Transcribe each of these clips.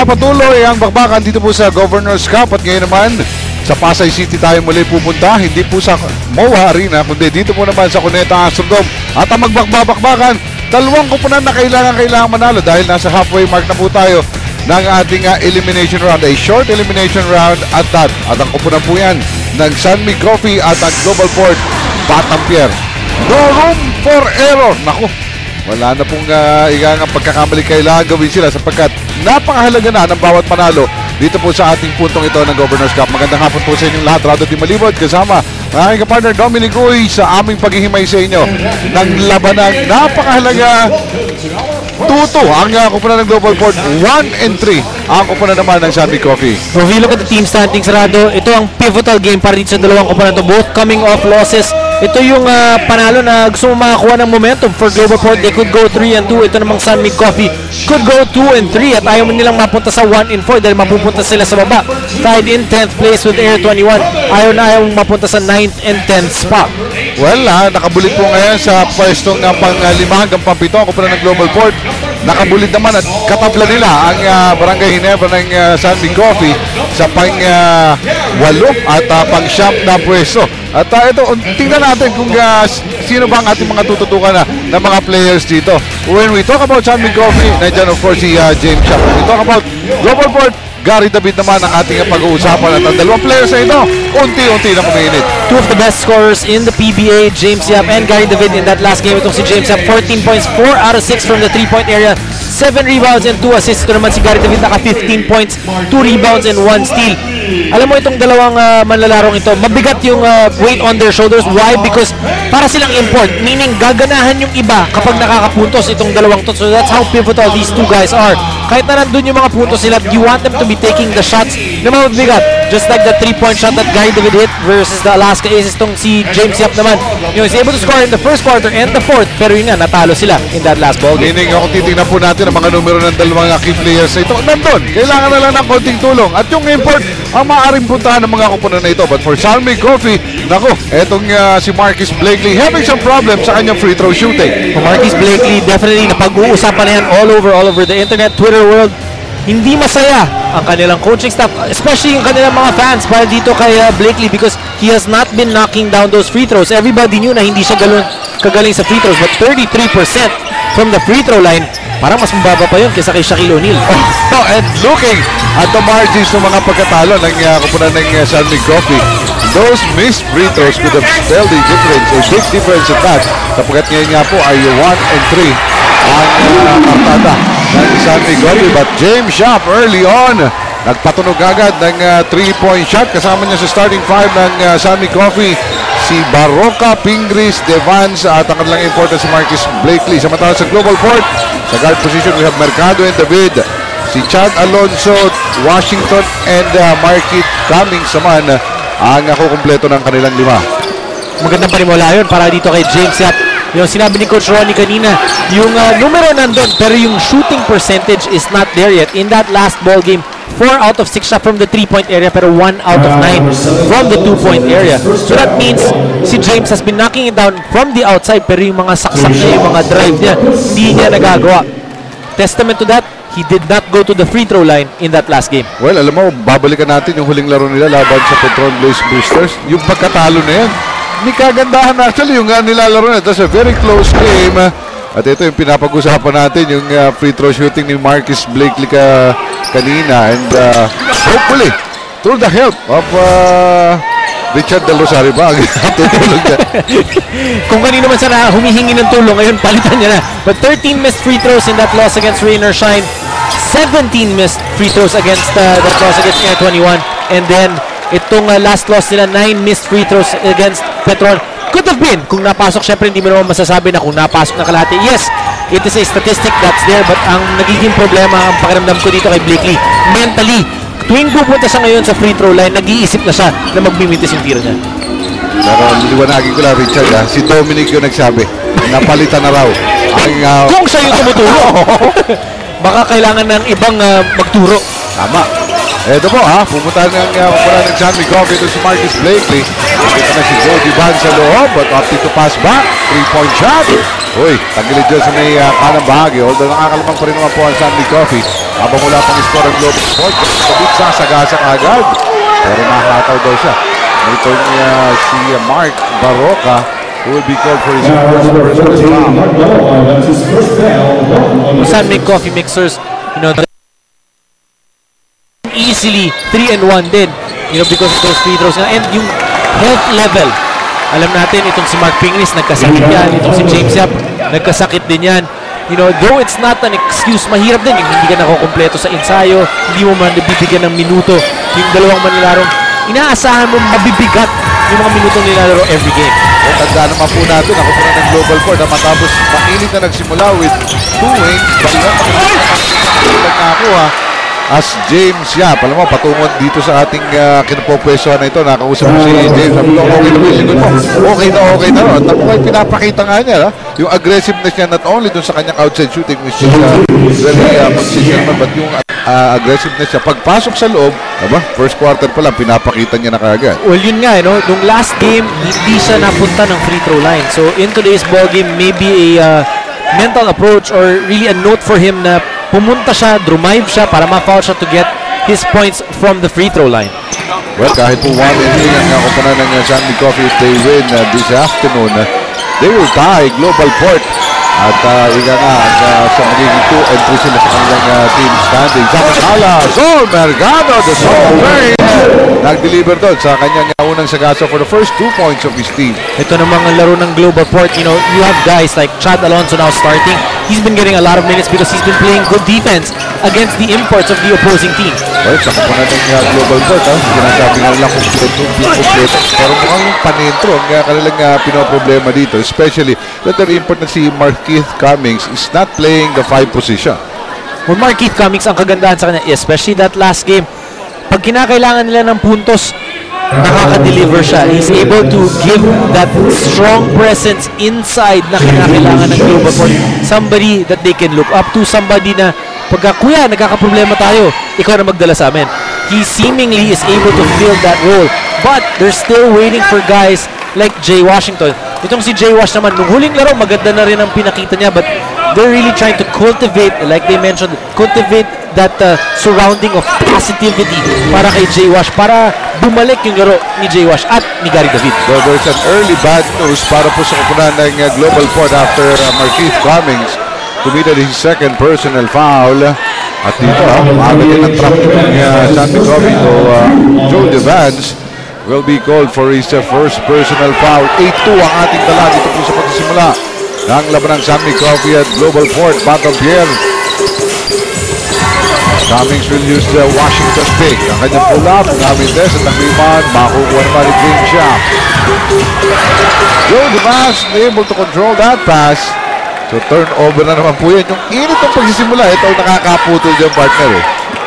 Nagpapatuloy ang bakbakan dito po sa Governor's Cup at ngayon naman sa Pasay City tayo muli pupunta. Hindi po sa MOA Arena kundi dito po naman sa Cuneta Astrodome. At ang magbakbakan, dalawang kupunan na kailangan manalo dahil nasa halfway mark na po tayo ng ating elimination round. A short elimination round at that. At ang kupunan po yan ng Sanmi Coffee at ang Global Port Batampier. No room for error. Naku, wala na pong pagkakamali kailangan gawin sila sapagkat napakahalaga na ng bawat panalo dito po sa ating puntong ito ng Governor's Cup. Magandang hapon po sa inyong lahat. Rado Di Malibod kasama ang aking kapartner Dominic Uy sa aming paghihimay sa inyo ng labanang napakahalaga. 2-2 ang kupunan ng Global Port, 1-3 ang kupunan naman ng Sanmi Coffee. So if you look at the team standings, Rado, ito ang pivotal game para dito sa dalawang kupunan to, both coming off losses. Ito yung panalo na gusto mo makakuha ng momentum for Global Port. They could go 3-2. Ito namang Sanmi Coffee could go 2-3 at ayaw mo nilang mapunta sa 1-4 dahil mapupunta sila sa baba. Tied in 10th place with Air 21. Ayaw mapunta sa 9th and 10th spot. Well, nakabulit po ngayon sa pwestong pang-5 hanggang pang-7 ang kupunan ng Global Port. Nakabulit naman at katabla nila ang Barangay Ginebra ng Sanmi Coffee sa pang-8 at pang-9 na pwesto. At ito, tingnan natin kung sino ba ang ating mga tututukan na mga players dito. When we talk about Sanmi Coffee, nandiyan of course si James Shop. When we talk about Global Port, Gary David naman ang ating pag-uusapan. At ang dalawang players na ito, unti-unti na kuminit. Two of the best scorers in the PBA, James Yap and Gary David in that last game. Itong si James Yap, 14 points, 4 out of 6 from the 3-point area, 7 rebounds and 2 assists. Ito naman si Gary David, naka 15 points, 2 rebounds and 1 steal. Alam mo itong dalawang manlalarong ito, mabigat yung weight on their shoulders. Why? Because para silang import, meaning gaganahan yung iba kapag nakakapuntos itong dalawang to. So that's how pivotal these two guys are. Kahit na nandun yung mga puntos nila, you want them to be taking the shots na mabigat. Just like the 3-point shot that Gary David hit versus the Alaska Aces, tong si James Yap naman. He's able to score in the first quarter and the fourth, pero yun nga, natalo sila in that last ball game. Meaning, kung titignan po natin ang mga numero ng dalawang key players na ito, nandun, kailangan na lang ng konting tulong. At yung import, ang maaaring puntahan ng mga kupunan na ito. But for Sanmi Coffee, naku, etong si Marquis Blakely having some problems sa kanyang free throw shooting. Marquis Blakely, definitely napag-uusapan na yan all over the internet, Twitter world. Hindi masaya ang kanilang coaching staff, especially yung kanilang mga fans para dito kay Blakely because he has not been knocking down those free throws. Everybody knew na hindi siya kagaling sa free throws, but 33% from the free throw line, parang mas mababa pa yun kaysa kay Shaquille O'Neal. And looking at the margins ng mga pagkatalo ng kupunan ng Sanmi Coffee, those missed free throws could have spelled the difference, a big difference at that. Sapagkat ngayon nga po ay 1-3 ang kartada ng Sanmi Coffee. But James Shop early on, nagpatunog agad ng 3-point shot. Kasama niya sa starting 5 ng Sanmi Coffee, si Baroka, Pingris, Devans at ang kanilang importer si Marquis Blakely. Samantala sa Global Port, sa guard position we have Mercado and David, si Chad Alonso, Washington and Marquis Cummings naman ang kukumpleto ng kanilang 5. Magandang panimula yun para dito kay James Yap. Yung sinabi ni Coach Ronnie kanina, yung numero nandun pero yung shooting percentage is not there yet. In that last ball game, 4 out of 6 shot from the 3-point area pero 1 out of 9 from the 2-point area. So that means si James has been knocking it down from the outside pero yung mga saksak niya, yung mga drive niya, hindi niya nagagawa. Testament to that, he did not go to the free throw line in that last game. Well, alam mo, babalikan natin yung huling laro nila laban sa Petron Blaze Boosters. Yung pagkatalo na yan, hindi kagandahan actually yung nilalaro na. It was a very close game. At ito yung pinapag-usapan natin, yung free throw shooting ni Marquis Blakely kanina. And hopefully, through the help of Richard Del Rosario ba? Tutulog niya. Kung kanino man sana humihingi ng tulong, ngayon palitan niya na. But 13 missed free throws in that loss against Rain or Shine. 17 missed free throws against that loss against Air 21. And then, itong last loss nila, 9 missed free throws against Petron. Could have been, kung napasok, syempre hindi mo naman masasabi na kung napasok na kalahati. Yes, it is a statistic that's there, but ang nagiging problema, ang pakiramdam ko dito kay Blakely, mentally, tuwing pupunta siya ngayon sa free throw line, nag-iisip na siya na magmimitis yung tiro niya. Pero liwanagin ko lang, Richard, si Dominic yung nagsabi, napalitan na raw. Kung siya yung tumuturo, baka kailangan ng ibang magturo. Tama. Eto po ha, pumunta ng kumula ng San Miguel Coffee ito si Marcus Blakely. Ito na si Jody Van sa loob, but opted to pass back. 3-point shot. Uy, tagilid dyan sa may kanang bahagi. Although nakakalamang pa rin naman po ang San Miguel Coffee. Habang wala pang score ang Global Sport, kabit sasagasa agad. Pero nakataw daw siya. Ito niya si Mark Baroka, who will be called for his first foul. San Miguel Coffee Mixers, you know, easily 3-1 din, you know, because of those free throws nga. And yung health level, alam natin, itong si Mark Pinglis, nagkasakit yan. Itong si James Yap, nagkasakit din yan. You know, though it's not an excuse, mahirap din yung hindi ka nakukompleto sa ensayo, hindi mo man nabibigyan ng minuto. Yung dalawang manilarong, inaasahan mo mabibigat yung mga minutong nilalaro every game. Tandaan naman po natin, ako po na ng Global Court na matapos mainit na nagsimula with 2 wings, balikan nakakuha as James Yap. Alam mo, patungod dito sa ating kinapopwestuhan na ito, nakausap mo si James. Sabi ko, okay na po yung sigot mo. Okay na. At ako kayo pinapakita nga niya, yung aggressiveness niya not only dun sa kanyang outside shooting, which is really consistent, but yung aggressiveness niya. Pagpasok sa loob, first quarter pa lang, pinapakita niya na kaagad. Well, yun nga, no? Nung last game, hindi siya napunta ng free throw line. So, in today's ball game, maybe a mental approach or really a note for him na pumunta siya, drive siya para ma-foul siya to get his points from the free throw line. Well, kahit po 1-3 ang kumpanan ng San Miguel Coffee, if they win this afternoon, they will tie Global Port. At ika nga, sa magiging 2-3 sila sa kanilang team standing. Samantala, Sol Mercado, the Sol Brain, nag-deliver doon sa kanyang unang sagasa for the first 2 points of his team. Ito namang ang laro ng Global Port. You know, you have guys like Chad Alonso now starting. He's been getting a lot of minutes because he's been playing good defense against the imports of the opposing team. Well, sa kumpanan ng Global Port, sinasabi nga lang kumpleto. Pero mukhang yung panintro ang kanilang pinoproblema dito. Especially, that their import na si Markeith Cummings is not playing the 5 position. Well, Markeith Cummings, ang kagandahan sa kanya, especially that last game, pag kinakailangan nila ng puntos, nakaka-deliver siya. He's able to give that strong presence inside na kinakailangan ng Global Port. Somebody that they can look up to, somebody na pagka, kuya, nagkakaproblema tayo, ikaw na magdala sa amin. He seemingly is able to fill that role. But they're still waiting for guys like Jay Washington. Itong si Jay Wash naman, nung huling laro, maganda na rin ang pinakita niya, but they're really trying to cultivate, like they mentioned, cultivate that surrounding of positivity para kay Jay Wash, para bumalik yung laro ni Jay Wash at ni Gary David. So there's an early bad news para po sa kupunan ng Global Port after Markeith Cummings committed his second personal foul. At dito, maaga din ang trap ng San Miguel Coffee. So Joe DeVance will be called for his first personal foul. 8-2 ang ating tala dito po sa pagsisimula ng laban ng San Miguel Coffee at Global Port. Batampier. Cummings will use the Washington pick. Ang kanyang pull-up, gamit din sa takliman, makukuha naman ni James Yap. Joe DeVance able to control that pass. So turnover na naman po yan. Yung init ng pagsisimula, ito ang nakakaputol dyan, partner.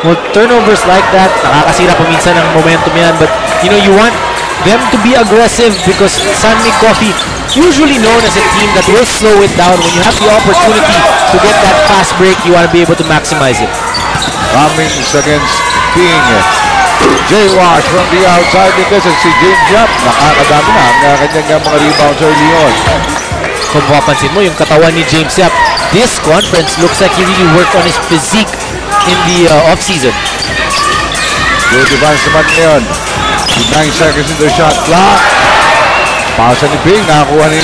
Well, turnovers like that, nakakasira po minsan ng momentum yan. But, you know, you want them to be aggressive because San Miguel Coffee, usually known as a team that will slow it down. When you have the opportunity to get that fast break, you want to be able to maximize it. Cummings against King. Jay Wash from the outside. Because si James Yap, nakakadami na ang kanyang mga rebounds early on. Kung mapapansin mo, yung katawan ni James Yap, this conference looks like he really worked on his physique in the off-season. Joe DeVance naman ngayon. 9 seconds in the shot clock. Pasa ni Ping, nakakuha ni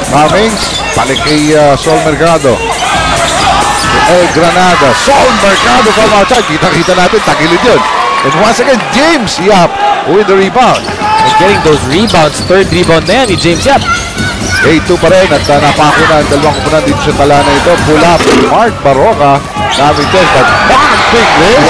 Cummings. Balik kay Sol Mercado. El Granada. Sol Mercado from outside. Kita-kita natin, tagilid yun. And once again, James Yap with the rebound. And getting those rebounds, third rebound na yan ni James Yap. 8-2 pa rin at napako na ang dalawang kupunan dito sa tala na ito. Pull up, Mark Baroka. Gamit din, but back Pinglis.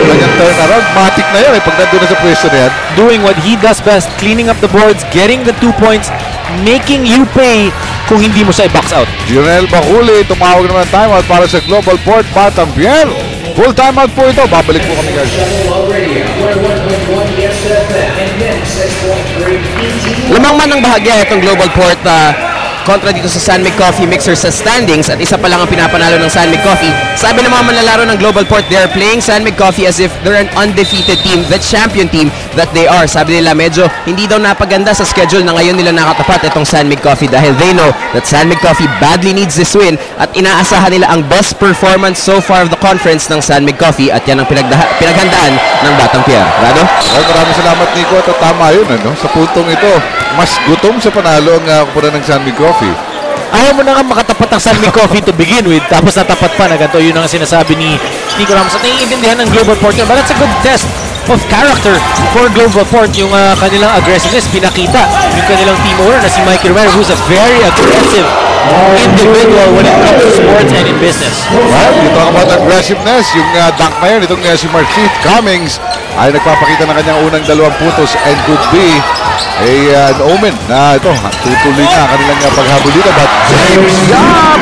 Kanyang turnaround, matik na yun pag nandun na sa pwesto na yan. Doing what he does best, cleaning up the boards, getting the 2 points, making you pay kung hindi mo siya i-box out. Lionel Baculi, tumawag naman timeout para sa Global Port, Batampier. Full timeout po ito. Babalik po kami guys. Lamang man ang bahagya itong Global Port kontra dito sa San Mig Coffee Mixers sa standings at isa pa lang ang pinapanalo ng San Mig Coffee. Sabi ng mga manlalaro ng Global Port, they are playing San Mig Coffee as if they're an undefeated team, the champion team that they are. Sabi nila medyo hindi daw napaganda sa schedule na ngayon nila nakatapat itong San Mig Coffee dahil they know that San Mig Coffee badly needs this win at inaasahan nila ang best performance so far of the conference ng San Mig Coffee at yan ang pinaghandaan ng Batang Pierre. Rado? Ay, maraming salamat, Nico. At tama yun, ano? Sa puntong ito, mas gutom sa panalo ang kupunan ng San Mig Coffee. Ayaw mo na nga makatapat ang San Mig Coffee to begin with, tapos natapat pa na ganito. Yun ang sinasabi ni Nico Ramos at naiintindihan ng Global Port yun. But that's a good test of character for Global Port. Yung kanilang aggressiveness, pinakita yung kanilang team owner na si Mikey Romero, who's a very aggressive individual when it comes to sports and in business. Well, you talk about aggressiveness. Yung dunk na yun, itong si Marquise Cummings ay nagpapakita ng kanyang unang 2 puntos and could be an omen na ito, tutuloy na kanilang paghabol dito. But James Yap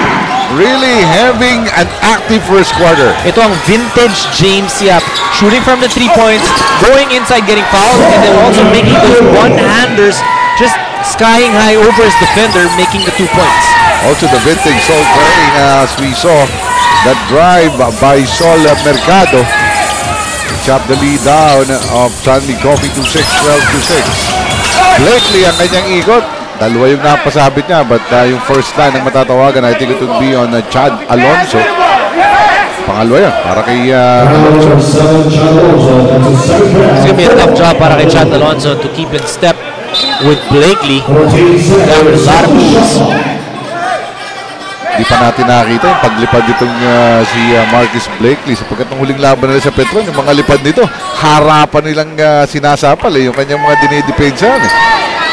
really having an active first quarter. Ito ang vintage James Yap, shooting from the 3 points, going inside, getting fouled, and then also making those one-handers, just skying high over his defender, making the 2 points. Also the vintage Sol playing as we saw that drive by Sol Mercado to chop the lead down of San Mig Coffee to 6, 12-6. Blakely ang kanyang ikot. 2 yung napasabit niya, but yung first line ang matatawagan, I think it would be on Chad Alonso. Pangalawa yan, para kay Alonso. It's gonna be a tough job para kay Chad Alonso to keep in step with Blakely. There were a lot of moves. Di pa natin nakita yung paglipad ditong si Marcus Blakely sapagkat ng huling laban nila sa Petron, yung mga lipad nito, harapan nilang sinasapal yung kanyang mga dinidepensahan.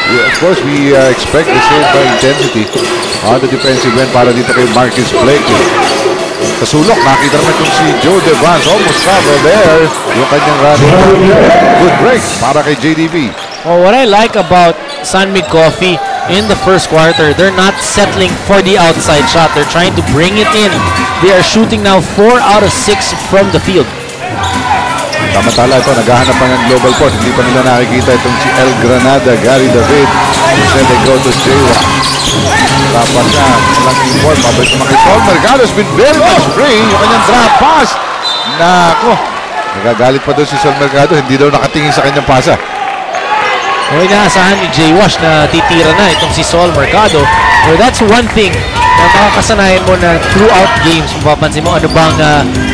Of course, we expect the same intensity on the defensive end para dito kay Marcus Blakely. Sa sulok, nakita naman itong si Joe Devance, almost cover there, yung kanyang running. Good break para kay JDB. Well, what I like about San Mig Coffee in the first quarter, they're not settling for the outside shot. They're trying to bring it in. They are shooting now 4 out of 6 from the field. Samantala ito, naghahanap pa ng Global Port. Hindi pa nila nakikita itong si El Granada, Gary David, Jose Negrotos, J.W. Dapat na, walang import. Pabalik naman kay Sol Mercado has been very much free. Yung kanyang drop pass. Nako, nagagalit pa doon si Sol Mercado. Hindi daw nakatingin sa kanyang pasa. Well, inaasahan ni Jay Wash na titira na itong si Sol Mercado. So that's one thing na makakasanayan mo na throughout games, mapapansin mo ano bang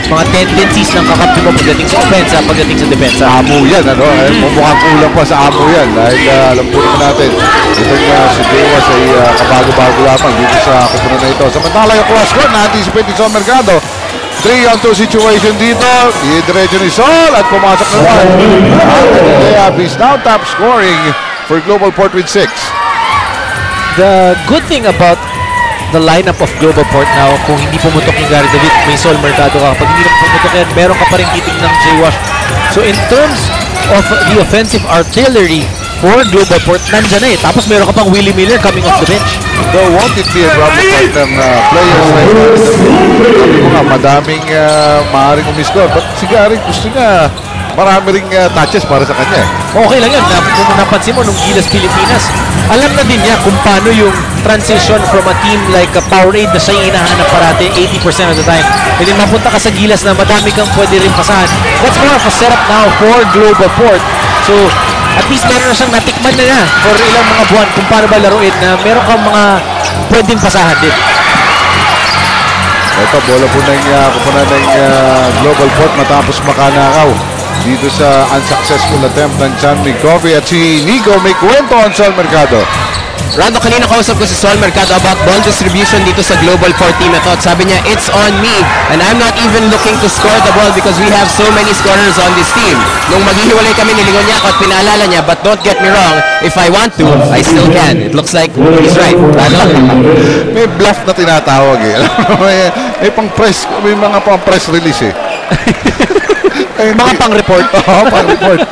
mga tendencies ng kakampi mo pagdating sa offense, pagdating sa depensa. Amo yan, ano? Mumukhang kulang pa sa amo yan. Dahil alam po naman natin, itong si Jay Wash ay kabago-bago lamang dito sa kupunan na ito. Samantala yung cross-court na anticipate ni Sol Mercado. 3-on-2 situation dito. Diretso ni Sol at pumasok na naman. He's now top scoring for Global Port with 6. The good thing about the lineup of Global Port now, kung hindi pumutok yung Gary David, may Sol Mercado ka. Pag hindi na pumutok yan, meron ka pa rin titig ng Jay Wash. So in terms of the offensive artillery for Global Port, nandyan na eh. Tapos meron ka pang Willie Miller coming off the bench. Though won't it be a problem part ng players na ito? Sabi ko nga, madaming maaaring umiscore. But si Gary gusto niya marami ring touches para sa kanya eh. Okay lang yan. Kung napansin mo, nung Gilas Pilipinas, alam na din niya kung paano yung transition from a team like Powerade na siya yung hinahanap parati 80% of the time. And then mapunta ka sa Gilas na madami kang pwede rin pasahan. That's more of a setup now for Global Port. So, at least meron na siyang natikman na niya for ilang mga buwan kung paano ba laruin na meron kang mga pwedeng pasahan din. Ito, bola po ng kupunan ng Global Port matapos makanakaw dito sa unsuccessful attempt ng San Mig Coffee at si Nico may kwento on Sol Mercado. Rado, kanina kausap ko si Sol Mercado about ball distribution dito sa Global Port team ito at sabi niya, it's on me and I'm not even looking to score the ball because we have so many scorers on this team. Nung maghihiwalay kami, nilingon niya ako at pinaalala niya, but don't get me wrong, if I want to, I still can. It looks like he's right. Rado? May bluff na tinatawag eh. May pang-press, may mga pang-press release eh. Mga pang-report. Oo, pang-report.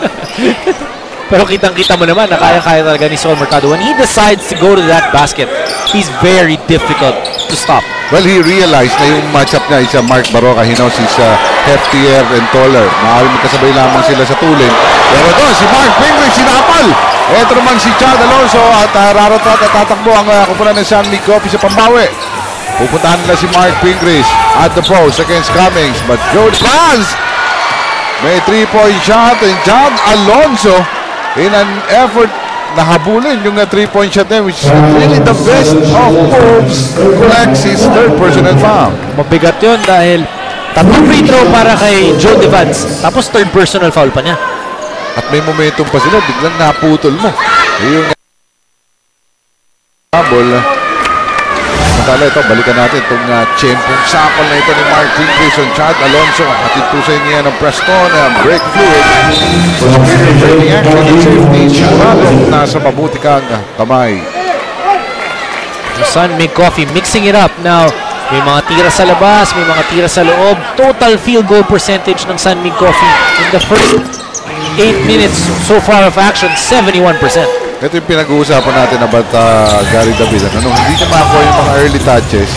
Pero kitang-kita mo naman na kaya-kaya talaga ni Sol Mercado. When he decides to go to that basket, he's very difficult to stop. Well, he realized na yung matchup niya is Mark Baroka. He knows he's heftier and taller. Maaaring magkasabay lamang sila sa tulin. Pero doon, si Mark Pingree, sinapal. Ito naman si Chad Alonso at rarotrat at tatakbo ang kupunan ng San Mig Coffee sa pambawi. Pupuntahan nila si Mark Pingree at the post against Cummings. But Joe Franz may 3-point shot and Chad Alonso in an effort na habulin yung 3-point shot niya, which is really the best of moves, collects his third personal foul. Mabigat yun dahil tatlong free throw para kay Joe Devance, tapos third personal foul pa niya. At may momentum pa sila, biglang naputol mo. Yung habol. Samantala ito, balikan natin itong tiyempong sakol na ito ni Mark Pingree on Chad Alonso. Atid po sa inyo ng Preston, break fluid. For superior training action and safety, siguradong nasa mabuti kang kamay. San Mig Coffee mixing it up now. May mga tira sa labas, may mga tira sa loob. Total field goal percentage ng San Mig Coffee in the first 8 minutes so far of action, 71%. Ito yung pinag-uusapan natin about Gary David. Ano, hindi niya makakuha yung mga early touches.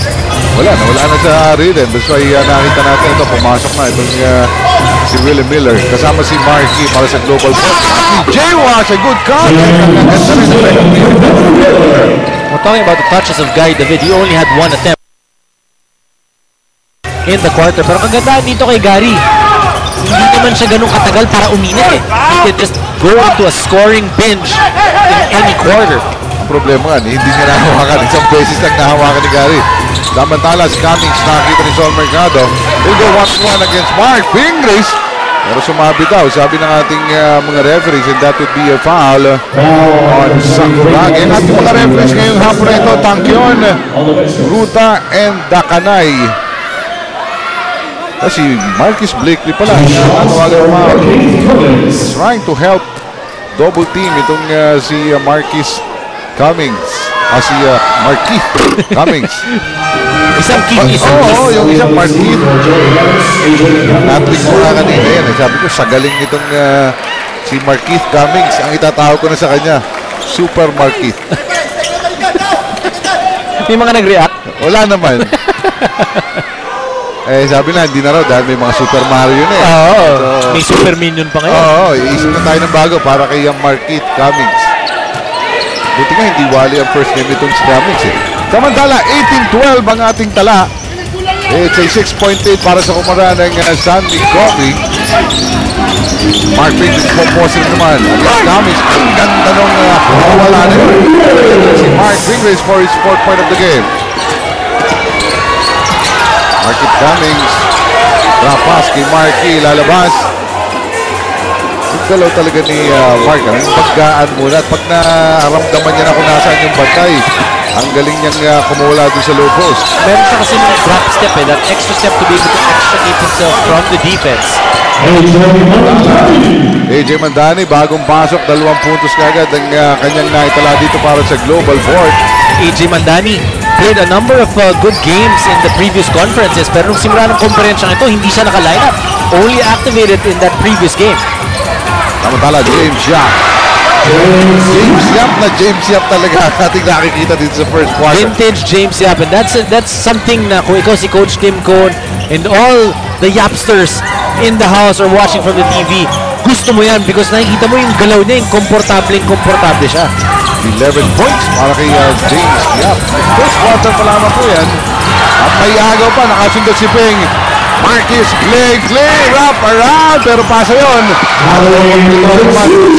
Wala na sa rhythm. That's why nakita natin ito, pumasok na itong si Willie Miller. Kasama si Marky para sa global point. Si Jay was a good call. We're talking about the touches of Guy David. He only had one attempt in the quarter. Pero kagandaan dito kay Gary, hindi naman siya ganun katagal para uminit eh. He can just go into a scoring binge in any quarter. Ang problema nga, hindi niya nahawakan. Isang beses lang nahawakan ni Gary. Samantala, si Cummings nakita ni Sol Mercado. He'll go 1-1 against Mark Pingree. Pero sumabi daw, sabi ng ating mga referees, and that would be a foul on Sankurag. And ating mga referees ngayong hapon na ito, Tangkyon, Ruta, and Dakanay. Kasi Marquis Blakely pala, trying to help double team itong si Marquis Cummings. Si Marquis Cummings. Isang kiss. Yung isang Marquis. Natrick ko nga kanina yan. Sabi ko, sa galing nitong si Marquis Cummings. Ang itatawag ko na sa kanya, Super Marquis. May mga nag-react? Wala naman. Sabi na, hindi na raw dahil may mga Super Mario na eh. Oo. So, may Super Minion pa ngayon. Oo, iisip na tayo ng bago para kay Marquis Cummings. Buti nga hindi wali ang first name nitong si Cummings eh. Samantala, 18-12 ang ating tala. It's a 6-point lead para sa kumara ng San Mig Coffee. Mark Pingree composing naman. Against Cummings, ang ganda nung wala na yun. Si Mark Pingree for his 4th point of the game. Marquis Cummings, drop pass kay Marquis, lalabas. Yung galaw talaga ni Mark, yung paggaan muna at pag naramdaman niya na kung nasaan yung bantay, ang galing niyang kumula doon sa low post. Meron siya kasi ng drop step that extra step to be able to extricate himself from the defense. AJ Mandani, bagong pasok, 2 puntos kagad ang kanyang naitala dito para sa global board. AJ Mandani played a number of good games in the previous conferences, pero nung simula ng konferensyang ito, hindi siya naka-line up. Only activated in that previous game. Samantala, James Yap. James Yap talaga ating nakikita dito sa first quarter. Vintage James Yap, and that's something na kung ikaw si Coach Kim Cone and all the Yapsters in the house or watching from the TV, gusto mo yan because nakikita mo yung galaw niya, yung komportable siya. 11 points para kay James Yap. First quarter pa lamang po yan. At may agaw pa, nakasundot si Ping. Marquis Blakely, wrap around, pero pasa yun.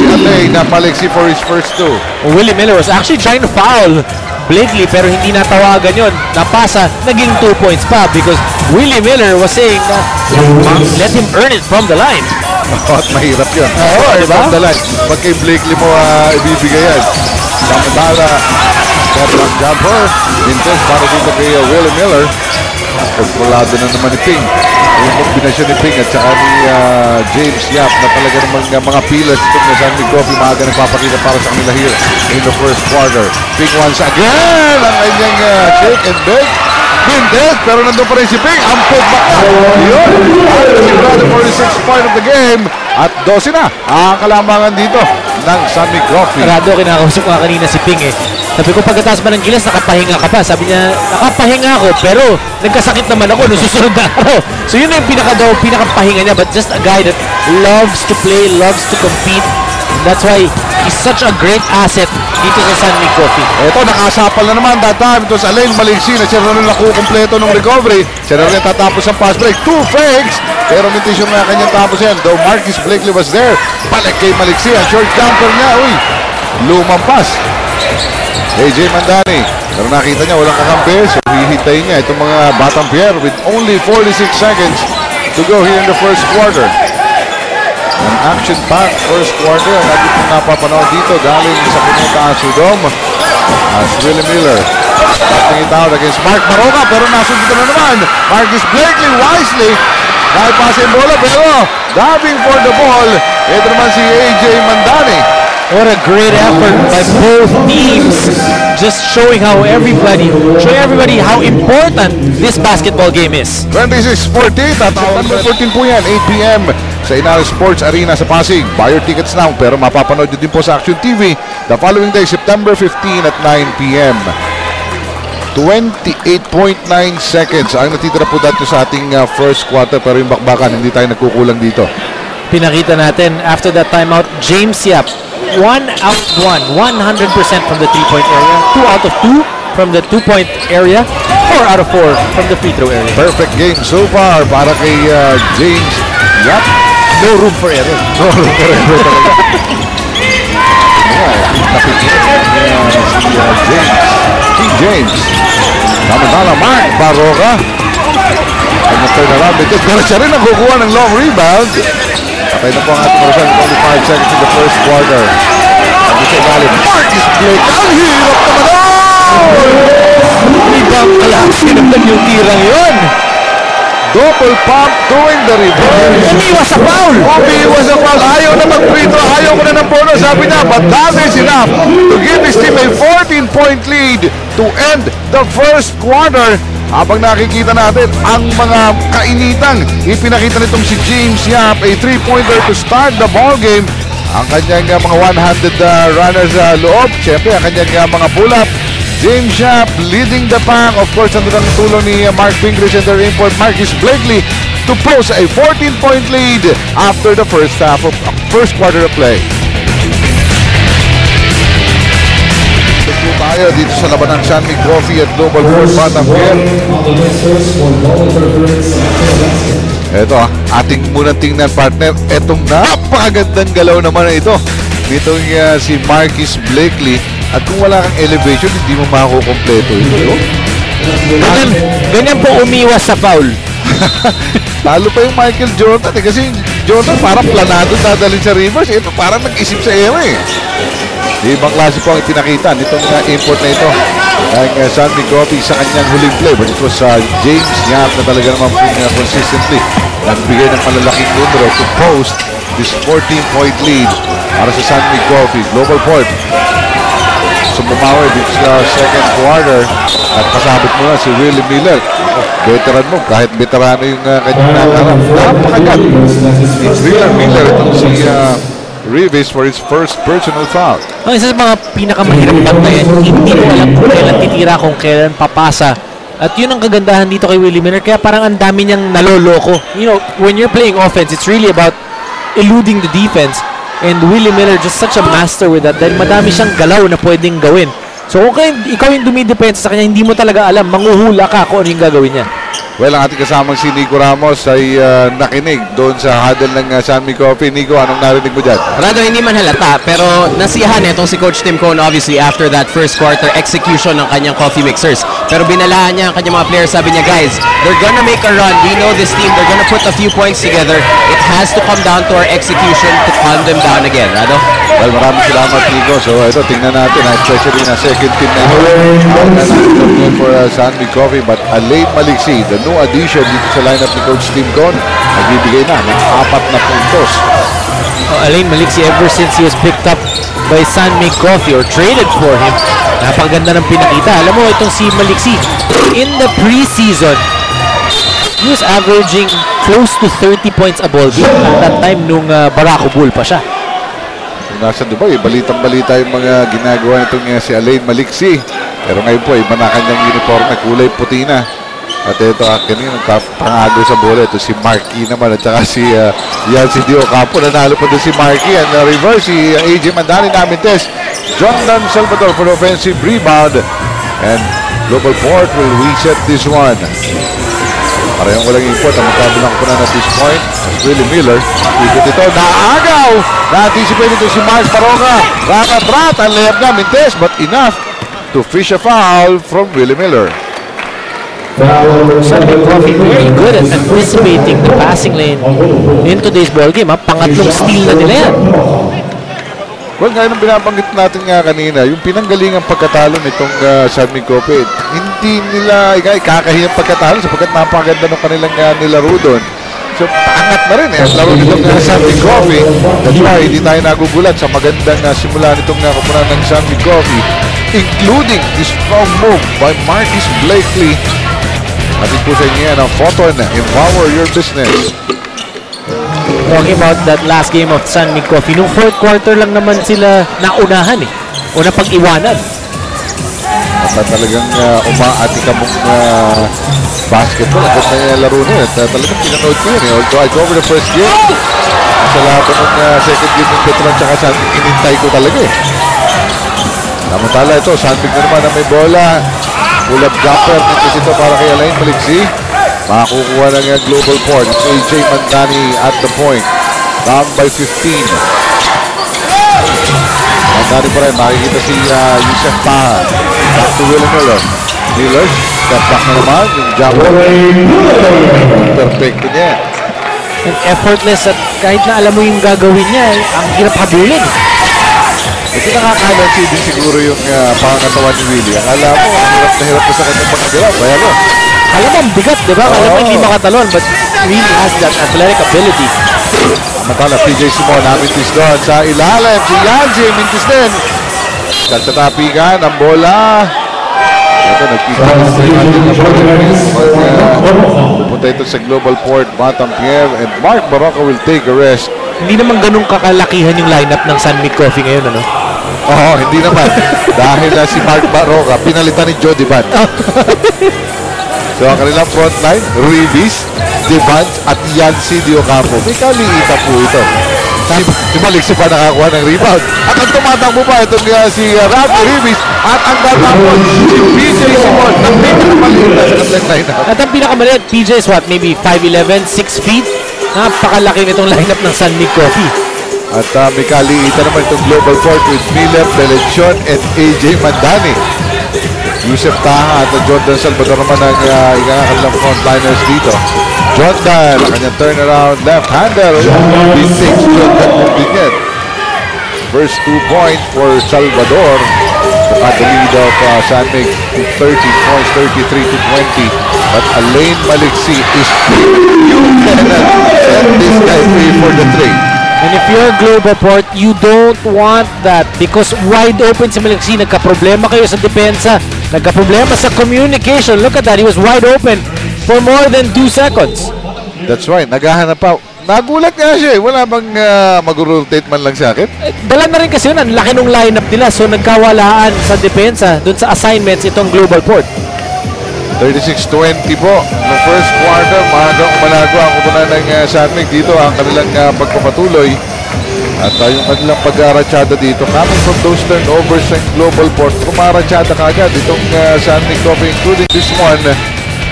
Si Alay napaliksi for his first 2. Willie Miller was actually trying to foul Blakely pero hindi natawagan yun. Napasa, naging 2 points pa because Willie Miller was saying na let him earn it from the line. At mahirap yun. Oo, diba? From the line. Pag kay Blakely mo ibibigay yan. Samantala, Bertrand jumper. Intense para dito kay Willie Miller. Kontrolado na naman ni Ping. Yung kombinasyon ni Ping at saka ni James Yap na talaga namang mga pillars itong na San Mig Coffee maaga nagpapakita para sa kanila here in the first quarter. Ping once again ang kanyang shake and bake. Vindes, pero nandun pa rin si Ping. Ang putback na. Yun. At sigurado for the 6th point of the game. At 12 na ang kalamangan dito. ng San Mig Coffee. Rado, kinakausap ko kanina si Ping eh. Sabi ko, pagkatapos ba ng gilas, nakapahinga ka pa. Sabi niya, nakapahinga ako, pero nagkasakit naman ako nung susunod na araw. So yun yung pinakapahinga niya. But just a guy that loves to play, loves to compete. And that's why he's such a great asset dito sa San Mig Coffee. Ito, nakasapal na naman that time. Ito sa Alain Maliksi na siya na rin nakukumpleto ng recovery. Siya na rin tatapos ang pass break. 2 fakes. Pero mintisyon na kanyang tapos yan. Though Marquis Blakely was there. Balik kay Maliksi. Ang short jumper niya. Uy, lumampas. AJ Mandani. Pero nakita niya walang kakampi. So hihintayin niya itong mga Batang Pierre with only 46 seconds to go here in the first quarter. An action-packed first quarter. Ang lagi pong napapanood dito galing sa Cuneta Asudom as Willie Miller batting it out against Mark Maroka, pero nasunod na naman Marquis Blakely wisely naipasa yung bola, pero diving for the ball ito naman si AJ Mandani. What a great effort by both teams. Just showing everybody how important this basketball game is. 26-14 at 14 po yan, 8 p.m. sa Inal Sports Arena sa Pasig. Buy your tickets now, pero mapapanood nyo din po sa Action TV the following day, September 15 at 9 p.m. 28.9 seconds ang natitira po dito sa ating first quarter, pero yung bakbakan hindi tayo nagkukulang dito. Pinakita natin after that timeout, James Yap 1 out of 1, 100% from the 3-point area, 2 out of 2 from the 2-point area, 4 out of 4 from the free throw area. Perfect game so far para kay James Yap. No room for error. No room for error talaga. King James. Samantala Mark Baroka. Ang turn around dito. Pero siya rin nakukuha ng long rebound. Patay na po ang ating oras. Only 5 seconds in the first quarter. Ang isa galing Marquis Blake. Ang hirap naman. Rebound pala. Sinundan yung tirang yun. Double pump doing the reverse. Umiwas sa foul. Umiwas sa foul. Ayaw na mag-free throw. Ayaw ko na ng bonus. Sabi niya, but that is enough to give his team a 14-point lead to end the first quarter. Habang nakikita natin ang mga kainitang ipinakita nitong si James Yap, a 3-pointer to start the ball game. Ang kanyang mga one-handed runners sa loob. Siyempre, ang kanyang mga pull-up. James Yap leading the pack. Of course, ang tulong ni Mark Pingrich and their import Marquis Blakely to post a 14-point lead after the first quarter of play. Tayo dito sa laban ng San Mig Coffee at Global Port Batang Pierre. Ito ating munang tingnan partner. Etong napakagandang galaw naman na ito. Nitong si Marquis Blakely. At kung wala kang elevation, hindi mo makukompleto ito. Ganyan po umiwas sa foul. Talo pa yung Michael Jordan kasi Jordan parang planado dadalhin sa reverse. Ito parang nag-isip sa iyo eh. Ibang klase po ang ipinakita nitong import na ito ng San Mig Coffee sa kanyang huling play. But it was James Yap na talaga naman consistently nagbigay ng malalaking numero to post this 14-point lead para sa San Mig Coffee. Global Port sumabawi dito sa second quarter at pasabot mo na si Willie Miller. Veteran mo, kahit veterano yung kanyang nakarap. Napakagat ni Willie Miller itong si Revis for his first personal foul. Ang isa sa mga pinakamahirap bantayan, hindi mo alam kung kailan titira, kung kailan papasa. At yun ang kagandahan dito kay Willie Miller, kaya parang ang dami niyang naloloko. You know, when you're playing offense, it's really about eluding the defense. And Willie Miller just such a master with that dahil madami siyang galaw na pwedeng gawin. So okay, ikaw yung dumidepensa sa kanya, hindi mo talaga alam, manghuhula ka kung ano yung gagawin niya. Well, ang ating kasamang si Nico Ramos ay nakinig doon sa huddle ng San Mig Coffee. Nico, anong narinig mo dyan? Rado, hindi man halata, pero nasiyahan itong si Coach Tim Cone obviously after that first quarter execution ng kanyang coffee mixers. Pero binalaan niya ang kanyang mga players. Sabi niya, guys, they're gonna make a run. We know this team. They're gonna put a few points together. It has to come down to our execution to calm them down again. Rado? Well, maraming salamat, Nico. So, ito, tingnan natin, especially na second team na ito. For San Mig Coffee, but Alain Maliksi, the new addition dito sa lineup ni Coach Tim Cone, nagbibigay na ng 4 na puntos. Alain Maliksi, ever since he was picked up by San Mig Coffee or traded for him, napakaganda ng pinakita. Alam mo, itong si Maliksi, in the preseason, he was averaging close to 30 points a ball game at that time nung Barako Bull pa siya. nasa Dubai, balitang-balita yung mga ginagawa nitong si Alain Maliksi. Pero ngayon po, iba na kanyang uniforme, kulay puti na. At ito, kanina nagpapangago sa bola. Ito si Marky naman at saka si Yancy Dio Campo. Nanalo pa doon si Marky. And reverse si AJ Mandani namin test. Jondan Salvador for offensive rebound. And Global Port will reset this one. Parehong walang import. Ang magkabilang ko na at this point. Willie Miller. Ikot ito. Naagaw! Na-anticipate ito si Mark Baroga. Rat-rat. Ang layap na Mintes. But enough to fish a foul from Willie Miller. Sunmic Coffee very good at anticipating the passing lane in today's ball game. Pangatlong steal na nila yan. Well, ngayon ang binabanggit natin nga kanina, yung pinanggalingang pagkatalo nitong Sunmic Coffee, hindi nila ikakahiyang pagkatalo sapagkat napakaganda ng kanilang nilaro doon. So, paangat na rin ang laro nitong Sunmic Coffee. That's why hindi tayo nagugulat sa magandang simula nitong kupunan ng Sunmic Coffee, including the strong move by Marcus Blakely. Atin po sa inyo yan ang Photon, empower your business. Talking about that last game of Sunmic Coffee, nung fourth quarter lang naman sila naunahan eh. Una pag-iwanan. At talagang umaati ka mong basketball. At na laro na yun. At talagang pinanood ko yun eh. Although I cover the first game, sa lahat ng second game ng Petron tsaka Sunmic, inintay ko talaga eh. Samantala ito, Sunmic na naman na may bola. Pull-up jumper nito ito para kay Alain Maliksi. Makakukuha ng Global Port. It's AJ Mandani at the point. Down by 15. Mandani pa rin. Makikita si Yusef Taha. Back to Willie Miller. Miller, step back na naman. Yung jumper. Perfecto niya. And effortless at kahit na alam mo yung gagawin niya, ang hirap habulin. Ito nakakalansya din siguro yung pangatawan ni Willie. Akala mo, hirap na sa kanyang pagkagalaw. Kaya mo. Alam mo, ang bigat, di ba? Alam mo, hindi makatalon, but really has that athletic ability. Matala, PJ Simon, namintis doon sa ilalim. Si Yancy, mintis din. Sa tapigan, ang bola. Ito, nagkita pupunta ito sa Global Port, Batam Pierre, and Mark Baroka will take a rest. Hindi naman ganun kakalakihan yung lineup ng Sunmic Coffee ngayon, ano? Oo, hindi naman. Dahil si Mark Baroka, pinalitan ni Joe Divan. So, ang kanilang frontline, Revis, Divan, at Yancy Dio Campo. May kaliita po ito. Si Maliksi pa nakakuha ng rebound. At ang tumatakbo pa itong si Rafi Revis. At ang tatakbo si PJ Simon. Ang pinakamaliit na sa kanilang lineup. At ang pinakamaliit, PJ is what? Maybe 5'11", 6 feet? Napakalaki nitong lineup ng Sunmic Coffee. At may kaliita naman itong Global Port with Miller, Belencion, and AJ Mandani. Yusef Taha at Jordan Salvador naman ang ikakanilang frontliners dito. Jordan, ang kanyang turnaround left-hander. Vintage Jordan move din yan. First 2 points for Salvador. At the lead of Sunmic to 30 points, 33-20. But Alain Maliksi is you cannot set this guy free for the trade. And if you're Global Port, you don't want that because wide open si Maliksi. Nagka-problema kayo sa depensa. Nagka-problema sa communication. Look at that. He was wide open for more than 2 seconds. That's right. Naghahanap pa. Nagulat nga siya eh. Wala bang mag-rotate man lang sa akin? Dala na rin kasi yun. Ang laki ng lineup nila. So nagkawalaan sa depensa dun sa assignments itong Global Port. 36-20 po. No first quarter, mahagang umalago ang kupunan ng Sunmic dito ang kanilang pagpapatuloy. At yung kanilang pag-aratsada dito, coming from those turnovers ng Global Port, kumaratsada kagad itong Sunmic Coffee, including this one.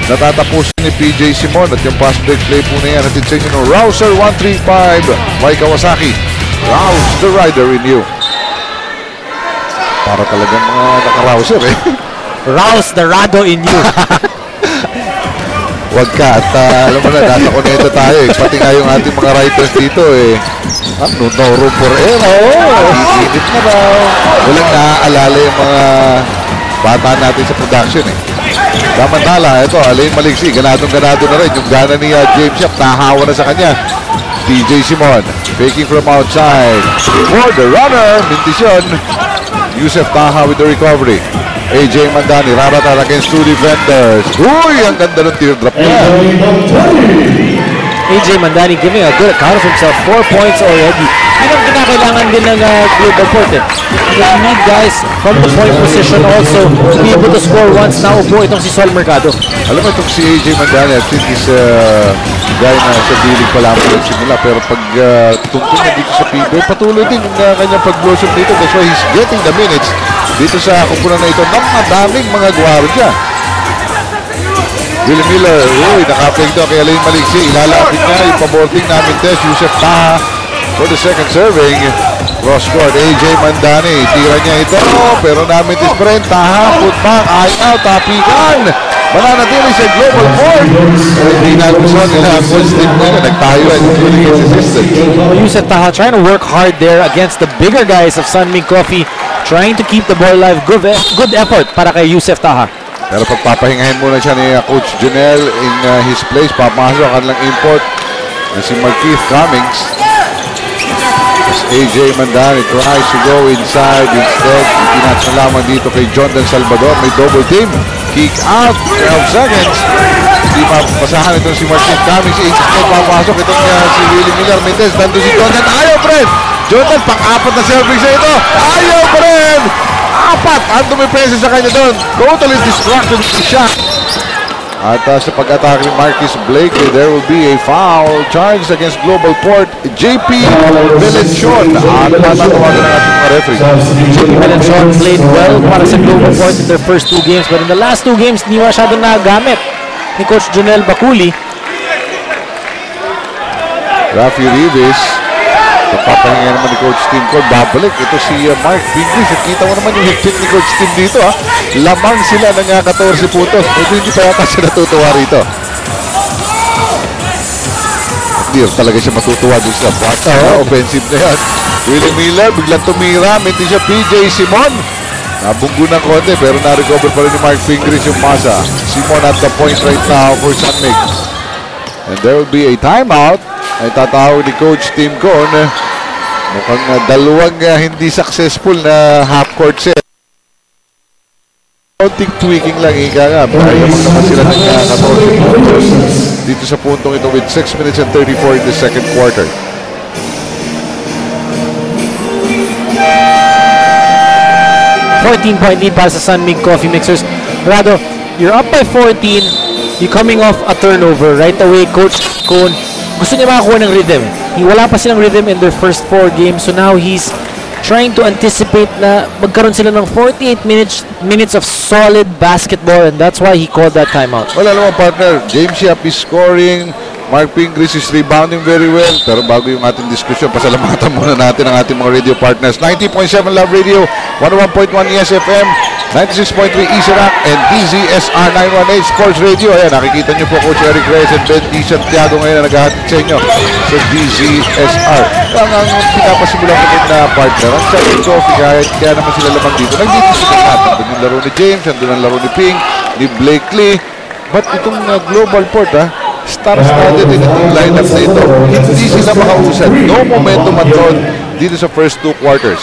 Natatapusin ni PJ Simon at yung pass break play po na yan. At it's ng Rouser 135 by Kawasaki. Rouse the rider in you. Para talagang mga naka-rouser eh. Rouse the Rado in you. Wag ka. At alam mo na, nasa Cuneta tayo eh. Pati nga yung ating mga writers dito eh. No room for error. Iinit na raw. Walang naaalala yung mga bata natin sa production eh. Samantala, ito, Alain Maliksi, ganadong-ganado na rin. Yung gana ni James Yap, nahawa na sa kanya. PJ Simon, faking from outside. For the runner, Mintisyon. Yusef Taha with the recovery. AJ Mandani, raratan against 2 defenders. Uy, ang ganda ng teardrop niya. AJ Mandani giving a good account of himself. 4 points already. Yun ang kinakailangan din ng Global Port. You need guys from the point position also to be able to score once naupo itong si Sol Mercado. Alam mo itong si AJ Mandani, I think is guy na sa bilig pa lamang ng simula. Pero pag tungkol na dito sa PBA, patuloy din ang kanyang pag-blossom dito. That's why he's getting the minutes dito sa kumpunan na ito ng madaming mga gwardya. Will Miller, nakapeg ito kay Alain Maliksi. Ilalapit niya yung paborting namin test. Yusef Taha for the second serving. Cross court, AJ Mandani. Tira niya ito, pero namin test pa rin. Taha, put back, ayaw, tapikan. Mananatili sa Global Port. Hindi na gusto nila ang full stick nila. Nagtayo at including his assistant. Yusef Taha trying to work hard there against the bigger guys of Sunming Coffee. Trying to keep the ball alive. Good effort para kay Yusef Taha. Pero pagpapahingahin muna siya ni Coach Junel in his place. Papasok ang kanilang import na si Markeith Cummings. As AJ Mandani tries to go inside. Instead, itinatch na lamang dito kay Jondan Salvador. May double team. Kick out. 12 seconds. Hindi mapasahan itong si Markeith Cummings. Instead, papasok itong si Willie Miller Mendez. Nandun si Jondan. Ayaw, friend! Jondan, pang-apat na serving sa ito. Ayaw, friend! Apat ang dumipensa sa kanya doon. Totally distracted si shot. At sa pag-atake ni Marquis Blakely, there will be a foul charge against Global Port. JP Melenchon. At matatawagan ng ating mga referee. JP Melenchon played well para sa Global Port in their first 2 games. But in the last 2 games, hindi masyadong nagamit ni Coach Junel Baculi. Rafi Rivas. Papahinga naman ni Coach Tim Cole. Babalik. Ito si Mark Pinglis. At kita mo naman yung higpit ni Coach Tim dito. Lamang sila ng 14 puntos. Ito hindi pa yata siya natutuwa rito. Hindi talaga siya matutuwa dun sa part. Offensive na yan. Willie Miller. Biglang tumira. Minti siya PJ Simon. Nabunggo ng konti. Pero na-recover pa rin ni Mark Pinglis yung masa. Simon at the point right now for Sunmig. And there will be a timeout. Ay tatawag ni Coach Tim Cone. Mukhang dalawang hindi successful na half-court set. Counting tweaking lang, ika nga. Ayaw naman sila ng 14 puntos dito sa puntong ito with 6 minutes and 34 in the second quarter. .4 lead para sa Sunmig Coffee Mixers. Rado, you're up by 14. You're coming off a turnover. Right away, Coach Cone gusto niya makakuha ng rhythm. Wala pa silang rhythm in their first 4 games. So now he's trying to anticipate na magkaroon sila ng 48 minutes of solid basketball, and that's why he called that timeout. Wala naman partner. James Yap is scoring. Mark Pingris is rebounding very well. Pero bago yung ating diskusyon, pasalamatan muna natin ang ating mga radio partners. 90.7 Love Radio, 101.1 ESFM, 96.3 ESRAC, and DZSR 918 Sports Radio. Ayan, nakikita nyo po Coach Eric Reyes and Ben D. Santiago ngayon na naghahatid sa inyo sa DZSR. Ang pinapasimulan ko din na partner, ang Sunmig Coffee, kaya naman sila lamang dito. Nagdidisipan natin. Doon yung laro ni James, doon ang laro ni Ping, ni Blakely. But itong Global Port, star-studded in itong lineup na ito. Hindi sila makausad. No momentum at all dito sa first 2 quarters.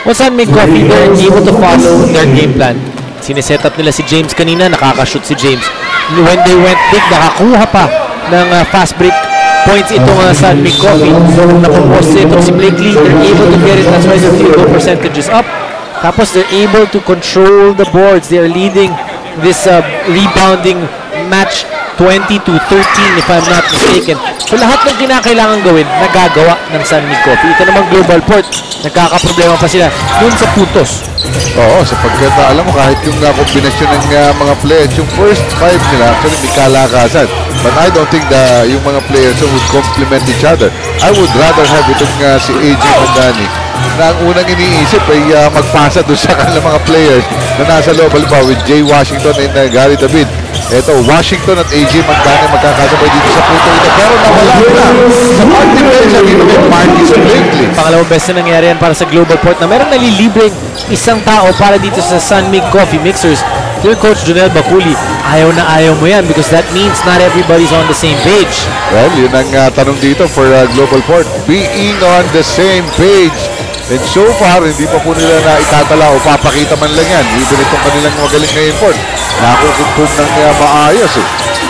Well, Sunmig Coffee, they're able to follow their game plan. Sineset up nila si James kanina, nakakashoot si James. When they went big, nakakuha pa ng fast break points itong Sunmig Coffee. Napopost itong si Blakely, they're able to get it. That's why their field goal percentage is up. Tapos they're able to control the boards. They're leading this rebounding match 20-13 if I'm not mistaken. So lahat ng kinakailangan gawin, nagagawa ng Sunmig Coffee. Ito naman Global Port, nagkakaproblema pa sila dun sa puntos. Oo, sapagkat alam mo kahit yung kombinasyon ng mga players, yung first 5 nila, actually may kalakasan. But I don't think yung mga players would complement each other. I would rather have itong si AJ Mandani na ang unang iniisip ay magpasa doon sa kanilang mga players na nasa loob. Halimbawa with Jay Washington and Gary David. Ito, Washington at AJ Mandani magkakasabay dito sa punto ito. Pero nawala na sa part-defense dito kay Marquis Blakely. Pangalawang best na nangyari yan para sa Global Port na meron nalilibreng isang tao para dito sa Sunmig Coffee Mixers. Dear Coach Junel Baculi, ayaw na ayaw mo yan because that means not everybody's on the same page. Well, yun ang tanong dito for Global Port. Being on the same page. And so far, hindi pa po nila na itatala o papakita man lang yan. Even itong kanilang magaling na import. Nakukupog ng maayos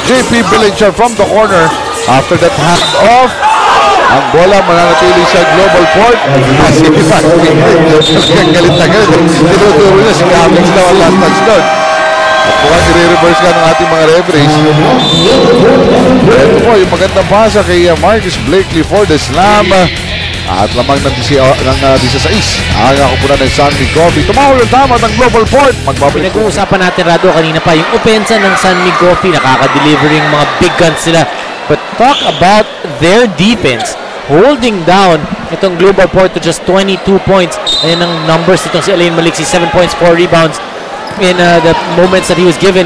JP Belenchon from the corner. After that hand-off, ang bola mananatili sa global port. Si Mark Pingree, galit na galit. Tinuturo niya si Cummings na wala touchdown. At mukhang i-reverse ka ng ating mga referees. Ito po yung magandang pasa kay Marcus Blakely for the slam. At lamang ng 16. Ang kakupunan ng Sunmi Coffee. Tumawal ang tama ng global port. Magbabalik. Pinag-uusapan natin, Rado, kanina pa yung opensa ng Sunmi Coffee. Nakaka-delivering mga big guns sila. But talk about their defense. Holding down itong global port to just 22 points. Ayan ang numbers nitong si Alain Maliksi. 7 points, 4 rebounds. In the moments that he was given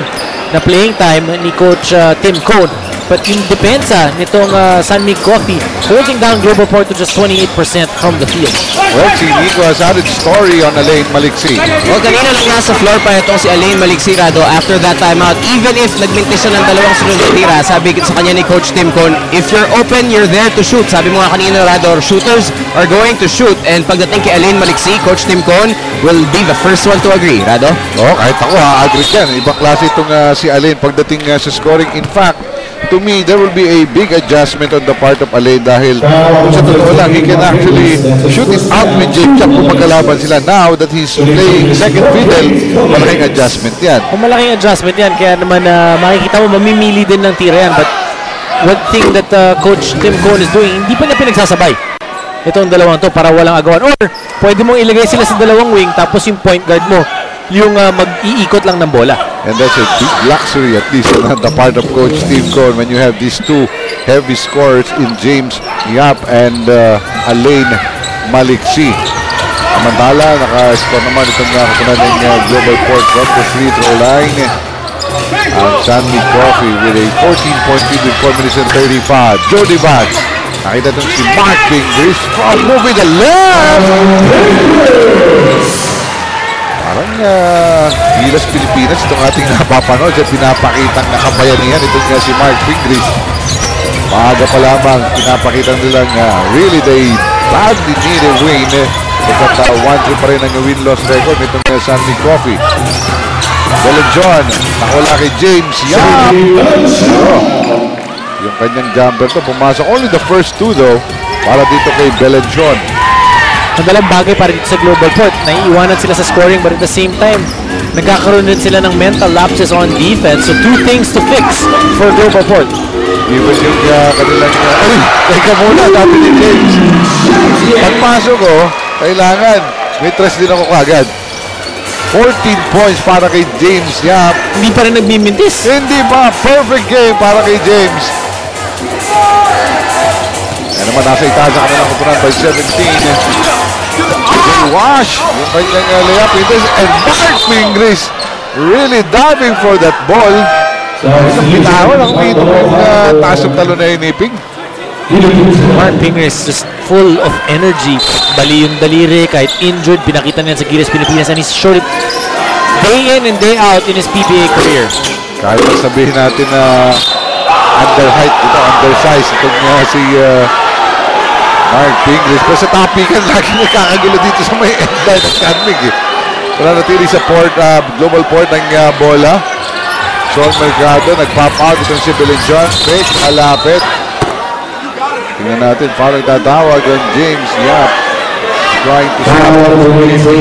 na playing time ni Coach Tim Cone. But yung depensa nitong Sunmi Coffee holding down global port to just 28% from the field. Well, si Nico has added story on Alain Maliksi. Well, kanina lang nasa floor pa itong si Alain Maliksi, Rado, after that timeout. Even if nagmintis siya ng dalawang sunod na tira, sabi sa kanya ni Coach Tim Cone, if you're open, you're there to shoot. Sabi mo nga kanina, Rado, shooters are going to shoot. And pagdating kay Alain Maliksi, Coach Tim Cone will be the first one to agree, Rado. Oh, kahit ako agree yan. Ibang klase itong si Alain pagdating sa scoring. In fact, to me, there will be a big adjustment on the part of Alain dahil kung sa totoo lang, he can actually shoot it out with James Yap kung magkalaban sila. Now that he's playing second fiddle, malaking adjustment yan. Kung malaking adjustment yan, kaya naman makikita mo, mamimili din ng tira yan. But one thing that Coach Tim Cone is doing, hindi pa niya pinagsasabay itong dalawang to para walang agawan. Or pwede mong ilagay sila sa dalawang wing tapos yung point guard mo, yung mag-iikot lang ng bola. And that's a big luxury, at least on the part of Coach Tim Cone, when you have these two heavy scorers in James Yap and Alain Maliksi. Samantala, naka-score naman itong kakunan ng global port from the free throw line. Ang Sunmi Coffee with a 14-point lead with 4 minutes and 35. Jody Vance. Nakita itong si Mark Pingree. Strong move with the left. Parang Gilas Pilipinas itong ating napapanood at pinapakitang nakabayanihan itong si Mark Pingree. Maaga pa lamang pinapakitang nilang really they badly need a win. Pagkat 1-3 pa rin ang win-loss record nitong Sunmi Coffee. Belenjon, nakawala kay James Yap. Yung kanyang jumper to pumasok. Only the first two though para dito kay Belenjon. Madalang bagay para dito sa global port. Naiiwanan sila sa scoring but at the same time, nagkakaroon din sila ng mental lapses on defense. So two things to fix for global port. Even yung kanilang... teka muna, dati ni James. Pagpasok ko, kailangan. May trust din ako kagad. 14 points para kay James Yap. Hindi pa rin nagmimintis. Hindi ba? Perfect game para kay James. Yan naman, nasa itaas sa kanilang kupunan by 17. Wash, yung kanyang layup. And Mark Pingree really diving for that ball. Isang bitawan ang dito kung taas ng talo na iniping. Mark Pingree is just full of energy. Bali yung daliri, kahit injured, pinakita niya sa Gilas Pilipinas and he's showed it day in and day out in his PBA career. Kahit sabihin natin na under-height ito, undersized itong si Mark Pingree. Pero sa topican, lagi nakakagulo dito sa may end-line ng Canmig. Wala natili sa port, global port ng bola. Sean Mercado, nag-pop out itong si Belenjon. Fake, malapit. Tingnan natin, parang tatawag ang James Yap. Trying to stop Belenjon.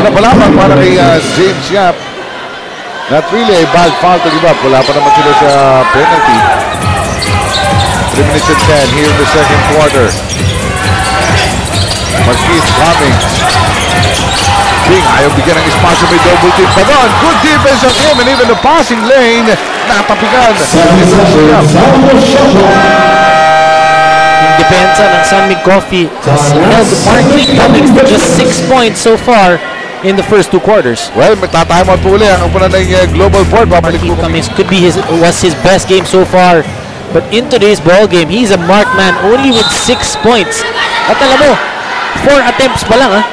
Una pa lamang para kay James Yap. Not really a bad foul to give up. Wala pa naman sila sa penalty. 3 minutes and 10 here in the second quarter. Marquise coming. King, ayaw bigyan ng espasyo, may double team pa doon. Good defense of him and even the passing lane, natapigan. Yung depensa ng Sunmi Coffee has held Marquise Cummings to just 6 points so far in the first 2 quarters. Well, magtatime out po uli ang upunan ng global board. Marquise Cummings could be was his best game so far. But in today's ball game, he's a marked man only with 6 points. At alam mo, 4 attempts pa lang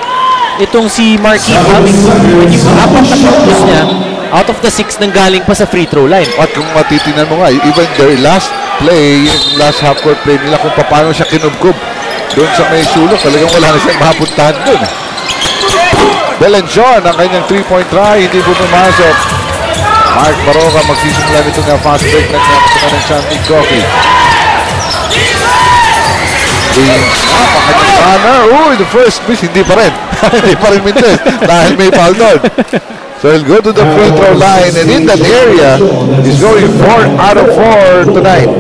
itong si Marquise Cummings. Yung 4 na focus niya, out of the 6 nanggaling pa sa free throw line. At kung matitingnan mo nga, even their last play, yung last half-court play nila, kung paano siya kinubkub doon sa may sulok, talagang wala na siyang mapuntahan doon. Belenjon, ang kanyang 3-point try, hindi po pumasok. Mark Baroka magsisimula nito nga fast break ng San Mig Coffee. Pakanyang runner. Uy, the first miss, hindi pa rin. Hindi pa rin mintes dahil may foul doon. So he'll go to the free throw line, and in that area, he's going 4 out of 4 tonight.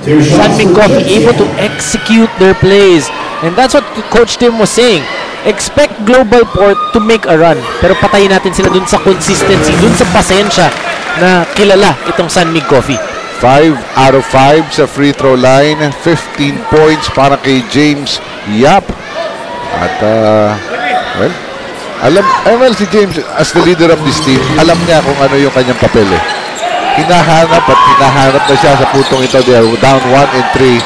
San Mig Coffee able to execute their plays. And that's what Coach Tim was saying. Expect Global Port to make a run. Pero patayin natin sila dun sa consistency, dun sa pasensya na kilala itong San Mig Coffee. 5 out of 5 sa free throw line. 15 points para kay James Yap. At, well, si James, as the leader of this team, alam niya kung ano yung kanyang papel eh. Hinahanap na siya sa putong ito. They are down 1 and 3.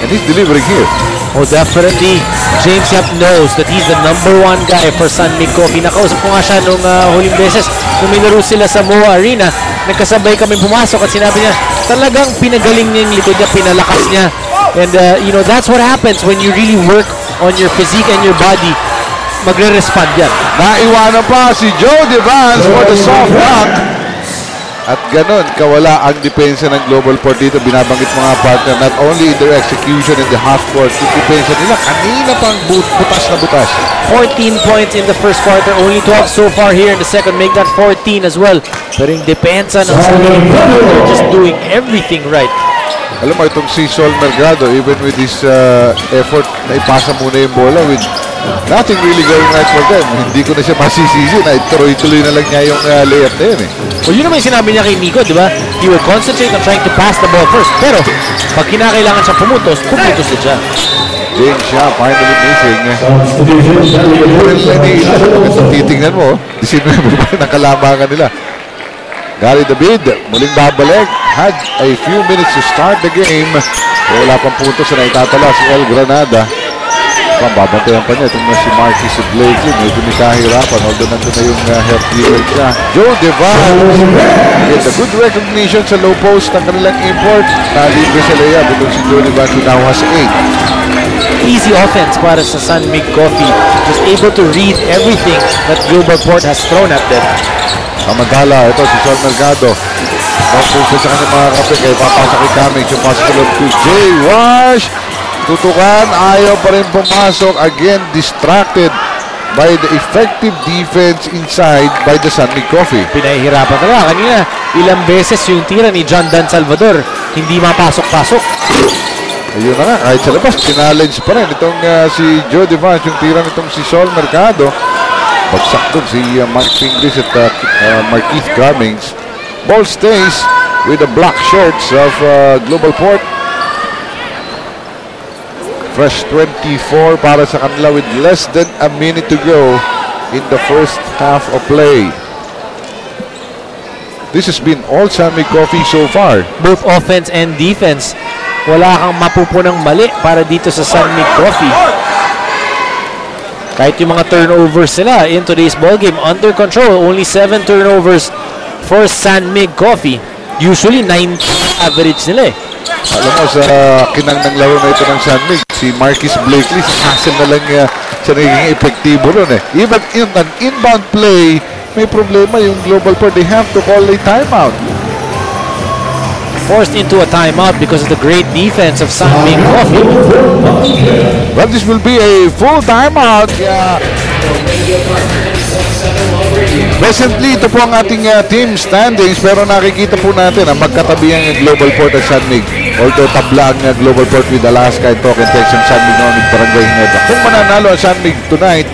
And he's delivering here. Oh, definitely. James Yap knows that he's the #1 guy for San Mig Coffee. Nakausap ko nga siya nung huling beses nung minaro sila sa MOA Arena. Nagkasabay kami pumasok at sinabi niya, talagang pinagaling niya yung likod niya, pinalakas niya. And you know, that's what happens when you really work on your physique and your body. Magre-respond yan. Naiwanan pa si Joe Devance for the soft knock. At ganun, kawala ang depensa ng Global Port dito. Binabanggit mga partner, not only in their execution in the half court, yung depensa nila, kanina pang butas na butas. 14 points in the first quarter, only 12 so far here in the second. Make that 14 as well. Pero yung depensa ng San Mig Coffee, they're just doing everything right. Alam mo, itong si Sol Mercado, even with his effort, na ipasa muna yung bola with nothing really going right for them. Hindi ko na siya masisisi na ituloy-tuloy na lang niya yung layup na yun eh. Well, yun naman yung sinabi niya kay Nico, di ba? He will concentrate on trying to pass the ball first. Pero, pag kinakailangan siya pumutos na siya. James siya, finally missing. Titingnan mo, 19 pa rin ang kalamangan nila. Gary David, muling babalik. Had a few minutes to start the game. Wala pang puntos na itatala si El Granada. Babantayan pa niya itong si Marquis Blakely. Medyo may kahirapan. Although nandun na yung health clearance niya. Joe Devance with a good recognition sa low post ng kanilang import. Nalibre sa layup. Itong si Joe Devance who now has 8. Easy offense para sa San Mig Coffee. Just able to read everything that Global Port has thrown at them. Samantala, ito si Sol Mercado. Pagpunta sa kanyang mga kape. Kaya papasok kay Cummings. Yung pasok to Jay Wash. Tutukan, ayaw pa rin pumasok. Again, distracted by the effective defense inside by the San Mig Coffee. Pinahihirapan talaga. Kanina, ilang beses yung tira ni John Dan Salvador. Hindi mapasok-pasok. Ayun na nga, kahit sa labas, challenge pa rin. Itong si Joe Devance, yung tira nitong si Sol Mercado. Bagsak doon si Mark Fingris at Marquis Cummings. Ball stays with the black shirts of Global Port. Fresh 24 para sa kanila with less than a minute to go in the first half of play. This has been all San Mig Coffee so far. Both offense and defense. Wala kang mapupunang mali para dito sa San Mig Coffee. Kahit yung mga turnovers nila in today's ballgame, under control. Only 7 turnovers for San Mig Coffee. Usually 9 average nila eh. Alam mo, sa kinang ng laro na ito ng San Mig, si Marquis Blakely, si Hassel na lang siya naging epektibo ron eh. Even in an inbound play, may problema yung Global Port. They have to call a timeout. Forced into a timeout because of the great defense of San Mig Coffee. Well, this will be a full timeout. Presently, ito po ang ating team standings, pero nakikita po natin ang magkatabi ang Global Port at San Mig. Although tabla ang Global Port with Alaska and Token Texas, San Mig Nonig, Barangay Hineda. Kung mananalo ang San Mig tonight,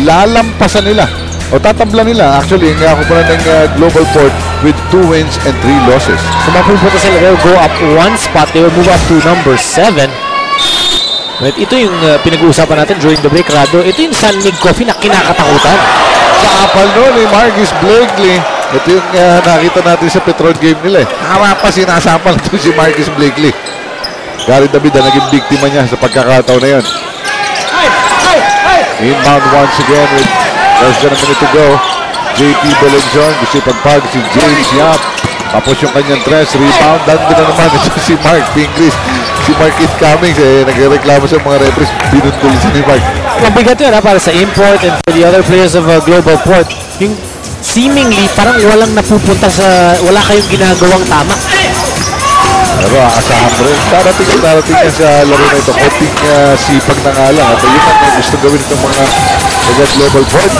lalampasan nila o tatabla nila. Actually, ang kakupunan ng Global Port with 2 wins and 3 losses. So mapupunta sila, they'll go up 1 spot, they will move up to number 7. But ito yung pinag-uusapan natin during the break, Rado. Ito yung San Mig Coffee na kinakatakutan. Sa apal noon ni Marquis Blakely. Ito yung nakita natin sa Petron game nila eh. Hawa pa sinasapal ito si Marquis Blakely. Gary David na naging biktima niya sa pagkakataon na yun. Inbound once again with less than a minute to go. JP Belenjon, gusto ipagpag si James Yap. Tapos yung kanyang 3 rebound. Nandun na naman si Mark Fingris. Si Marquis Cummings nagreklamo sa mga referees. Binundol si Mark. Mabigat yun para sa import and for the other players of Global Port. Yung seemingly parang walang napupunta sa, wala kayong ginagawang tama. Pero asahan mo rin, darating yan sa laro na ito. Konting sipag na nga lang. At yun ang gusto gawin itong mga global point.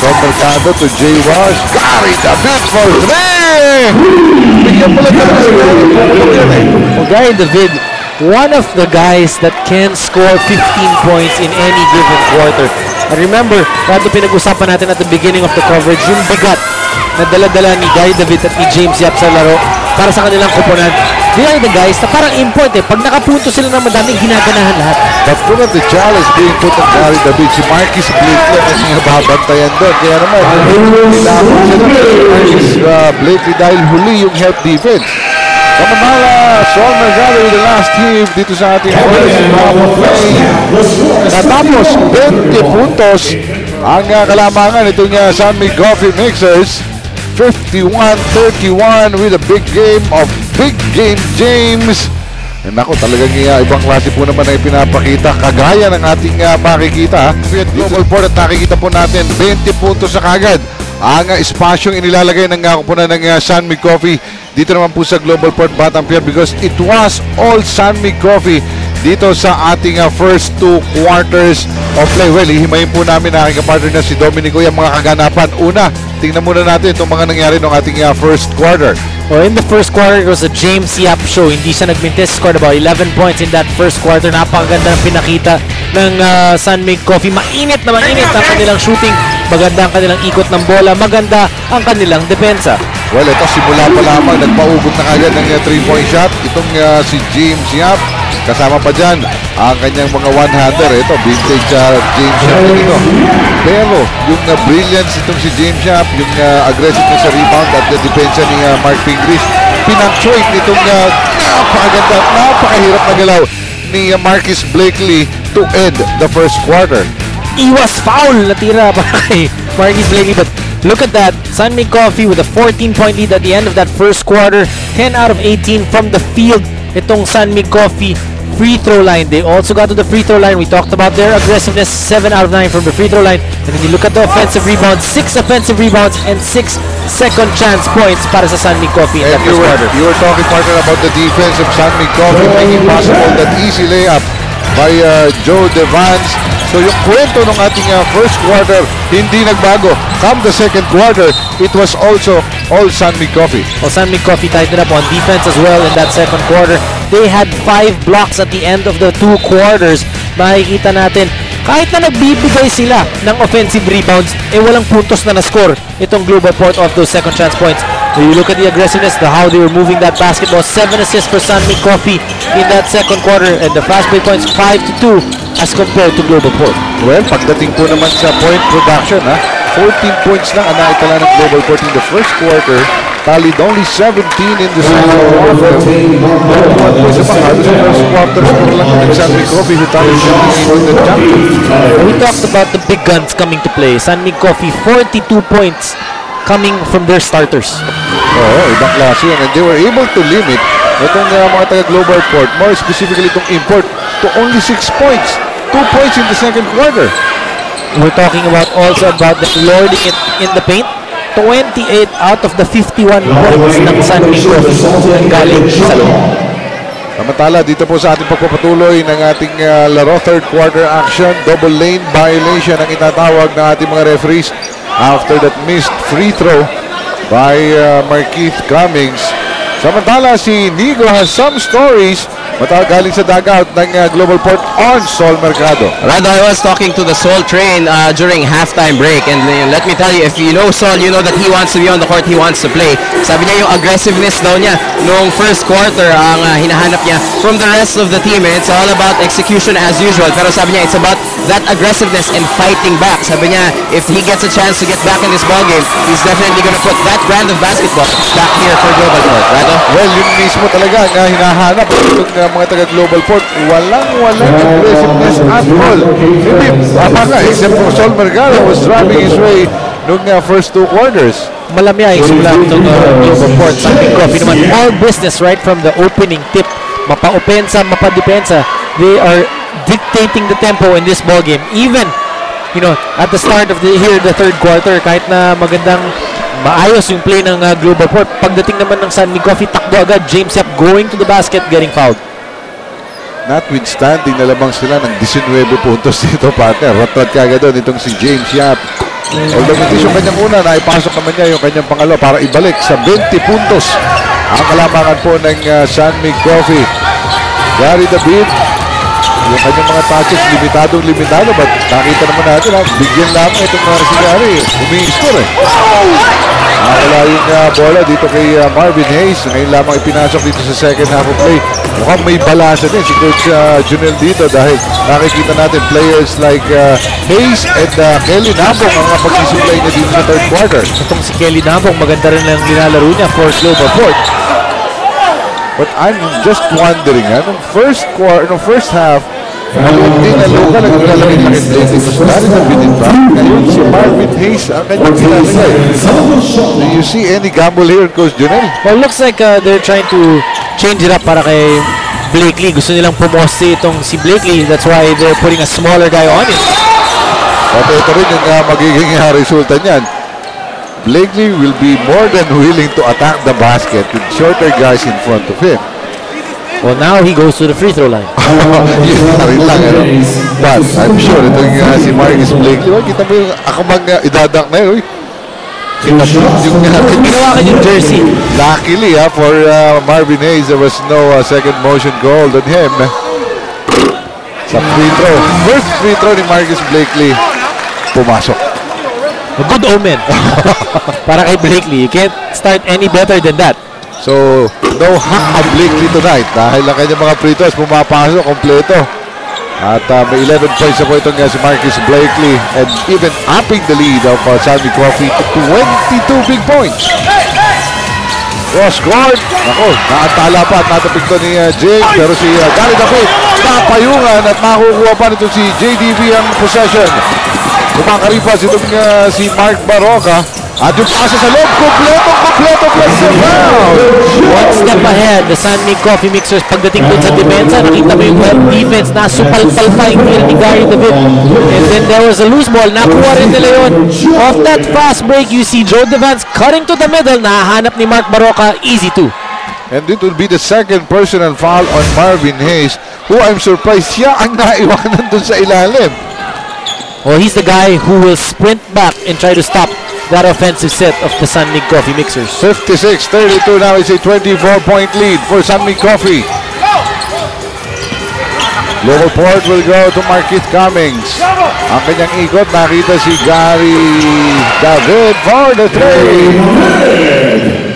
From Mercado to Jay Wash. Gary David for 3! Bigyan mo lang talaga sa Gary David, one of the guys that can score 15 points in any given quarter. And remember, bago pinag-usapan natin at the beginning of the coverage, yung bigat na dala-dala ni Gary David at ni James Yap sa laro para sa kanilang kuponan. They are the guys na parang import eh. Pag nakapunto sila ng madaming ginaganahan lahat. But one of the challenge being put on Gary David, si Marquis Blakely kasi nababantayan doon. Kaya naman, kailangan sila Marquis Blakely dahil huli yung help defense. Kamamala, Sol Mercado with the last hit dito sa ating first half of play. Natapos 20 puntos ang kalamangan itong San Mig Coffee Mixers. 51-31 with a big game of Big Game James. Nako, talagang ibang klase po naman ang ipinapakita. Kagaya ng ating makikita. Global Port at nakikita po natin 20 puntos sa kagad. Ang espasyong inilalagay ng kupunan ng San Mig Coffee dito naman po sa Global Port Batangas because it was all San Mig Coffee dito sa ating first 2 quarters of play. Well, hihimayin po namin na aking kapartner na si Dominico yung mga kaganapan. Una, tingnan muna natin itong mga nangyari ng ating first quarter. In the first quarter, it was a James Yap show. Hindi siya nagmintis, scored about 11 points in that first quarter. Napakaganda ng pinakita ng San Mig Coffee. Mainit na mainit ang kanilang shooting. Maganda ang kanilang ikot ng bola. Maganda ang kanilang depensa. Well, ito simula pa lamang, nagpaugot na kagad ng 3-point shot. Itong si James Yap. Kasama pa dyan ang kanyang mga one-hander. Ito, vintage James Yap ito. Pero yung brilliance itong si James Yap, yung aggressive na sa rebound at the depensa ni Mark Pingris, pinang-choice nitong napakaganda at napakahirap na galaw ni Marquis Blakely to end the first quarter. Iwas foul na tira para kay Marquis Blakely, but look at that. San Mig Coffee with a 14-point lead at the end of that first quarter. 10 out of 18 from the field. Itong San Mig Coffee free throw line. They also got to the free throw line. We talked about their aggressiveness. 7 out of 9 from the free throw line. And then you look at the offensive rebounds. 6 offensive rebounds and 6 second chance points para sa San Mig Coffee in that first quarter. You were talking, partner, about the defense of San Mig Coffee making possible that easy layup by Joe Devans. So yung kwento ng ating first quarter hindi nagbago. Come the second quarter, it was also all San Mig Coffee. Well, San Mig Coffee tightened up on defense as well in that second quarter. They had 5 blocks at the end of the 2 quarters. Makikita natin, kahit na nagbibigay sila ng offensive rebounds, walang puntos na na-score itong Global Port off those second chance points. So you look at the aggressiveness, how they were moving that basketball. 7 assists for San Mig Coffee in that second quarter, and the fast break points 5-2 as compared to Global Port. Well, pagdating po naman sa point production, 14 points lang ang naitala ng Global Port in the first quarter. Tallied only 17 in the second quarter. 1 points sa halos sa first quarter score lang ng San Mig Coffee who tallied 17 in the champion. We talked about the big guns coming to play. San Mig Coffee, 42 points coming from their starters. Ibang klase yan. And they were able to limit itong mga taga-Global Port, more specifically itong import, to only 6 points. 2 points in the second quarter. We're talking about also about the lording it in the paint. 28 out of the 51 points ng San Mig Coffee galing sa loob. Samantala, dito po sa ating pagpapatuloy ng ating laro, third quarter action, double lane violation ang itatawag ng ating mga referees after that missed free throw by Markeith Cummings. Samantala, si Nigo has some stories galing sa dugout ng Global Port on Sol Mercado. Rado, I was talking to the Sol train during halftime break, and let me tell you, if you know Sol, you know that he wants to be on the court, he wants to play. Sabi niya yung aggressiveness daw niya noong first quarter ang hinahanap niya from the rest of the team. And it's all about execution as usual, pero sabi niya it's about that aggressiveness and fighting back. Sabi niya if he gets a chance to get back in this ballgame, he's definitely going to put that brand of basketball back here for Global Port. Rado? Well, yun mismo talaga ang hinahanap itong mga taga-Global Port. Walang aggressiveness at all. Hindi, except for Sol Mercado was driving his way noong first 2 quarters. Malamya yung simula itong Global Port. San Mig Coffee naman, all business right from the opening tip. Mapa-opensa, mapa-depensa. They are dictating the tempo in this ballgame. Even you know, at the start of the third quarter, kahit na magandang maayos yung play ng Global Port, pagdating naman ng San Mig Coffee, takbo agad. James Yap going to the basket, getting fouled. Notwithstanding na lamang sila ng 19 puntos dito, partner. Rat-rat kagad doon itong si James Yap. Although hindi yung kanyang una, naipasok naman niya yung kanyang pangalo para ibalik sa 20 puntos ang kalamangan po ng San Mig Coffee. Gary David, yung kanyang mga touches, limitado, but nakita naman natin, bigyan lamang itong si Gary, umi-score eh. Wala yung bola dito kay Marvin Hayes, ngayon lamang ipinasok dito sa second half of play. Mukhang may balansa din si Coach Junel dito dahil nakikita natin players like Hayes and Kelly Nambong ang pagsisuplay niya dito sa third quarter. Itong si Kelly Nambong, maganda rin ang linalaro niya for Global Port. But I'm just wondering, nung first half, hindi na local ang lalaki-laki play dito sa Gary David in fact. Ngayon si Marvin Hayes ang kanyang ginamigay. Do you see any gamble here, Coach Junel? Well, looks like they're trying to change it up para kay Blakely. Gusto nilang pumoste itong si Blakely. That's why they're putting a smaller guy on it. At ito rin yung magiging resulta niyan. Blakely will be more than willing to attack the basket with shorter guys in front of him. Well, now he goes to the free throw line. Yun na rin lang, but I'm sure itong si Marcus Blakely, kita mo yung akamang idadak na yun. Ginawa ka yung jersey. Luckily for Marvin Hayes, there was no second motion called on him. Sa free throw, first free throw ni Marcus Blakely, pumasok. A good omen. Para kay Blakely, you can't start any better than that. So, no hack of Blakely tonight dahil ang kanyang mga free throws pumapasok kompleto. At may 11 points na po itong si Marcus Blakely and even upping the lead of San Mig Coffee to 22 big points. Cross court. Ako, naantala pa at natapik to ni James, pero si Gary David napayungan at makukuha pa nito si JDV ang possession. Kumakaripas itong si Mark Baroka. At yung pasa sa loob, kompleto plus the foul. One step ahead, the San Mig Coffee Mixers. Pagdating doon sa depensa, nakita mo yung web defense na supal-pal pa yung tira ni Gary David. And then there was a loose ball. Nakuha rin nila yun. Off that fast break, you see Joe Devance cutting to the middle. Nahanap ni Mark Baroka. Easy two. And it will be the second personal foul on Marvin Hayes, who I'm surprised siya ang naiwanan doon sa ilalim. Well, he's the guy who will sprint back and try to stop that offensive set of the San Mig Coffee Mixers. 56-32 now is a 24-point lead for San Mig Coffee. Global Port will go to Marquith Cummings. Ang kanyang ikot, nakita si Gary David for the three.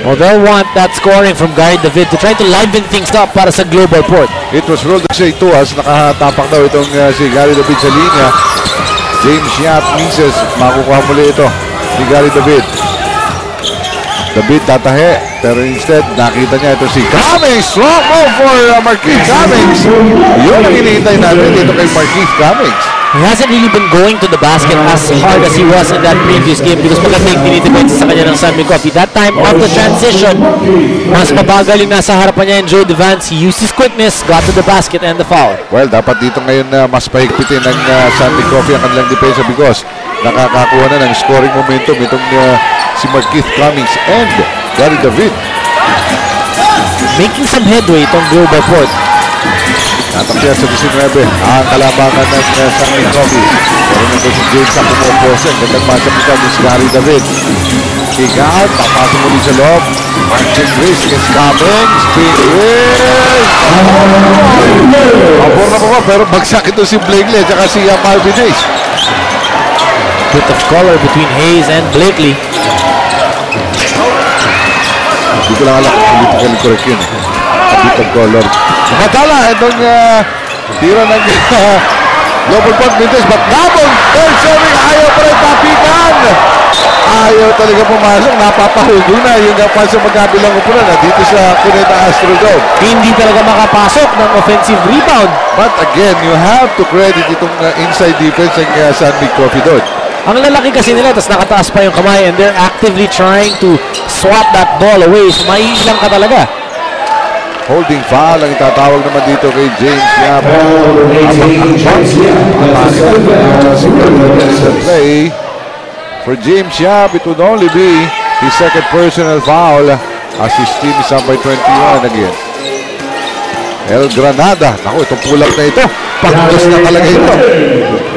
Well, they'll want that scoring from Gary David to try to liven things up para sa Global Port. It was ruled as a tuas. Nakatapak daw itong si Gary David sa linya. James Yap misses. Makukuha muli ito si Gary David. David tatahe, pero instead nakita niya ito si Cummings. Strong move for Marquith Cummings. Yun ang hinihintay natin dito kay Marquith Cummings. He hasn't really been going to the basket as hard as he was in that previous game because magandang tinitipid sa kanya ng San Mig Coffee. That time, off the transition, mas mabagal yung nasa harapan niya and Joe Devance. He used his quickness, got to the basket and the foul. Well, dapat dito ngayon mas pahigpitin ng San Mig Coffee ang kanilang depensa because nakakakuha na ng scoring momentum itong si Marquith Cummings and Gary David. Making some headway itong Global Port. Natakya sa 19 ang kalabangan ng San Mig Coffee. Pero nandun si James ang pumopose. Gandang matchup ito si Gary David. Kick out, papasok muli sa loob. Marching risk is coming. Spin in. Pabor na po pero bagsak ito si Blakely at saka si Marvin Hayes. Bit of color between Hayes and Blakely. Hindi ko lang alam kung politically correct yun. A bit of color. Nakatala itong tira ng Global Port Vintage. But Nabong, third serving, ayaw pa rin tapikan. Ayaw talaga pumasok. Napapahugo na yung sa magkabilang upunan na dito sa Cuneta Astrodome. Hindi talaga makapasok ng offensive rebound. But again, you have to credit itong inside defense ng San Mig Coffee doon. Ang lalaki kasi nila, tapos nakataas pa yung kamay and they're actively trying to swat that ball away. So maiilang ka talaga. Holding foul ang itatawag naman dito kay James Yap. the play for James Yap. It would only be his second personal foul as his team is up by 21 again. El Granada. Naku, itong pull-up na ito. Pangdos na talaga ito.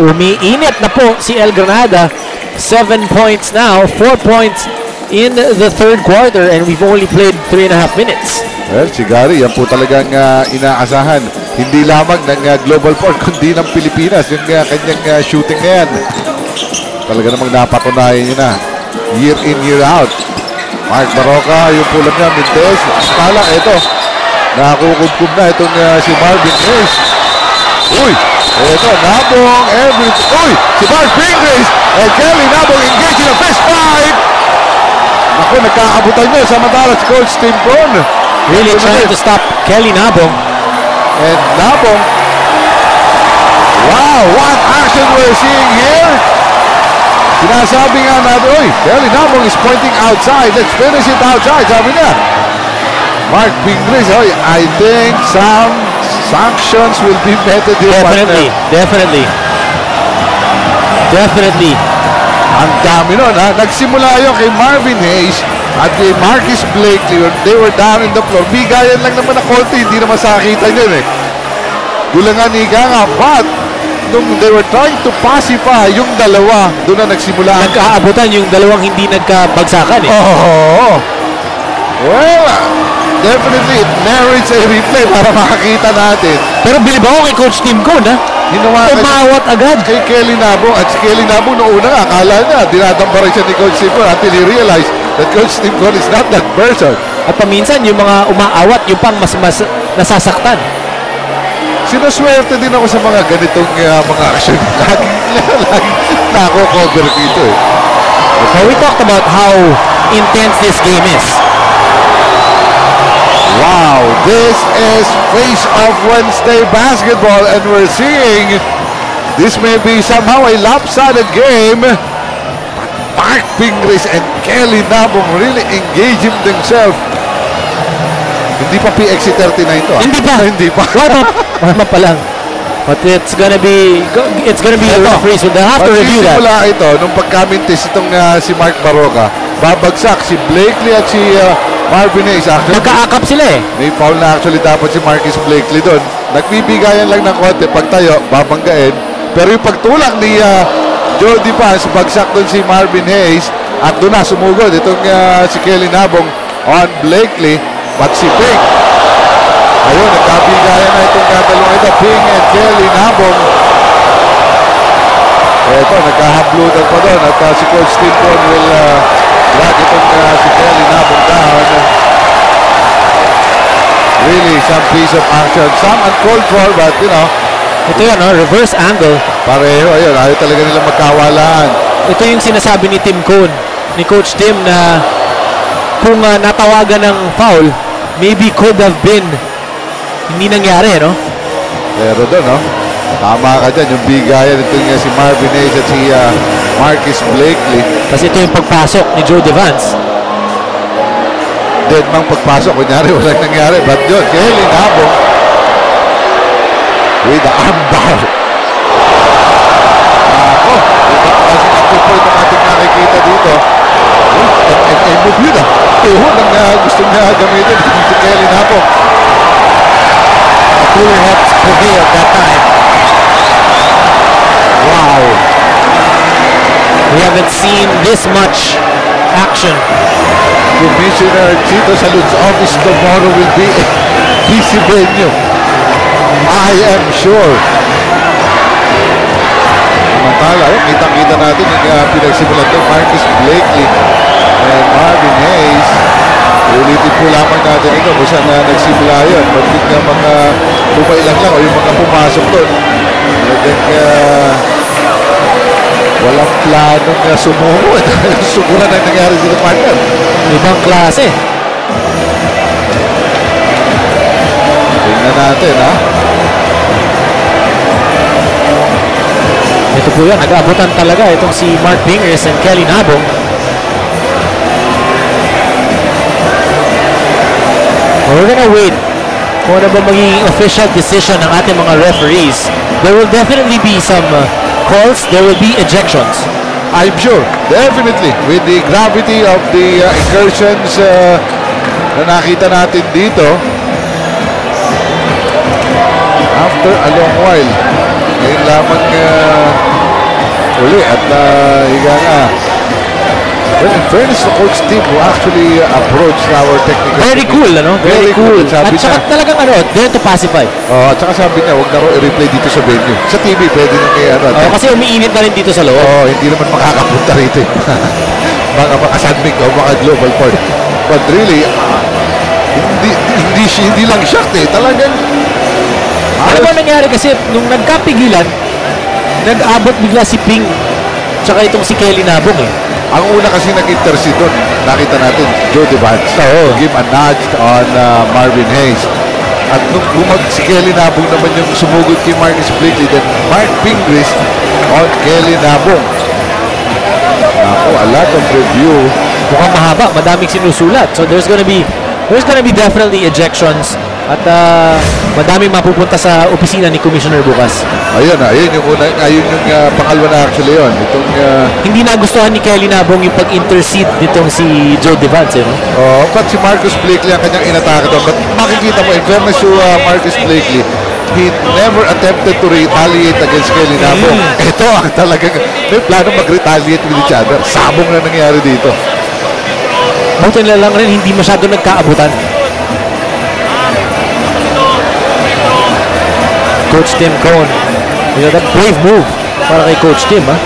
Umiinit na po si El Granada. 7 points now, 4 points in the third quarter, and we've only played 3.5 minutes. Well, si Gary, yan po talagang inaasahan. Hindi lamang ng Global Port, kundi ng Pilipinas. Yung kanyang shooting na yan. Talaga namang napatunayan niya na. Year in, year out. Mark Baroka, yung pull-up niya, Mendez. Skala, ito. Nakukubkub na itong si Marvin Hayes. Uy! Ito, Nabong, uy! Si Mark Pingris and Kelly Nabong engaged in a fist fight! Naku, nagkaabutan niya samantala si Coach Tim Cohn. Really trying to stop Kelly Nabong. And Nabong, wow, what action we're seeing here! Sinasabi nga natin, uy, Kelly Nabong is pointing outside. Let's finish it outside, sabi niya. Mark Pingris, I think some sanctions will be meted here. Definitely. Ang dami nun, ha? Nagsimula yun kay Marvin Hayes at kay Marcus Blakely. They were down in the floor. Bigayan lang naman na konti, hindi naman sakitan yun eh. Gulangan ni Ganga, but nung they were trying to pacify yung dalawa, doon na nagsimula. Nagkaabutan yung dalawang hindi nagkabagsakan eh. Oh. Well, definitely it merits a replay para makakita natin. Pero bilib ako kay Coach Tim Cohn, ha? Umawat agad kay Kelly Nabong. At si Kelly Nabong noong una nga, akala niya dinadambaran siya ni Coach Tim Cohn until he realized that Coach Tim Cohn is not that person. At paminsan yung mga umaawat, yung pang mas nasasaktan. Sinuswerte din ako sa mga ganitong mga action. Lagi nako-cover dito eh. So we talked about how intense this game is. Wow, this is Face of Wednesday basketball, and we're seeing this may be somehow a lopsided game. But Mark Pingris and Kelly Nabong really engaging themselves. Hindi pa PXC39 to. Hindi pa. Warm up pa lang. But it's gonna be a referee, so they'll have to review that. Simula ito, nung pagkamintis itong si Mark Baroka, babagsak si Blakely at si Marvin Hayes. Magkaakap sila eh. May foul na actually dapat si Marcus Blakely doon. Nagbibigayan lang ng konti. Pagtayo, babanggain. Pero yung pagtulak ni Jody Pans, bagsak doon si Marvin Hayes. At doon na sumugod itong si Kelly Nabong on Blakely. But si Ping, ayun, nagkabigayan na itong dalawang ito. Ping and Kelly Nabong. Ito, nagkahablutan pa doon. At si Coach Tim Cohn will drag itong si Kelly Nabong down. Really, some piece of action. Some uncalled for, but you know. Ito yan, reverse angle. Pareho, ayun. Ayaw talaga nilang magkawalaan. Ito yung sinasabi ni Tim Cohn, ni Coach Tim, na kung natawagan ng foul, maybe could have been hindi nangyari, no? Pero doon, no? Tama ka dyan, yung bigayan ito nga si Marvin Hayes at si Marcus Blakely. Kasi ito yung pagpasok ni Jody Vance. Dead mang pagpasok, kunyari walang nangyari. But yun, Kelly Nabong with the armbar. Ako, ito kasi ang 2 point ang ating nakikita dito. And move yun ah. Tuhon ang gusto niya gamitin si Kelly Nabong. A cooler heads prevailed that time. Wow. We haven't seen this much action. Commissioner Chito Salud's office tomorrow will be a busy venue. I am sure. Samantala, kitang-kita natin yung pinagsimulan ito, Marcus Blakely and Marvin Hayes. Ulitin po lamang natin ito kung saan nagsimula yun. Pagkit nga mga bumailan lang o yung mga pumasok doon. Walang planong sumuko. Sugura na nangyari sa partner. Ibang klase. Tingnan natin, ha? Ito po yan, nag-aabutan talaga itong si Mark Pingris and Kelly Nabong. We're gonna wait kung ano ba magiging official decision ng ating mga referees. There will definitely be some calls, there will be ejections. I'm sure, definitely, with the gravity of the incursions na nakita natin dito, after a long while, ngayon lamang uli at higa nga. Well, in fairness to Coach Tim, who actually approached our technical... Very cool, ano? Very cool. At saka talagang there to pacify. At saka sabi niya, huwag na rin i-replay dito sa venue. Sa TV, pwede na kaya kasi umiinit na rin dito sa loob. Hindi naman makakapunta rito. Mga Sunmig o mga Global Port. But really, hindi lang shocked eh. Talagang... Ano ba nangyari kasi nung nagkapigilan, nag-abot bigla si Ping tsaka itong si Kelly Nabong eh. Ang una kasi nag-intercede doon, nakita natin, Joe Devance. Give a nudge on Marvin Hayes. At nung si Kelly Nabong naman yung sumugod kay Marcus Blakely, then Mark Pingris on Kelly Nabong. Ako, a lot of review. Mukhang mahaba, madaming sinusulat. So there's gonna be definitely ejections. At madaming mapupunta sa opisina ni Commissioner bukas. Ayun yung una, ayun yung pangalawa na actually yun. Itong, hindi nagustuhan ni Kelly Nabong yung pag-intercede nitong si Joe Devance, no? But si Marcus Blakely ang kanyang inatake doon. But makikita mo, in fairness to Marcus Blakely, he never attempted to retaliate against Kelly Nabong. Ito ang talagang, may plano mag-retaliate with each other. Sabong na nangyari dito. Buti na lang rin, hindi masyado nagkaabutan. Coach Tim Cohn. That brave move para kay Coach Tim, ha?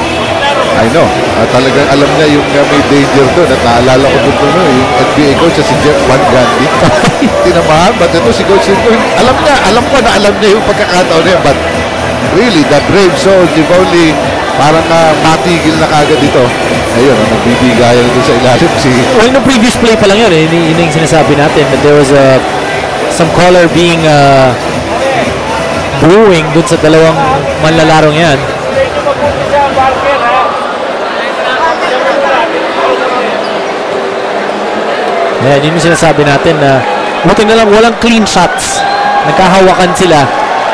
I know. Talagang alam niya yung may danger doon. At naalala ko doon yung NBA coach si Jeff Van Gundy. Tinamahan. But ito si Coach Tim Cohn, alam niya yung pagkakataon niya. But really, the brave soul, if only parang matigil na kagad dito. Ayun, nagbibigayan doon sa ilalim si... Well, no previous play pa lang yun. Yun yung sinasabi natin that there was some caller being... brewing dun sa dalawang manlalarong yan. Ayan, yun yung sinasabi natin na buti na lang walang clean shots. Nagkahawakan sila.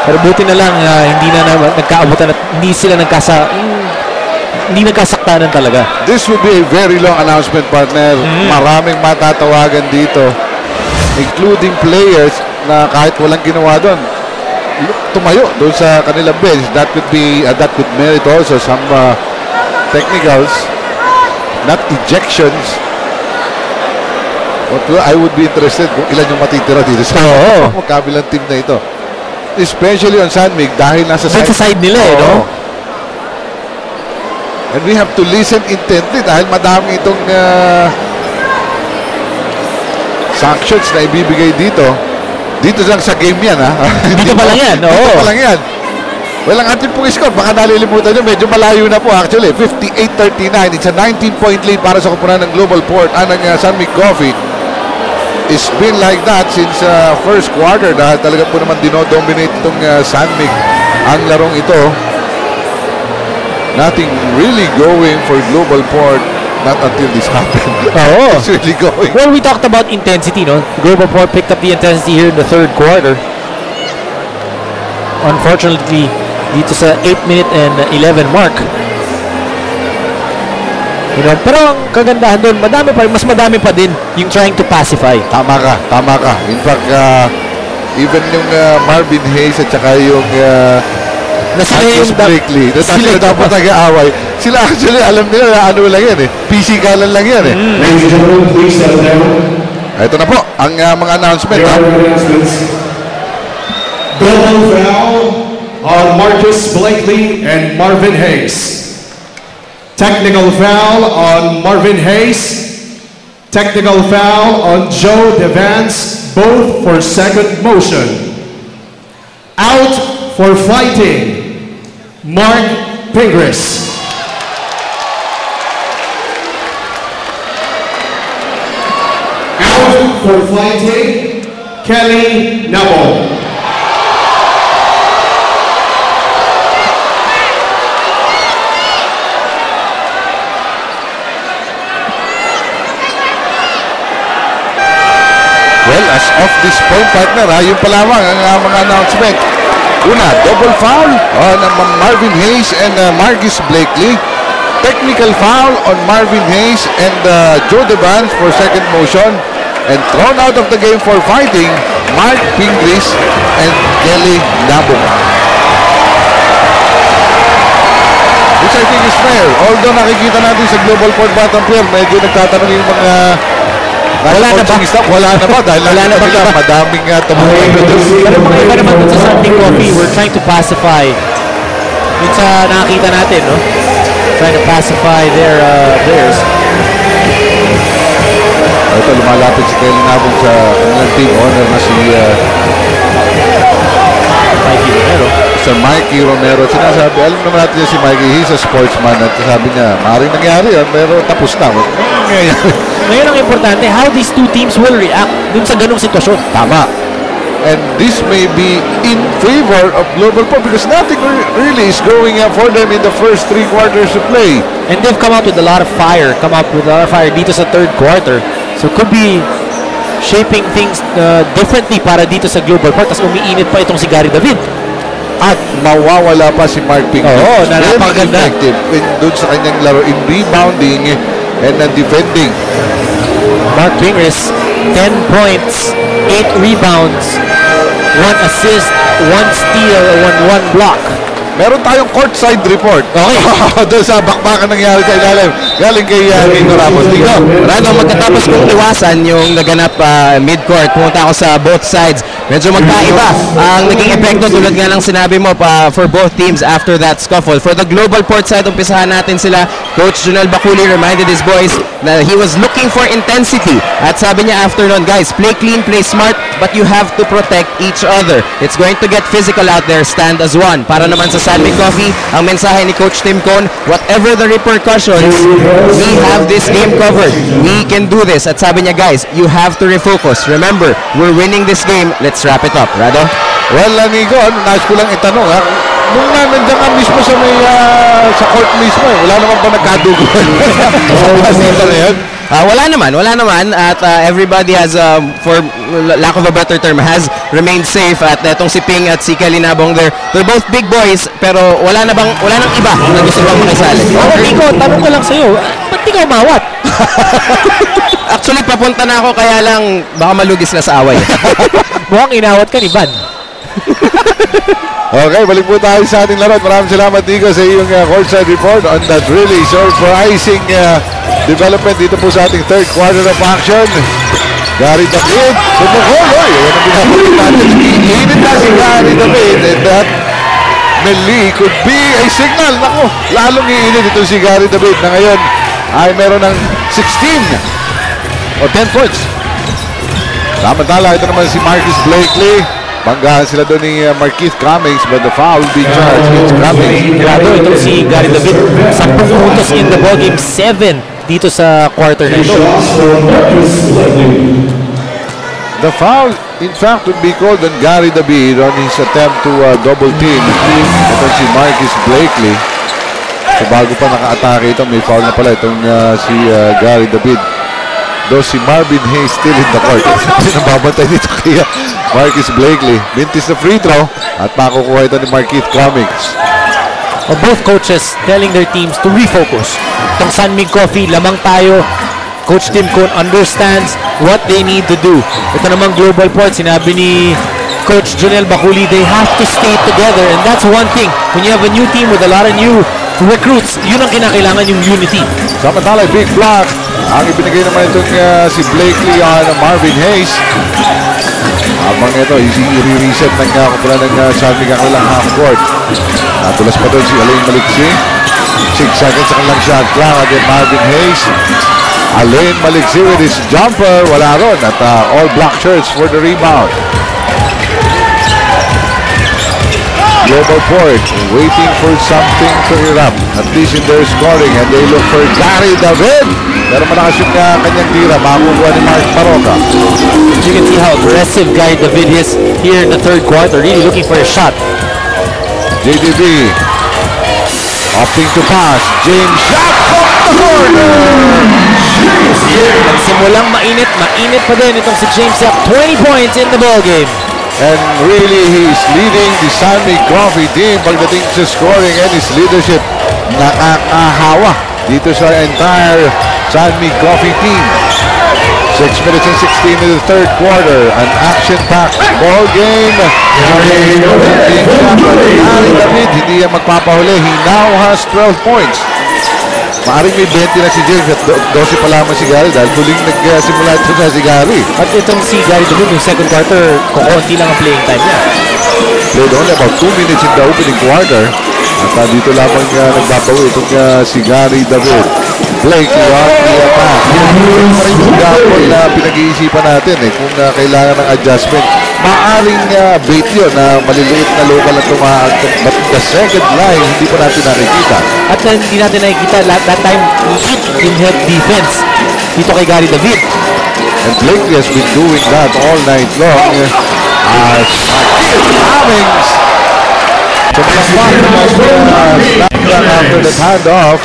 Pero buti na lang hindi na nagkaabutan at hindi sila hindi nagkasaktanan talaga. This will be a very long announcement, partner. Maraming matatawagan dito, including players na kahit walang ginawa doon, tumayo doon sa kanilang bench. That could merit also some technicals, not ejections. But I would be interested kung ilan yung matitira dito sa magkabilang team na ito, especially on Sunmig dahil nasa side nila no? And we have to listen intently dahil madami itong sanctions na ibibigay dito. Dito lang sa game yan, ha? Dito pa lang yan, oo. Dito pa lang yan. Well, ang ating pong score, baka nalilimutan nyo, medyo malayo na po actually. 58-39. It's a 19-point lead para sa kupunan ng Global Port. Ang Sunmig Coffee. It's been like that since first quarter dahil talaga po naman dinodominate itong Sunmig ang larong ito. Nothing really going for Global Port. Not until this happened. It's really going. Well, we talked about intensity, no? Global Port picked up the intensity here in the third quarter. Unfortunately, dito sa 8-minute and 11 mark. Pero ang kagandahan doon, mas madami pa din yung trying to pacify. Tama ka. In fact, even yung Marvin Hayes at saka yung Marcus Blakely, sila dapat nag-aaway. Sila actually, alam nila na ano lang yan eh. PC-galan lang yan eh. Ladies and gentlemen, please stand down. Ito na po, ang mga announcement. Double foul on Marcus Blakely and Marvin Hayes. Technical foul on Marvin Hayes. Technical foul on Joe Devance, both for second motion. Out for fighting, Mark Pingris. Out for fighting, Kelly Nabong. Well, as of this point, partner, yun pa lamang ang mga announcement. Una, double foul on Marvin Hayes and Marcus Blakely. Technical foul on Marvin Hayes and Joe Devans for second motion. And thrown out of the game for fighting, Mark Pingris and Kelly Nabong. Which I think is fair. Although nakikita natin sa Global Port Bottom Pair, medyo nagtatanong yung mga wala na ba? Wala na ba? Dahil wala na ba? Madaming tumuloy. Pero mga iba naman dun sa Sunday Coffee, we're trying to pacify. Yun sa nakakita natin, no? Trying to pacify their players. Ito, lumalapit si Kelly Nabong sa kanilang team owner na si Mikey Romero. Sir Mikey Romero. Sinasabi, alam naman natin si Mikey, he's a sportsman at sabi niya, maaaring nangyari yan, pero tapos na. Ngayon ang importante, how these two teams will react dun sa ganung sitwasyon. Tama. And this may be in favor of Global Port because nothing really is going for them in the first 3 quarters of play. And they've come out with a lot of fire. Dito sa third quarter. So could be shaping things differently para dito sa Global Port. Tapos umiinit pa itong si Gary David. At mawawala pa si Mark Pingris. Oo, napakaganda. Effective doon sa kanyang laro in rebounding and defending. Mark Pingris, 10 points, 8 rebounds, 1 assist, 1 steal, 1 block. Meron tayong courtside report. Okay. Doon sa bakbakan nangyari sa ilalim. Galing kay Nino Ramos. Dito. Rado, magkatapos kong iwasan yung naganap mid-court, pumunta ako sa both sides. Medyo magkaiba ang naging epekto tulad nga ng sinabi mo for both teams after that scuffle. For the Global Port side, umpisahan natin sila. Coach Junel Baculi reminded his boys na he was looking for intensity. At sabi niya after nun, guys, play clean, play smart, but you have to protect each other. It's going to get physical out there, stand as one. Para naman sa San Mig Coffee, ang mensahe ni Coach Tim Cone, whatever the repercussions, we have this game covered. We can do this. At sabi niya, guys, you have to refocus. Remember, we're winning this game. Let's wrap it up. Rado? Well, Nico, nais ko lang itanong, ha? Nung nandiyan ka mismo sa may sa court mismo, wala naman ba nagkaduguan? Wala naman at everybody has for lack of a better term has remained safe at etong si Ping at si Kelly Nabong they're both big boys pero wala nang iba na gusto bang makisali. Nico, tanong ko lang sa'yo, ba't di ka umawat? Actually, papunta na ako kaya lang baka malugis na sa away. Mukhang inawat ka ni Van. Okay, balik po tayo sa ating laro. Maraming salamat, Nico, sa iyong courtside report on that really surprising development dito po sa ating third quarter of action. Gary David, sumukol. Oy, yan ang pinapalik natin. Iinit na si Gary David and that Meli could be a signal. Naku, lalong iinit ito si Gary David na ngayon ay meron ng 16 o 10 points. Samantala, ito naman si Marcus Blakely. Banggahan sila doon ni Marquise Cummings but the foul will be charged against Cummings. Grado, itong si Gary David, 10 puntos in the ballgame, 7 dito sa quarter na ito. The foul, in fact, would be called on Gary David on his attempt to double team. Ito si Marcus Blakely. So bago pa naka-atake ito, may foul na pala itong si Gary David. Though si Marvin Hayes still in the court. Sinababantay dito kaya Marcus Blakely. Mintis na free throw at makukuha ito ni Marquise Cummings. Both coaches telling their teams to refocus. Itong San Mig Coffee, lamang tayo. Coach Tim Cone understands what they need to do. Ito namang Global Port, sinabi ni Coach Junel Baculi, they have to stay together and that's one thing. When you have a new team with a lot of new recruits, yun ang kinakailangan, yung unity. Samantala, big block. Ang ibinigay naman itong si Blakely on Marvin Hayes. Habang ito, i-reset ng kumpulan ng San Mig ang kanilang half court. Natulas pa doon si Alain Maliksi. 6 seconds sa kanilang shot clock again Marvin Hayes. Alain Maliksi with his jumper. Wala ron. At all black shirts for the rebound. Global Port waiting for something to erupt, at least in their scoring, and they look for Gary David. Pero malakas yung kanyang tira, makukuha ni Mark Maroka. You can see how aggressive Gary David is here in the third quarter, really looking for a shot. JDB opting to pass. James shot from the corner. Nagsimulang mainit pa din itong si James Yap. 20 points in the ballgame. And really, he's leading the San Mig Coffee team pagdating sa scoring and his leadership. Nakakahawa dito sa entire San Mig Coffee team. 6 minutes and 16 in the third quarter. An action-packed ball game. Gary David, hindi yan magpapahuli. He now has 12 points. Maaring may 20 na si James at 12 pa lamang si Gary dahil huling nagsimula ito na si Gary. At itong si Gary David, yung second quarter, kukunti lang ang playing time niya. Played only about 2 minutes in the opening quarter. At dito lamang nagbabawi itong si Gary David. Blake, the attack. Yung gapon na pinag-iisipan natin kung kailangan ng adjustment. Maaring bait yun na maliliit na local ang tumaan. But the second line, hindi pa natin nakikita. At hindi natin nakikita that time in help defense dito kay Gary David. And Blake has been doing that all night long. As Cummings. So after the handoff.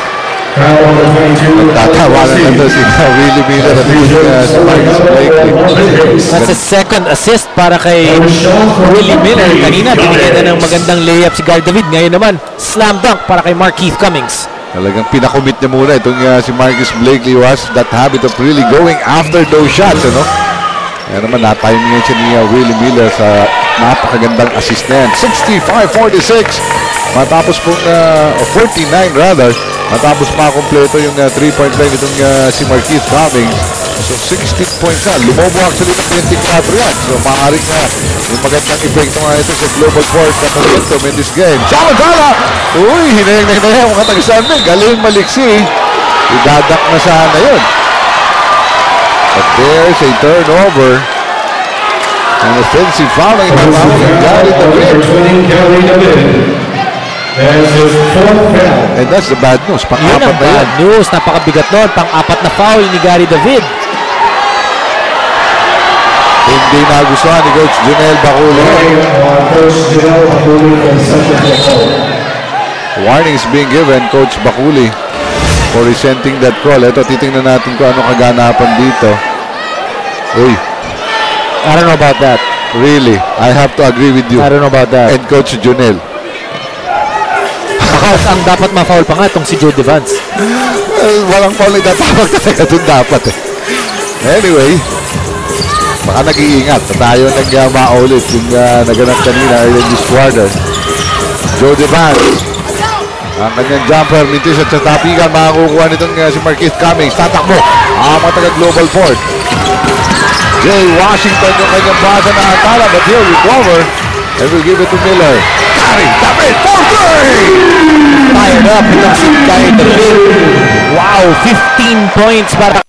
Tatawanan na to si Willie Miller at si Marcus Blakely. That's a second assist para kay Willie Miller. Kanina, binigyan na ng magandang layup si Gary David. Ngayon naman, slam dunk para kay Markeith Cummings. Talagang pinakomit niya muna itong si Marcus Blakely, who has that habit of really going after those shots. Kaya naman, na-timing siya ni Willie Miller sa napakagandang assist na yan. 65-46. Matapos pong 49 rather. Matapos makakompleto yung 3-point play nitong si Markeith Cummings. So 16 points na. Lumobo actually ng 24 yan. So maaaring yung magandang epekto nga ito sa global court na momentum in this game. Samantala! Uy, hinayang-hinayang mga taga-San Mig. Galing maliksi. Idadak na sana yun. But there's a turnover. An offensive foul ang itatawag ng Gary David. There's his fourth foul. And that's the bad news. Yun Pang-apat ang na yan. bad news. Napakabigat nun. Pang-apat na foul ni Gary David. Hindi nagustuhan ni Coach Junel Baculi. Warning is being given, Coach Baculi, for resenting that call. Ito, titingnan natin kung anong kaganapan dito. Uy, I don't know about that. really, I have to agree with you. I don't know about that. And Coach Junel. Ang dapat ma-foul pa nga itong si Jody Vance. Well, walang foul na itatawag talaga doon dapat Anyway, baka nag-iingat. Tayo nag-maulit yung naganap kanina early in this quarter. Jody Vance. Ang kanyang jumper, mintis at sa tapikan, makakukuha nitong si Markeith Cummings. Tatakbo ang mga taga-global port. Jay Washington yung kanyang basa na atala, but he'll recover and will give it to Miller. Gary David for three! Fired up itong si Gary David. Wow, 15 points para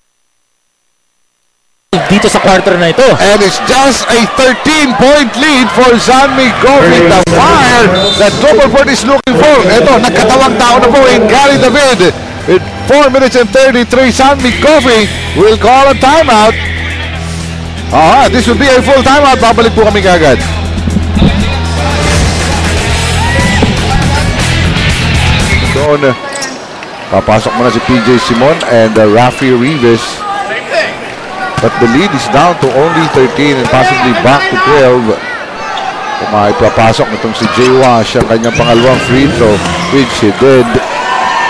dito sa quarter na ito. And it's just a 13-point lead for San Mig Coffee. The fire that Global Port is looking for. Ito, nagkatawang tao na po in Gary David. With 4 minutes and 33, San Mig Coffee will call a timeout. This will be a full timeout. Babalik po kami kagad. Doon, papasok muna si PJ Simon and Rafi Rivas. But the lead is down to only 13 and possibly back to 12. Kung maipapasok itong si Jay Wash ang kanyang pangalawang free throw, which he did.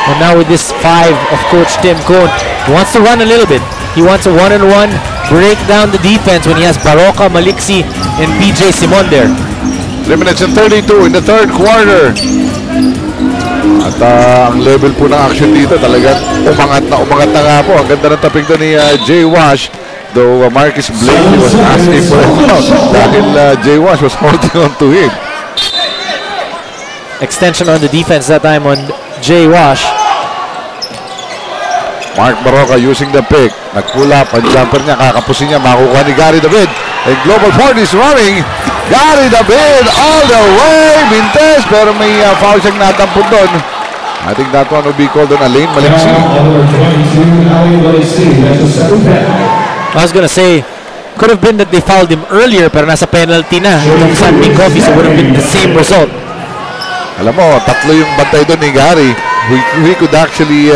And now with this 5 of Coach Tim Cone, he wants to run a little bit. He wants a one-on-one, break down the defense when he has Baroka, Maliksi, and PJ Simon there. 3 minutes and 32 in the third quarter. At ang level po ng action dito talagang umangat na nga po. Ang ganda ng tapik doon ni Jay Wash. Though Marcus Blakely was asking for a foul dahil Jay Wash was holding on to him. Extension on the defense that time on Jay Wash. Mark Baroka using the pick. Nag-pull up. Ang jumper niya, kakapusin niya. Makukuha ni Gary David. And Global Port is running. Gary David all the way. Mintes. Pero may foul siyang natampun doon. I think that one will be called on Alain Maliksi. I was gonna say, could have been that they fouled him earlier pero nasa penalty na itong San Mig Coffee, so would have been the same result. Alam mo, tatlo yung bantay doon ni Gary. We could actually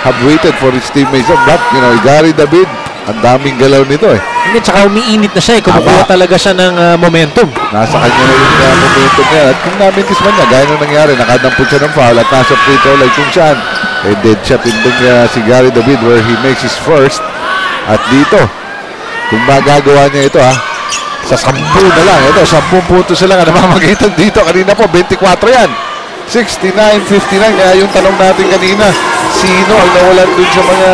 have waited for his teammates. But, Gary David Ang daming galaw nito eh. Hindi, tsaka umiinit na siya eh. Kumukuha talaga siya ng momentum. Nasa kanya na yung momentum niya. At kung namintis man niya, gaya nung nangyari, nakadampot siya ng foul at nasa free throw line kung saan. Dead shot din si Gary David where he makes his first. At dito, kung magagawa niya ito sa 10 na lang. Ito, 10 puntos na lang ang namamagitan dito. Kanina po, 24 yan. 69-59. Kaya yung tanong natin kanina, sino ang nawalan dun sa mga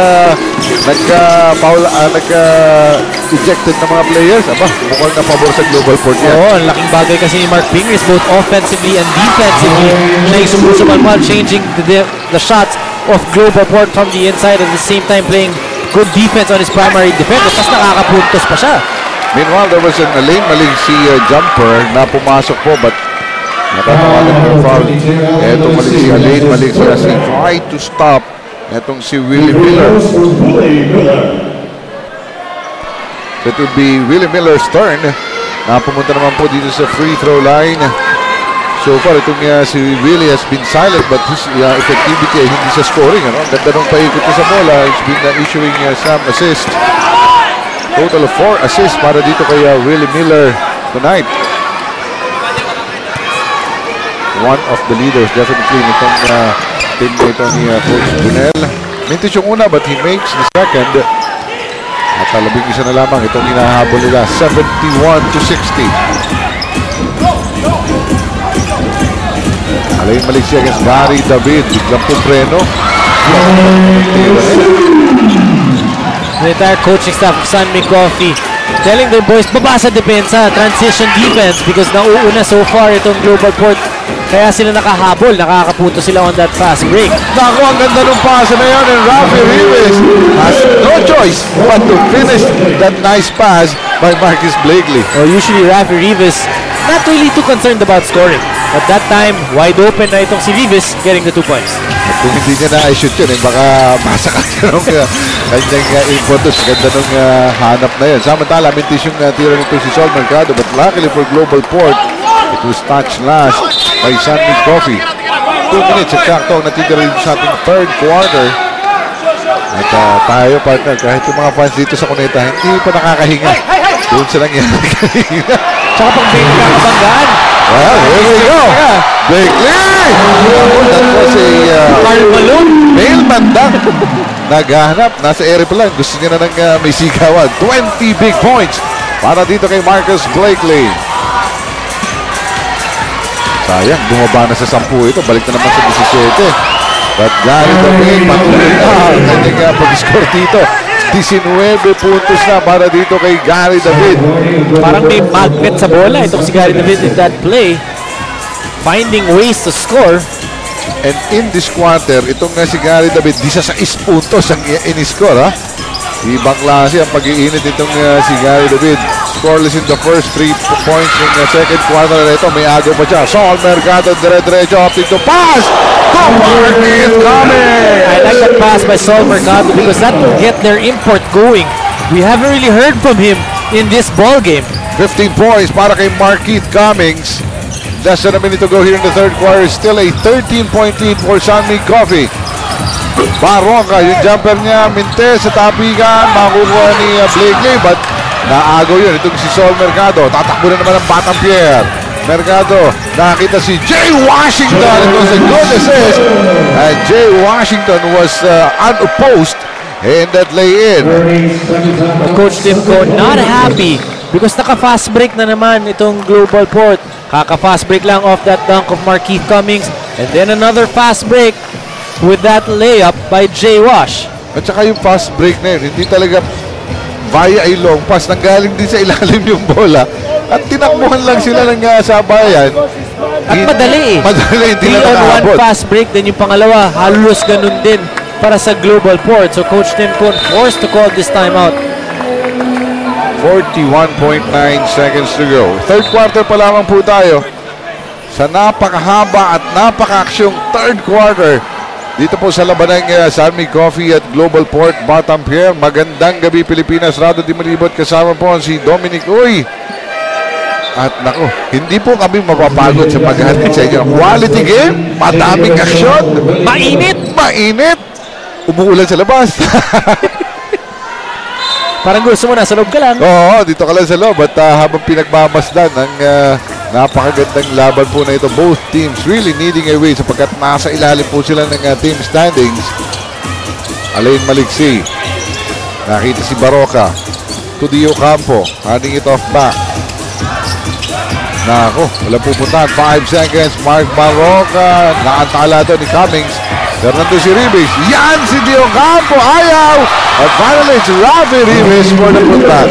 nagka-ejected na mga players? Aba, mukhang na pabor sa Global Port yan. Oo, ang laking bagay kasi ni Mark Fingers both offensively and defensively. Na isumusuman while changing the shots of Global Port from the inside at the same time playing good defense on his primary defense. Tapos nakakapuntos pa siya. Meanwhile, there was an Alain Maliksi jumper na pumasok po but nakatawagan ng foul. Eto mali si Alain Maliksi as he tried to stop etong si Willie Miller. So it would be Willie Miller's turn. Napumunta naman po dito sa free throw line. So far, itong si Willie has been silent but his effectivity ay hindi sa scoring. Ang ganda nung paikot ko sa bola. He's been issuing some assist. Total of 4 assists para dito kay Willie Miller tonight. One of the leaders definitely nitong team na ito ni Coach Bunel. Mintis yung una but he makes the second. At labing isa na lamang itong hinahabol nila. 71-60. Alain Maliksi against Gary David. Biglang pupreno. The entire coaching staff of San Mig Coffee telling their boys, baba sa depensa, transition defense because nauuna so far itong Global Port. Kaya sila nakahabol, nakakaputo sila on that fast break. Naku, ang ganda ng pass na yun and Rafi Rivas has no choice but to finish that nice pass by Marcus Blakely. Usually Rafi Rivas not really too concerned about scoring. But that time, wide open na itong si Rivas getting the 2 points. At kung hindi niya na-shoot yun, baka masakat siya nung kanyang impotos. Ganda nung hanap na yun. Samantala, mintis yung tira nito si Sol Mercado. But luckily for Global Port, it was touched last by San Mig Coffee. 2 minutes exacto ang natitira sa ating third quarter. At tayo, partner, kahit yung mga fans dito sa Cuneta, hindi pa nakakahinga. Doon silang yan kanina. Tsaka pang Blakely kakabanggaan. Well, here we go. Blakely! That was a male bandang. Naghahanap. Nasa area pa lang. Gusto niya na ng may sigawan. 20 big points para dito kay Marcus Blakely. Sayang, bumaba na sa 10 ito. Balik na naman sa 17. But Gary David, patuloy na ang kanyang pag-score dito. 19 puntos na para dito kay Gary David. Parang may magnet sa bola itong si Gary David in that play. Finding ways to score. And in this quarter, itong si Gary David, 16 puntos ang in-score. Ibang klase ang pag-iinit itong si Gary David. Scoreless in the first 3 points in the second quarter. Ito, may agaw pa siya. Sol Mercado, dire-diretso, up to pass! Marquis coming! I like that pass by Sol Mercado because that will get their import going. We haven't really heard from him in this ball game. 15 points para kay Marquis Cummings. Less than a minute to go here in the third quarter. Still a 13-point lead for San Mig Coffee. Baroka, yung jumper niya, Mintes sa tapigan, makukuha ni Blakely, but naagaw yun. Itong si Sol Mercado, tatakbo na naman ang Batang Pierre. Mercado, nakita si Jay Washington. It was a good assist. And Jay Washington was unopposed in that lay-in. Coach Timko not happy because naka-fast break na naman itong Global Port. Kaka-fast break lang off that dunk of Marquis Cummings. And then another fast break with that layup by Jay Wash. At saka yung fast break na yun, hindi talaga via a long pass. Nanggaling din sa ilalim yung bola. At tinakbuhan lang sila ng sabayan. At madali eh. Madali, hindi 3 na on 1 nakaabot. fast break. Then yung pangalawa, halos ganun din para sa Global Port. So Coach Timko forced to call this timeout. 41.9 seconds to go. Third quarter pa lamang po tayo. Sa napakahaba at napaka-aksyong third quarter. Dito po sa labanang San Mig Coffee at Global Port, Batang Pierre. Magandang gabi Pilipinas. Rado Di Malibot kasama po si Dominic Uy. At nako, hindi po kami mapapagod sa paghahatid sa inyo. Quality game, madaming aksyon. Mainit! Mainit! Umuulan sa labas. Parang gusto mo nasa loob ka lang. Oo, dito ka lang sa loob. At habang pinagmamasdan ng napakagandang laban po na ito, both teams really needing a win sapagkat nasa ilalim po sila ng team standings. Alain Maliksi. Nakita si Baroka. To Dio Campo. Handing it off back. Nako, wala pupuntahan. 5 seconds. Mark Baroka. Nakantala doon ni Cummings. Fernando si Ribes. Yan si Dio Campo. Ayaw. At finally, it's Rafi Ribes for the punta.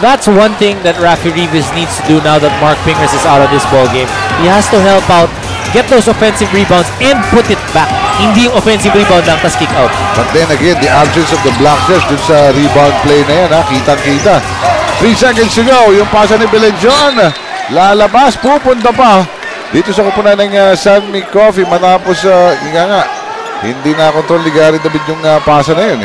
That's one thing that Rafi Ribes needs to do now that Mark Pingers is out of this ball game. He has to help out, get those offensive rebounds, and put it back. Hindi yung offensive rebound lang, tas kick out. But then again, the absence of the Black Stars dun sa rebound play na yan, kitang-kita. 3 seconds to go. Yung pasa ni Belenjon. Lalabas, pupunta pa. Dito sa kupunan ng San Mig Coffee, matapos, hindi na kontrol ni Gary David yung pasa na yun.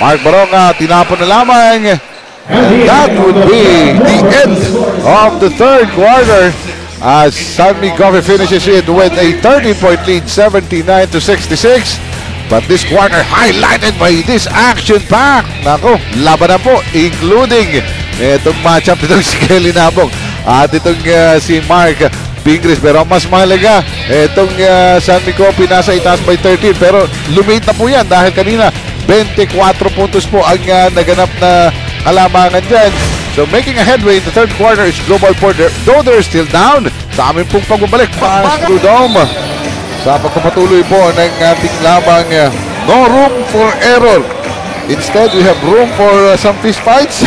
Mark Baroka, tinapon na lamang. And that would be the end of the third quarter as San Mig Coffee finishes it with a 30-point lead, 79-66. But this quarter highlighted by this action-pack. Nako, laban na po, including itong matchup nitong si Kelly Nabong at itong si Mark Pingris. Pero mas mahalaga, itong San Mig Coffee nasa itaas by 13. Pero lumate na po yan dahil kanina 24 puntos po ang naganap na kalamangan dyan. So making a headway in the third quarter is Global Port, though they're still down. Sa amin pong pagbabalik, Dome. Sa pagpapatuloy po ng ating labang, no room for error. Instead, we have room for some fist fights.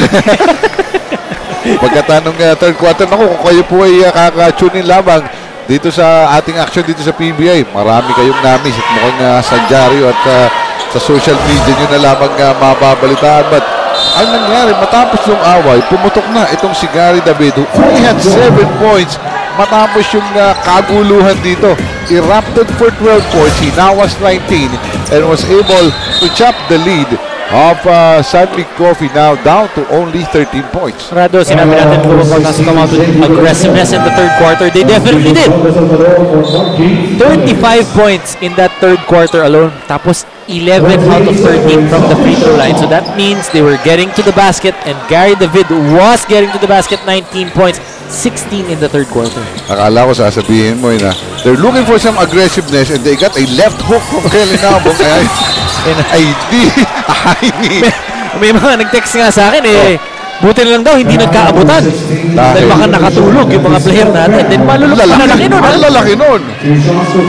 Pagkatanong third quarter, naku, kung kayo po ay kaka-tune in labang dito sa ating action dito sa PBA, marami kayong namis at mukhang sa dyaryo at sa social media nyo na lamang mababalitaan. But ang nangyari, matapos yung away, pumutok na itong si Gary David who only had 7 points matapos yung kaguluhan dito. Erupted for 12 points. He now was 19 and was able to chop the lead of San Mig Coffee now down to only 13 points. Rado, sinabi natin kung has come out with aggressiveness in the third quarter. They definitely did. 35 points in that third quarter alone. Tapos 11 out of 13 from the free throw line. So that means they were getting to the basket and Gary David was getting to the basket. 19 points, 16 in the third quarter. Akala ko sasabihin mo na they're looking for some aggressiveness and they got a left hook from Kelly Nabong. May mga nag-text nga sa akin buti na lang daw hindi nagkaabutan. Dahil baka nakatulog yung mga player natin. Then malalaki nun. Malalaki nun.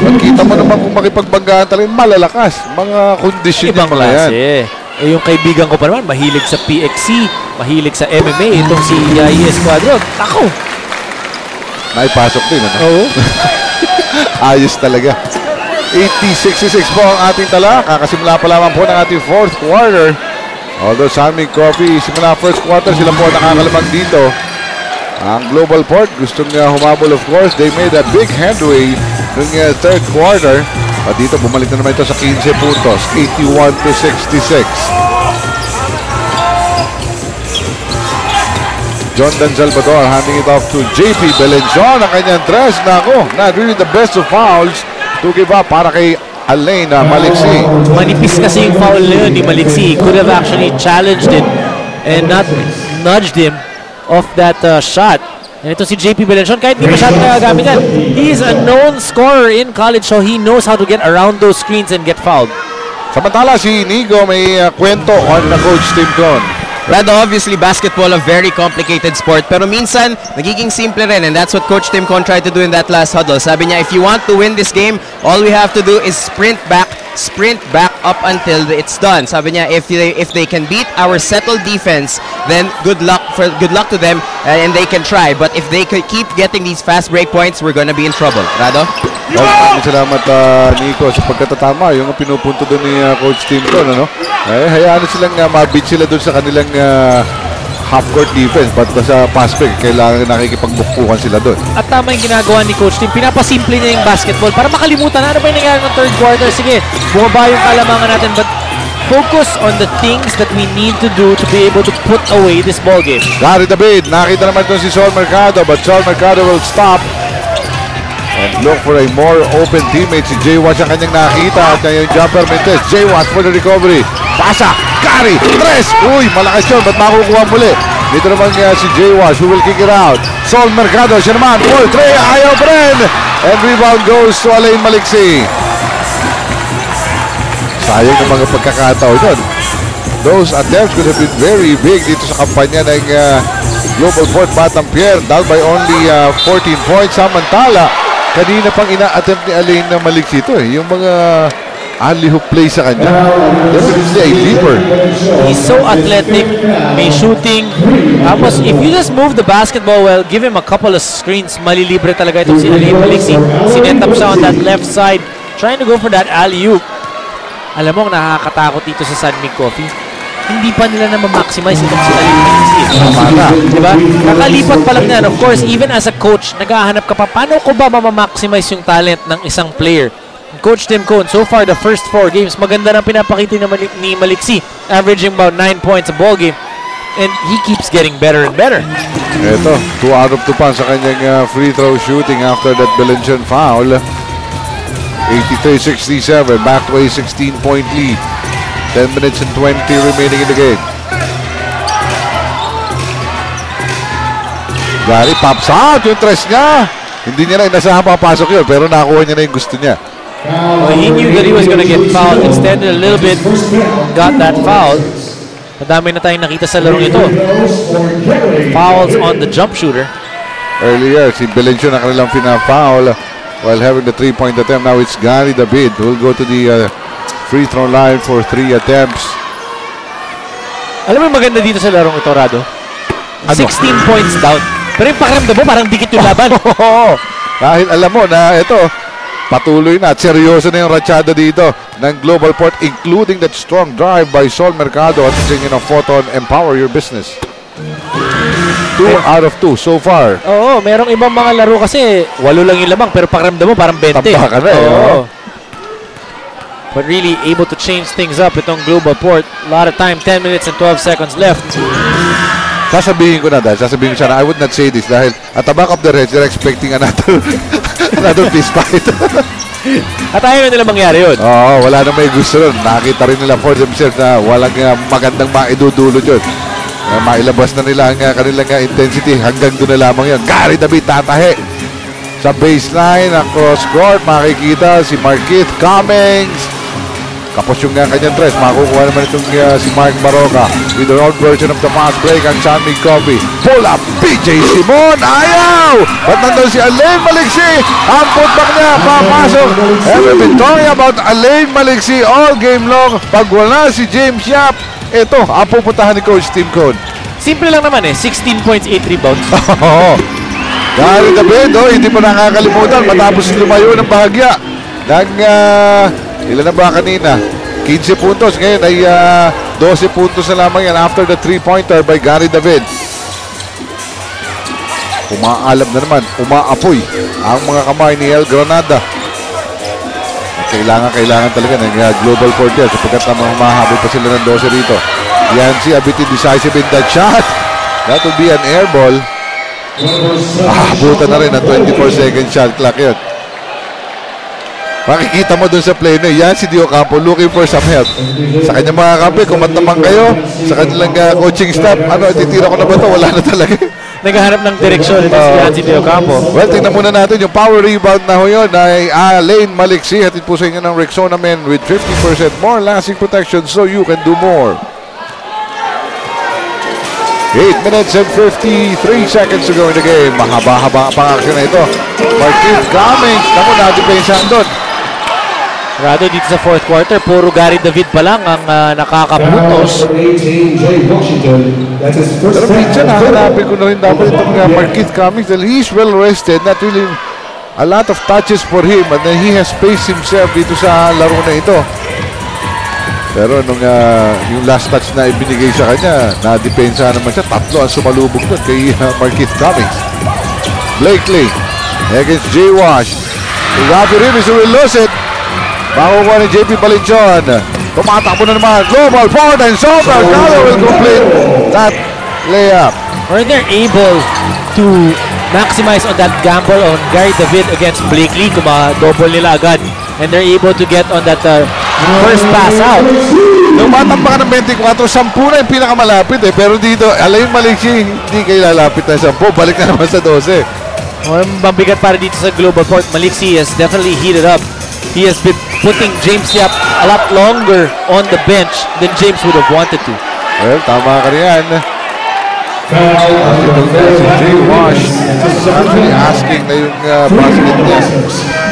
Magkita mo naman kung makipagbanggaan talaga malalakas. Mga kondisyon ibang klase. Yung kaibigan ko pa naman, mahilig sa PXC, mahilig sa MMA, itong si ES Quadron. Ako! Naipasok din, ano? Oo. Ayos talaga. 80-66 po ang ating tala. Kakasimula pa lamang po ng ating fourth quarter. Although San Mig Coffee, simula first quarter, sila po nakakalamang dito. Ang Global Port, gustong humabol of course. They made a big headway ng third quarter. At dito, bumalik na naman ito sa 15 puntos. 81-66. John Dan Salvador handing it off to JP Belenjon. Ang kanyang dress, nako, not really the best of fouls to give up para kay Alain Maliksi. Manipis kasi yung foul na yun ni Maliksi. He could have actually challenged it and not nudged him off that shot. And ito si JP Belenjon, kahit di masyadong nagagamit yan, he is a known scorer in college, so he knows how to get around those screens and get fouled. Samantala si Nigo may kwento on the coach Tim Cron. Rado, obviously, basketball a very complicated sport. Pero minsan, nagiging simple rin. And that's what Coach Tim Con tried to do in that last huddle. Sabi niya, if you want to win this game, all we have to do is sprint back up until it's done. Sabi niya, if they can beat our settled defense, then good luck to them and they can try. But if they could keep getting these fast break points, we're gonna be in trouble. Rado? Salamat Nico sa pagkatatama. Yung pinupunto doon ni Coach Tim Con, ano? Hayaan silang mabit sila doon sa kanilang half-court defense, but sa pass-break, kailangan nakikipagbukpukan sila doon. At tama yung ginagawa ni Coach Tim. Pinapasimple niya yung basketball para makalimutan na ano ba yung nangyari ng third quarter. Sige, bumaba yung kalamangan natin, but focus on the things that we need to do to be able to put away this ball game. Gary David, nakita naman doon si Sol Mercado, but Sol Mercado will stop and look for a more open teammate. Si Jay Watts ang kanyang nakita at yung jumper Mentes. Jay Watts for the recovery. Pasa! Gary, tres! Uy, malakas yun. Ba't makukuha muli? Dito naman si Jay Wash who will kick it out. Sol Mercado, siya naman. 4-3, ayaw pa rin. And rebound goes to Alain Maliksi. Sayang ng mga pagkakataon yun. Those attempts could have been very big dito sa kampanya ng Global Port Batampier. Down by only 14 points. Samantala, kanina pang ina-attempt ni Alain na Maliksi ito eh. Yung mga alley-hoop play sa kanya. Definitely a leaper. He's so athletic, may shooting. Tapos, if you just move the basketball well, give him a couple of screens, malilibre talaga itong si Alain Maliksi. Sinetap siya on that left side, trying to go for that alley-hoop. Alam mo, nakakatakot dito sa San Mig Coffee. Hindi pa nila na ma-maximize itong si Alain Maliksi. Diba? Kakalipat pa lang yan. Of course, even as a coach, naghahanap ka pa, paano ko ba ma-maximize yung talent ng isang player? Coach Tim Cone, so far the first 4 games, maganda na pinapakita ni Maliksi, averaging about 9 points a ball game, and he keeps getting better and better. Ito, 2 out of 2 pa sa kanyang free throw shooting after that Belancian foul. 83-67, back to a 16-point lead. 10 minutes and 20 remaining in the game. Gary pops out yung tres niya. Hindi niya na inasahan papasok yun, pero nakuha niya na yung gusto niya. Well, he knew that he was going to get fouled. Extended a little bit, got that foul. Madami na tayong nakita sa larong ito. Fouls on the jump shooter. Earlier, si Belancian na kanilang pina-foul while having the 3-point attempt. Now it's Gary David who will go to the free throw line for 3 attempts. Alam mo yung maganda dito sa larong ito, Rado? 16 points down. Pero yung pakiramdam mo, parang dikit yung laban. Dahil alam mo na ito, patuloy na at seryoso na yung ratsyada dito ng Global Port, including that strong drive by Sol Mercado at singing of Photon, Empower Your Business. 2 out of 2 so far. Oo, merong ibang mga laro kasi 8 lang yung lamang pero pakiramdam mo parang 20. Tambakan na Oo. But really able to change things up itong Global Port. A lot of time, 10 minutes and 12 seconds left. Sasabihin ko sana, I would not say this dahil at the back of the Reds, they're expecting another fist fight. At ayaw na nila mangyari yun. Oo, wala na may gusto nun. Nakita rin nila for themselves na walang magandang maidudulot yun. Mailabas na nila ang kanilang intensity hanggang doon na lamang yun. Gary David tatahe sa baseline, across court, makikita si Marquith Cummings. Kapos yung kanyang tres, makukuha naman itong si Mark Baroka with the old version of the fast break ang San Mig Coffee. Pull up, PJ Simon, ayaw! But nandun si Alain Maliksi, ang putback niya, papasok. And we've been talking about Alain Maliksi all game long. Pag wala si James Yap, ito, ang pupuntahan ni Coach Tim Cone. Simple lang naman 16 points, 8 rebounds. Gary David, hindi pa nakakalimutan matapos lumayo ng bahagya ng ilan na ba kanina? 15 puntos. Ngayon ay 12 puntos na lamang yan after the 3-pointer by Gary David. Umaalab na naman, umaapoy ang mga kamay ni El Granada. Kailangan talaga ng Global Port yan sapagkat mahahabol pa sila ng 12 rito. Yancy abitin decisive in that shot. That will be an air ball. Buta na rin ang 24-second shot clock yun. Makikita mo dun sa play na yan si Dio Campo looking for some help. Sa kanya mga kampi, kumantamang kayo sa kanilang coaching staff. Titira ko na ba ito? Wala na talaga. Naghahanap ng direksyon ito si Dio Campo. Well, tingnan muna natin yung power rebound na ho yun ay Alain Maliksi. Hatid po sa inyo ng Rexona Men with 50% more lasting protection so you can do more. 8 minutes and 53 seconds to go in the game. Mahaba-haba pang action na ito. Marquith Cummings. Naku, na-depensahan doon. Rado dito sa fourth quarter, puro Gary David pa lang ang nakakapuntos. Pero minsan hahanapin ko na rin dapat itong Marquith Cummings dahil he's well rested. Not really a lot of touches for him and then he has spaced himself dito sa laro na ito. Pero nung yung last touch na ibinigay sa kanya, na-depensa naman siya. 3 ang sumalubog doon kay Marquith Cummings. Blakely against Jay Wash. Rafi Rimis will lose it. Makukuha ni JP Balincion. Tumatakbo na naman. Global Port and Sol Mercado will complete that layup. Or they're able to maximize on that gamble on Gary David against Blakely. Double nila agad. And they're able to get on that first pass out. Nung matampa ka ng 24, 10 na yung pinakamalapit eh. Pero dito, Alain Maliksi, hindi kayo lalapit na 10. Balik na naman sa 12. Mabigat para dito sa Global Port. Maliksi has definitely heated up. He has been putting James Yap a lot longer on the bench than James would have wanted to. Well, tama ka riyan. Si Jay Wash actually asking na yung basket niya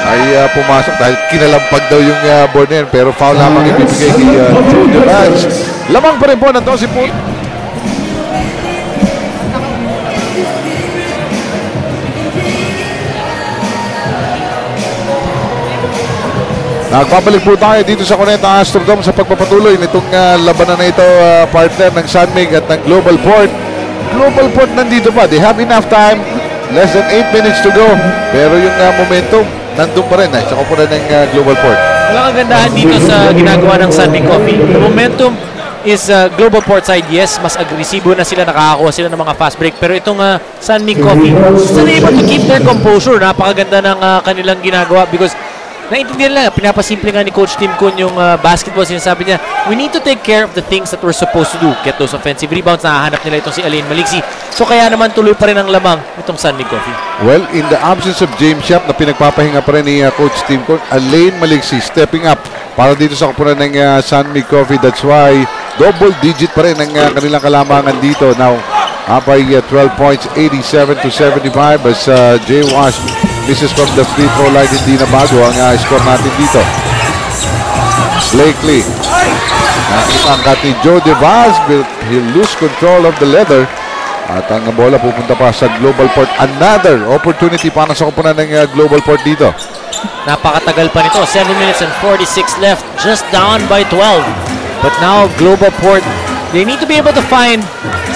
ay pumasok dahil kinalampag daw yung board niya. Pero foul lamang ibibigay kay Joe DeVance. Lamang pa rin po ng 12 po. Nagbabalik po tayo dito sa Cuneta Astrodome sa pagpapatuloy nitong labanan na ito, partner ng Sunmig at ng Global Port. Global Port nandito pa. They have enough time. Less than 8 minutes to go. Pero yung momentum, nandun pa rin. Sa kupunan ng Global Port. Walang kagandahan dito sa ginagawa ng Sunmig Coffee. The momentum is Global Port side. Yes, mas agresibo na sila. Nakakakuha sila ng mga fast break. Pero itong Sunmig Coffee, sila able to keep their composure. Napakaganda ng kanilang ginagawa because naintindihan lang, pinapasimple nga ni Coach Tim Kun yung basketball. Sinasabi niya, we need to take care of the things that we're supposed to do. Get those offensive rebounds. Nahahanap nila itong si Alain Maliksi. So kaya naman tuloy pa rin ang lamang itong Sunmig Coffee. Well, in the absence of James Yap na pinagpapahinga pa rin ni Coach Tim Kun, Alain Maliksi stepping up para dito sa kupunan ng Sunmig Coffee. That's why double digit pa rin ang kanilang kalamangan dito. Now, up by 12 points, 87-75 as Jay Wash misses from the free throw line. Hindi na bago ang score natin dito. Blakely. Nakitangkat ni Joe DeVance. He'll lose control of the leather. At ang bola pupunta pa sa Global Port. Another opportunity para sa kupunan ng Global Port dito. Napakatagal pa nito. 7 minutes and 46 left. Just down by 12. But now Global Port, they need to be able to find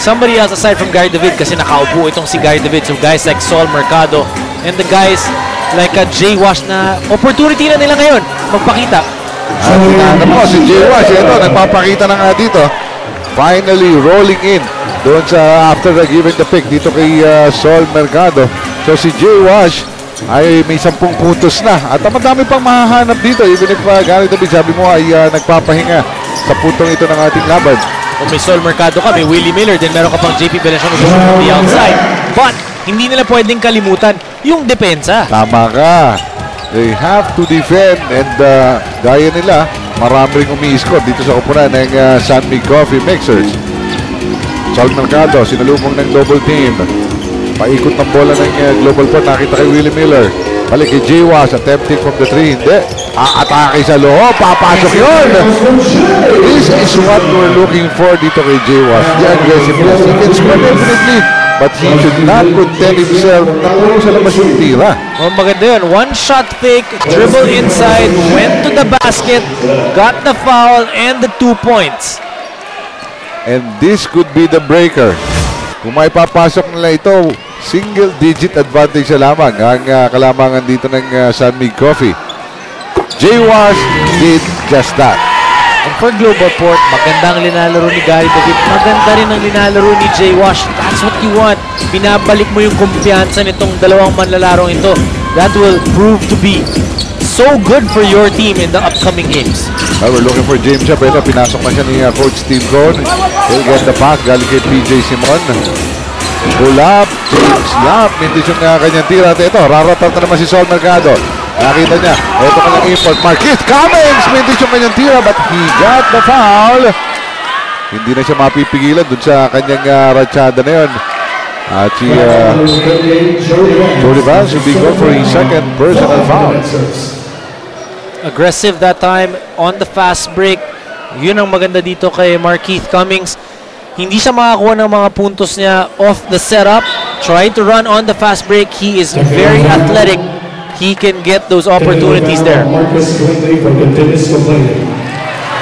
somebody else aside from Gary David kasi nakaupo itong si Gary David. So guys like Sol Mercado and the guys like Jay Wash na opportunity na nila ngayon magpakita. At ano po si Jay Wash, ito nagpapakita na nga dito. Finally rolling in doon sa after giving the pick dito kay Sol Mercado. So si Jay Wash ay may 10 puntos na at madami pang mahahanap dito even if Gary David sabi mo ay nagpapahinga sa putong ito ng ating laban. Kung may Sol Mercado ka, may Willie Miller, then meron ka pang JP Belacion on the outside. But hindi nila pwedeng kalimutan yung depensa. Tama ka. They have to defend and gaya nila, marami ring umi-score dito sa kupunan ng Sunmig Coffee Mixers. Sol Mercado, sinalubong ng double team. Paikot ng bola ng Global Port, nakita kay Willie Miller. Balik kay Jay Wash, attempting from the 3, hindi. Atake sa loob, papasok yun. This is what we're looking for dito kay Jay Wash. The aggressiveness. He can score definitely, but he should not content himself na puro sa labas yung tira. Oh, maganda yun. One shot fake, dribble inside, went to the basket, got the foul, and the 2 points. And this could be the breaker. Kung may papasok nila ito, single-digit advantage na lamang ang kalamangan dito ng Sunmig Coffee. Jay Wash did just that. And for Global Port, magandang linalaro ni Gary David. Maganda rin ang linalaro ni Jay Wash. That's what you want. Binabalik mo yung kumpiyansa nitong dalawang manlalarong ito. That will prove to be so good for your team in the upcoming games. Well, we're looking for James Yap. Ito, pinasok na siya ni Coach Steve Cohn. He'll get the pass. Galing kay PJ Simon. Pull up. James Yap. Mintis yung kanyang tira. Ito, raratat na naman si Sol Mercado. Nakita niya. Ito kanyang import. Marquise Cummings. Mintis yung kanyang tira. But he got the foul. Hindi na siya mapipigilan dun sa kanyang ratsyada na yun. At si Joe DeVance will be good for his second personal foul. Aggressive that time on the fast break. Yun ang maganda dito kay Marquise Cummings. Hindi siya makakuha ng mga puntos niya off the setup. Trying to run on the fast break. He is very athletic. He can get those opportunities there.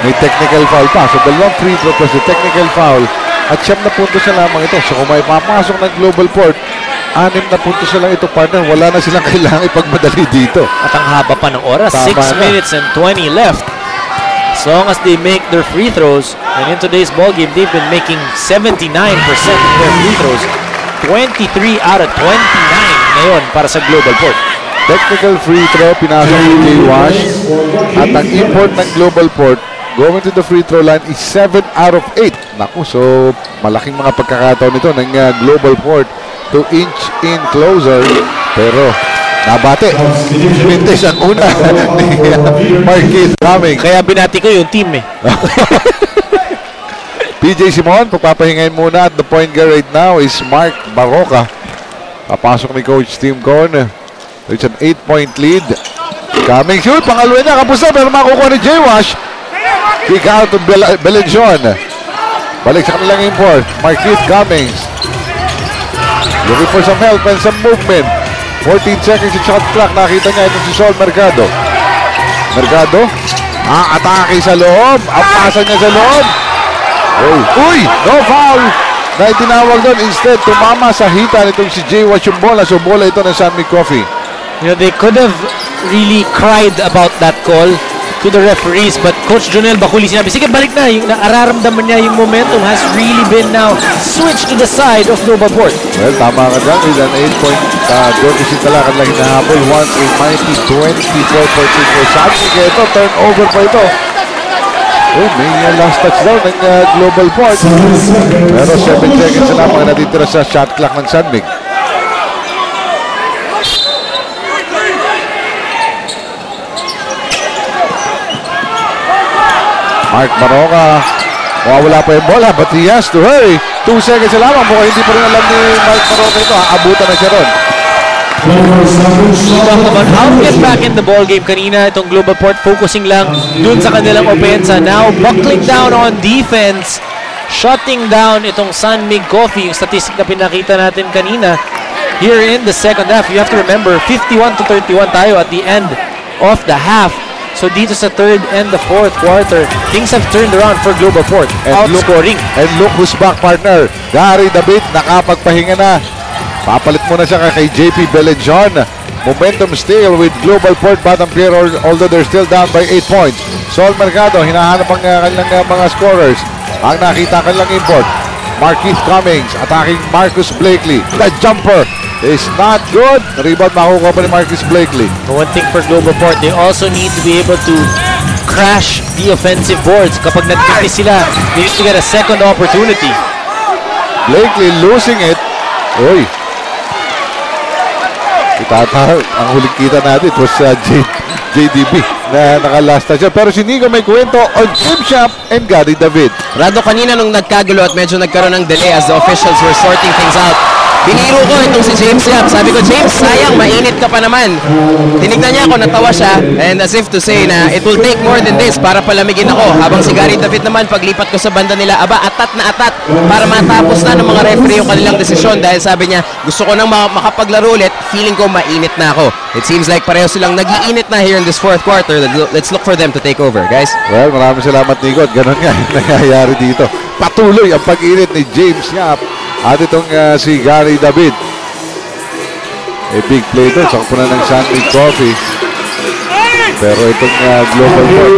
May technical foul pa. So, dalawang free throw plus the technical foul. At 7 na puntos na lamang ito. So, kung may papasok ng Global Port, 6 na puntos na lang ito, partner. Wala na silang kailangan ipagmadali dito. At ang haba pa ng oras. 6 minutes and 20 left. As long as they make their free throws, and in today's ball game, they've been making 79% of their free throws. 23 out of 29 ngayon para sa Global Port. Technical free throw, pinasok ni Jay Wash. At ang import ng Global Port, going to the free throw line is 7 out of 8. Naku, so malaking mga pagkakataon ito ng Global Port to inch in closer. Pero nabate. Vintage ang una ni Marquis Cummings. Kaya binati ko yung team eh. PJ Simon, pagpapahingayin muna at the point guard right now is Mark Baroka. Papasok ni Coach Tim Cohn. It's an 8-point lead. Cummings yun, pangalawa na, kapos na, pero makukuha ni J-Wash. Kick out to Belenjon. Balik sa kanilang import. Marquis Cummings. Looking for some help and some movement. 14 seconds in shot clock. Nakita niya ito si Sol Mercado. Mercado. Atake sa loob. Ang pasa niya sa loob. Uy! No foul! Na itinawag doon. Instead, tumama sa hita nitong si J-Wash yung bola. So, bola ito ng San Mig Coffee. You know, they could have really cried about that call to the referees, but Coach Jonel Baculi sinabi, sige, balik na. Yung nararamdaman niya, yung momentum has really been now switched to the side of Global Port. Well, tama ka dyan. With an 8-point deficit na lang kanilang hinahabol. Once a mighty 24-14 for San Mig. Ito, turnover pa ito. May last touchdown ng Global Port. Pero 7 seconds na lang natitira sa shot clock ng San Mig. Mark Baroka, mawawala pa yung bola, but he has to hurry. 2 seconds na lamang, mukhang hindi pa rin alam ni Mark Baroka ito. Abutan na siya ron. We talked about how to get back in the ball game kanina. Itong Global Port focusing lang dun sa kanilang opensa. Now buckling down on defense, shutting down itong San Mig Coffee. Yung statistic na pinakita natin kanina here in the second half. You have to remember, 51-31 tayo at the end of the half. So dito sa third and the fourth quarter, things have turned around for Global Port. Outscoring. And look who's back, partner. Gary David, nakapagpahinga na. Papalit muna siya kay JP Belenjon. Momentum still with Global Port bottom player, although they're still down by 8 points. Sol Mercado, hinahanap ang kanilang mga scorers. Ang nakita kanilang import, Marquis Cummings attacking Marcus Blakely. The jumper is not good. Rebound makukuha pa ni Marcus Blakely. One thing for Global Port, they also need to be able to crash the offensive boards. Kapag nag-50 sila, they need to get a second opportunity. Blakely losing it. Uy. Ang huling kita natin, it was JDB na nakalasta siya. Pero si Nico may kwento on Jim Shop and Gary David. Rado, kanina nung nagkagulo at medyo nagkaroon ng delay as the officials were sorting things out, biniro ko itong si James Yap. Sabi ko, James, sayang, mainit ka pa naman. Tinignan niya ako, natawa siya, and as if to say na it will take more than this para palamigin ako. Habang si Gary David naman, paglipat ko sa banda nila, aba, atat na atat para matapos na ng mga referee yung kanilang desisyon dahil sabi niya, gusto ko nang makapaglaro ulit, feeling ko mainit na ako. It seems like pareho silang nag-iinit na here in this fourth quarter. Let's look for them to take over, guys. Well, maraming salamat, Nico. Ganon nga yung nangyayari dito. Patuloy ang pag-init ni James Yap. At itong si Gary David. A big play ito. Sa kupunan ng San Mig Coffee. Pero itong Global Port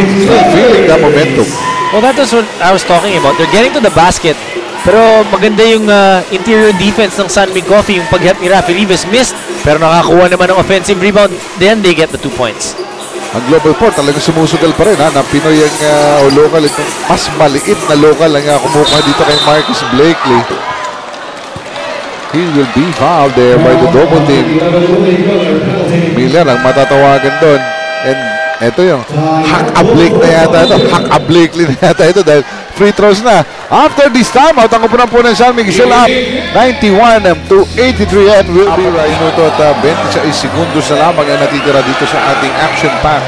feeling the momentum. Well, that was what I was talking about. They're getting to the basket. Pero maganda yung interior defense ng San Mig Coffee. Yung pag-help ni Rafi Rivas missed. Pero nakakuha naman ng offensive rebound. Then they get the 2 points. Ang Global Port talagang sumusugal pa rin na Pinoy ang local. Itong mas maliit na local ang kumukuha dito kay Marcus Blakely. He will be fouled there by the double team. Miller ang matatawagan doon. And ito yung hack-a-Blake na yata ito. Hack-a-Blakely na yata ito dahil free throws na. After this time, out ang kupunan po ng San Mig still up 91-83 and will be right minuto at 26 segundos na lamang ang natitira dito sa ating action-packed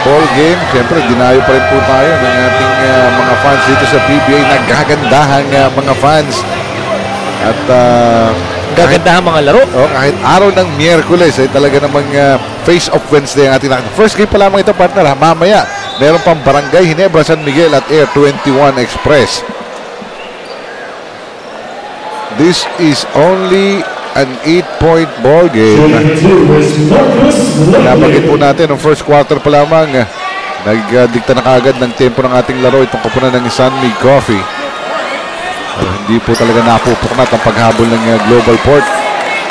ball game. Siyempre, dinayo pa rin po tayo ng ating mga fans dito sa PBA. Nagagandahang mga fans. At Gagandahang mga laro. Kahit araw ng Miyerkules ay talaga namang face of Wednesday ang ating nakita. First game pa lamang ito, partner. Mamaya, meron pang Barangay Ginebra, San Miguel at Air 21 Express. This is only an 8-point ball game. Napagit po natin ang first quarter pa lamang. Nagdikta na kaagad ng tempo ng ating laro itong kupunan ng San Mig Coffee. Hindi po talaga napupuknat ang paghabol ng Global Port.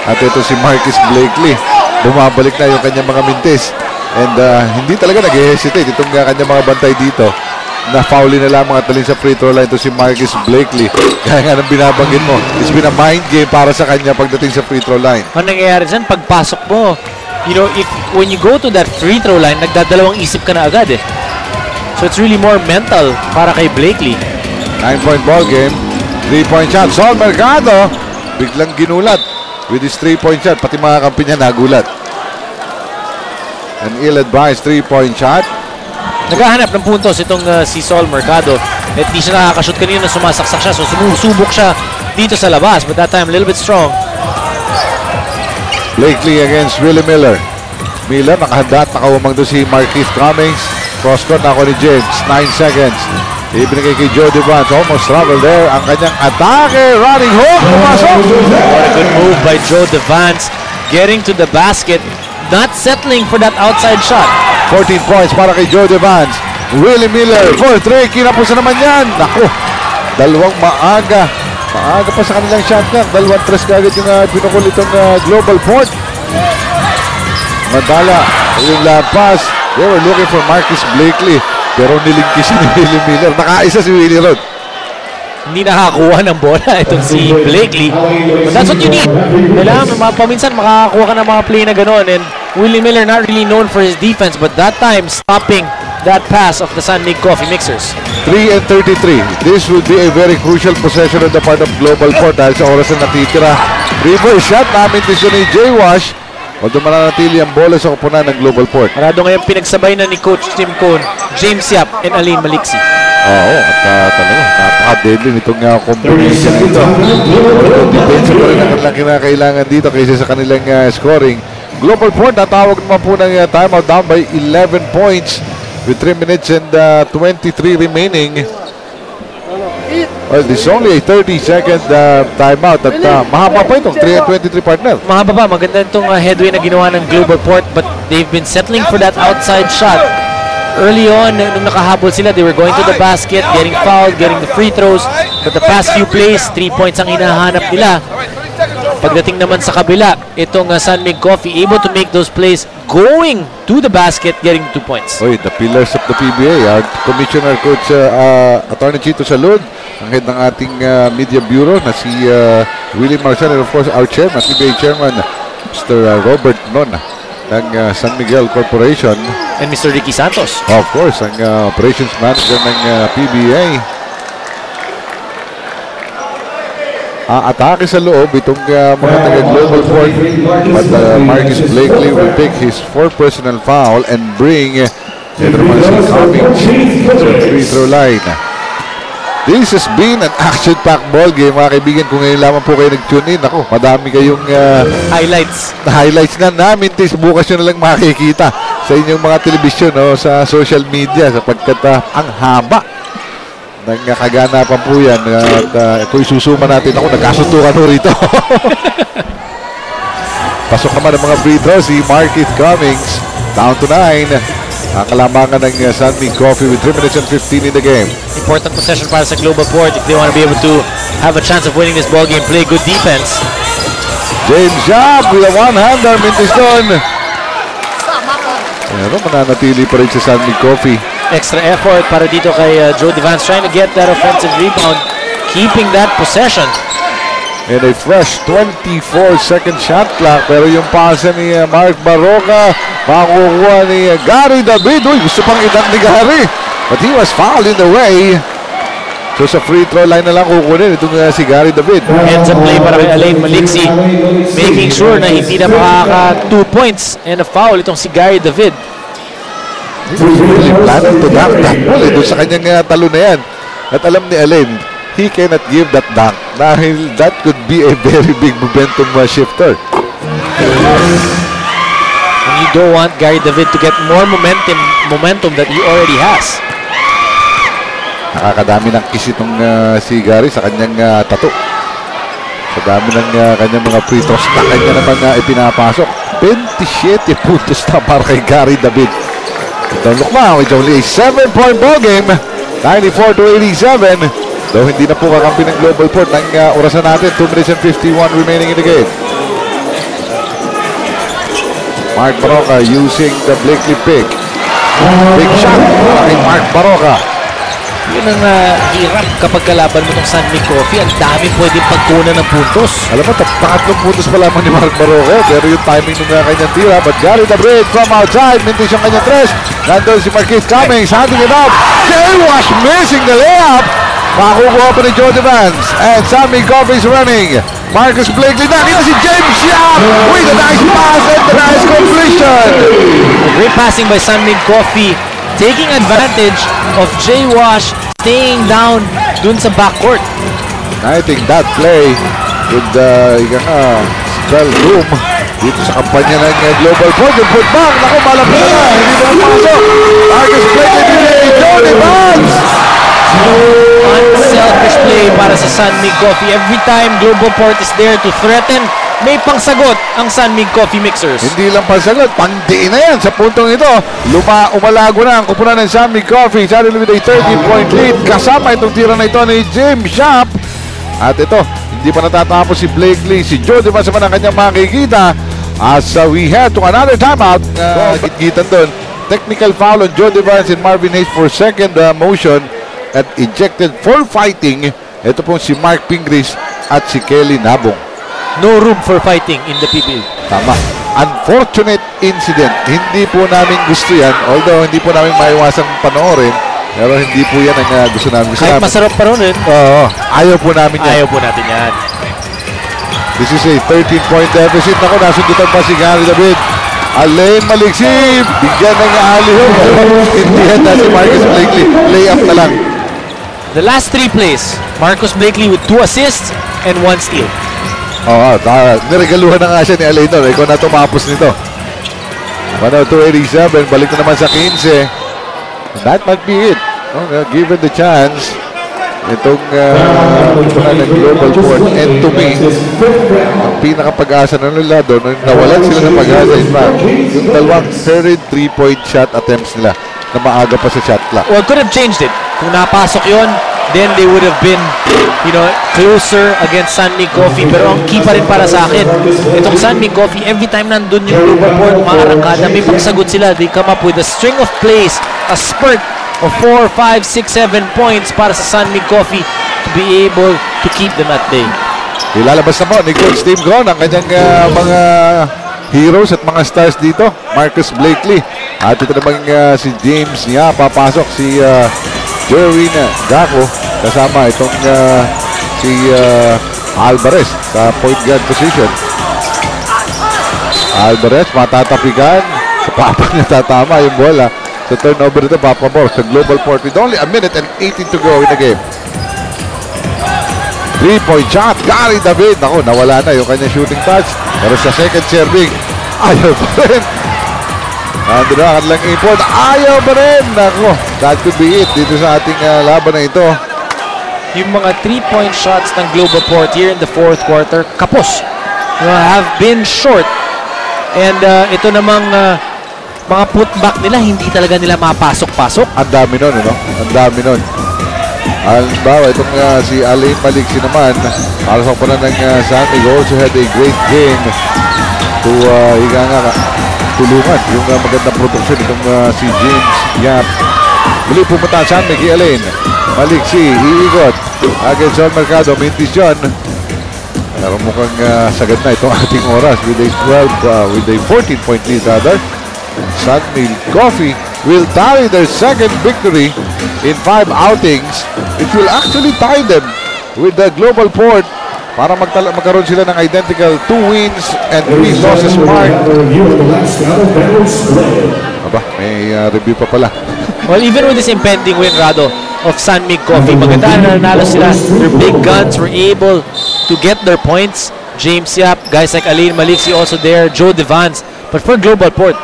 At ito si Marcus Blakely. Bumabalik na yung kanyang mga mintis. And hindi talaga nag-hesitate itong kanyang mga bantay dito na-foul na lamang at dalhin sa free throw line to si Marcus Blakely. Kaya nga nang binabanggit mo, it's been a mind game para sa kanya pagdating sa free throw line. Ang nangyayari dyan, pagpasok mo, you know, when you go to that free throw line, nagdadalawang isip ka na agad eh. So it's really more mental para kay Blakely. 9-point ball game. 3-point shot. Sol Mercado biglang ginulat with his 3-point shot. Pati mga kampi niya nagulat. An ill-advised 3-point shot. Naghahanap ng puntos itong si Sol Mercado. At di siya nakakashoot kanina, sumasaksak siya. So sumusubok siya dito sa labas. But that time, a little bit strong. Blakely against Willie Miller. Miller nakahanda at nakawamang doon si Marquise Cummings. Cross-court na ako ni James. 9 seconds. Ibinigay kay Joe Devance. Almost travel there. Ang kanyang atake. Running hook. Pumasok. What a good move by Joe Devance. Getting to the basket. Not settling for that outside shot. 14 points para kay Joe Devance. Willie Miller for 3. Kinapusan naman yan. Naku. Dalawang maaga. Maaga pa sa kanilang shot clock. Dalawang tres kagad yung pinukul itong Global Port. Madala. Yung lampas. They were looking for Marcus Blakely. Pero nilingkis ni Willie Miller. Nakaisa si Willie Rod. Hindi nakakuha ng bola itong si Blakely. But that's what you need. Kailangan paminsan makakakuha ka ng mga play na gano'n. And Willie Miller not really known for his defense, but that time stopping that pass of the San Mig Coffee Mixers. 3 and 33. This would be a very crucial possession on the part of Global Port dahil sa oras na natitira. Reverse shot namin dito ni Jay Wash. Although mananatili ang bola sa kupunan ng Global Port. Marado ngayon pinagsabay na ni Coach Tim Cone, James Yap, and Aline Maliksi. Oo, at talaga, napaka-deadly nitong combination dito. Defense pa rin ang kanilang kinakailangan dito kaysa sa kanilang scoring. Global Port, natawag naman po ng timeout down by 11 points with 3 minutes and 23 remaining. Well, this is only a 30-second timeout at mahaba pa itong 3 and 23 partner. Mahaba pa, maganda itong headway na ginawa ng Global Port, but they've been settling for that outside shot. Early on, nung nakahabol sila, they were going to the basket, getting fouled, getting the free throws. But the past few plays, 3 points ang hinahanap nila. Pagdating naman sa kabila, itong San Mig Coffee able to make those plays going to the basket, getting 2 points. Oy, the pillars of the PBA, our Commissioner Coach Attorney Chito Salud, ang head ng ating Media Bureau na si Willie Marcial, and of course our chairman, PBA Chairman, Mr. Robert Non ng San Miguel Corporation. And Mr. Ricky Santos. Of course, ang operations manager ng PBA. Atake sa loob itong mga taga-Global Port, but Marcus Blakely will take his 4th personal foul and bring Edgerman Cummings to the free throw line. This has been an action-packed ball game, mga kaibigan. Kung ngayon lamang po kayo nag-tune in, ako, madami kayong highlights na namin. Bukas nyo na lang makikita sa inyong mga telebisyon, no, sa social media, sapagkat ang haba ng kaganapan po yan. At kung isusuma natin, ako, nagkasuntukan ho rito. Pasok naman ang mga free throws, si Marcus Cummings, down to 9. Ang kalamangan ng San Mig Coffee with 3 minutes and 15 in the game. Important possession para sa Global Port if they want to be able to have a chance of winning this ball game. Play good defense. James Yap with a one-hander, mintis doon. Pero mananatili pa rin sa San Mig Coffee. Extra effort para dito kay Joe Devance, trying to get that offensive rebound, keeping that possession. And a fresh 24-second shot clock. Pero yung pasa ni Mark Baroka, makukuha ni Gary David. Uy, gusto pang idak ni Gary. But he was fouled in the way. So sa free throw line na lang kukunin itong si Gary David. Ends up play para kay Aline Maliksi, making sure na hindi na makaka 2 points and a foul itong si Gary David. Really planning to dunk that ball doon sa kanyang talo na yan. At alam ni Aline, he cannot give that dunk dahil that could be a very big momentum shifter. And you don't want Gary David to get more momentum that he already has. Nakakadami ng kiss itong si Gary sa kanyang tattoo. Sa dami ng kanyang mga free throws na kanya naman ipinapasok. 27 puntos na para kay Gary David. Don't look now, it's only a 7-point ball game. 94-87. Though hindi na po kakampi ng Global Port ng orasan natin. 2 minutes and 51 remaining in the game. Mark Baroka using the Blakely pick. Big shot kay Mark Baroka. Yun ang hirap kapag kalaban mo itong San Mig Coffee. Ang dami pwedeng pagkunan ng puntos. Alam mo, pangatlong puntos pa lamang ni Mark Baroque, pero yung timing ng kanyang tira. But Gary David from outside, mintis yung kanyang tres. Nandun si Marquis Cummings, handing it up. J-Wash missing the layup. Makukuha pa ni Jody Vance. And San Mig Coffee's running. Marcus Blakely, nakita si James Yap with a nice pass and a nice completion. Great passing by San Mig Coffee, taking advantage of J-Wash staying down dun sa backcourt. I think that play would spell room dito sa kampanya ng Global Port. Yung putback, naku, malapit na. Hindi na napasok. Marcus Blakely din, Jody Vance. Unselfish play para sa San Mig Coffee. Every time Global Port is there to threaten, may pangsagot ang San Mig Coffee Mixers. Hindi lang pangsagot, pangdiin na yan sa puntong ito. Umalago na ang kupunan ng San Mig Coffee. Sarili with a 30-point lead. Kasama itong tira na ito ni James Shop. At ito, hindi pa natatapos si Blakely. Si Jody Vance naman ang kanyang makikita. As we head to another timeout. Gitgitan doon. Technical foul on Jody Vance and Marvin Hayes for second motion. At ejected for fighting. Ito pong si Mark Pingris at si Kelly Nabong. No room for fighting in the PBA. Tama. Unfortunate incident. Hindi po namin gusto yan. Although hindi po namin maiwasang panoorin. Pero hindi po yan ang gusto namin. Kahit masarap pa rin. Oo. Ayaw po namin yan. Ayaw po natin yan. This is a 13-point deficit. Naku, nasundutan pa si Gary David. Alain Maliksi. Bigyan ng aliho. Hindi yan na si Marcus Blakely. Layup na lang. The last 3 plays, Marcus Blakely with 2 assists and 1 steal. Oo, niregaluhan na nga siya ni Alain doon. Ikaw na tumapos nito. 102-87, balik na naman sa 15. That might be it. Given the chance, itong ng Global Port. And to me, ang pinakapag-asa na nila doon, nawalan sila ng pag-asa. In fact, yung dalawang third 3-point shot attempts nila na maaga pa sa shot clock. Well, could have changed it. Kung napasok yon, then they would have been, closer against San Mig Coffee. Pero ang key pa rin para sa akin, itong San Mig Coffee, every time nandun yung Global Port, umaarangkada, may pagsagot sila. They come up with a string of plays, a spurt of 4, 5, 6, 7 points para sa San Mig Coffee to be able to keep them at bay. Ilalabas na po ni Coach Steve Gon ang kanyang mga heroes at mga stars dito. Marcus Blakely. At ito naman si James niya. Papasok si Jerwin Gaco. Kasama itong si Alvarez sa point guard position. Alvarez matatapikan. Sa papa niya tatama yung bola. Sa turnover ito, Papa Ball sa Global Port with only a minute and 18 to go in the game. 3-point shot, Gary David. Naku, nawala na yung kanyang shooting touch. Pero sa second serving, ayaw pa rin. Nandun na kanilang import. Ayaw pa rin. Naku, that could be it dito sa ating laban na ito. Yung mga 3-point shots ng Global Port here in the fourth quarter, kapos. Have been short. And ito namang mga putback nila, hindi talaga nila mapasok-pasok. Ang dami nun, Ang dami nun. Halimbawa, itong si Alain Maliksi naman, para sa kupunan ng San Mig, also had a great game to tulungan yung magandang produksyon itong si James Yap. Muli pumunta San Mig, Alain Maliksi, iigot against John Mercado, mintis John. Pero mukhang sagad na itong ating oras with a 14-point lead rather. San Mig Coffee will tally their second victory in 5 outings. It will actually tie them with the Global Port para magkaroon sila ng identical 2 wins and 3 losses mark. Aba, may review pa pala. Well, even with this impending win, Rado, of San Mig Coffee, maganda na nanalo sila. Their big guns were able to get their points. James Yap, guys like Alain Maliksi also there, Joe Devance. But for Global Port,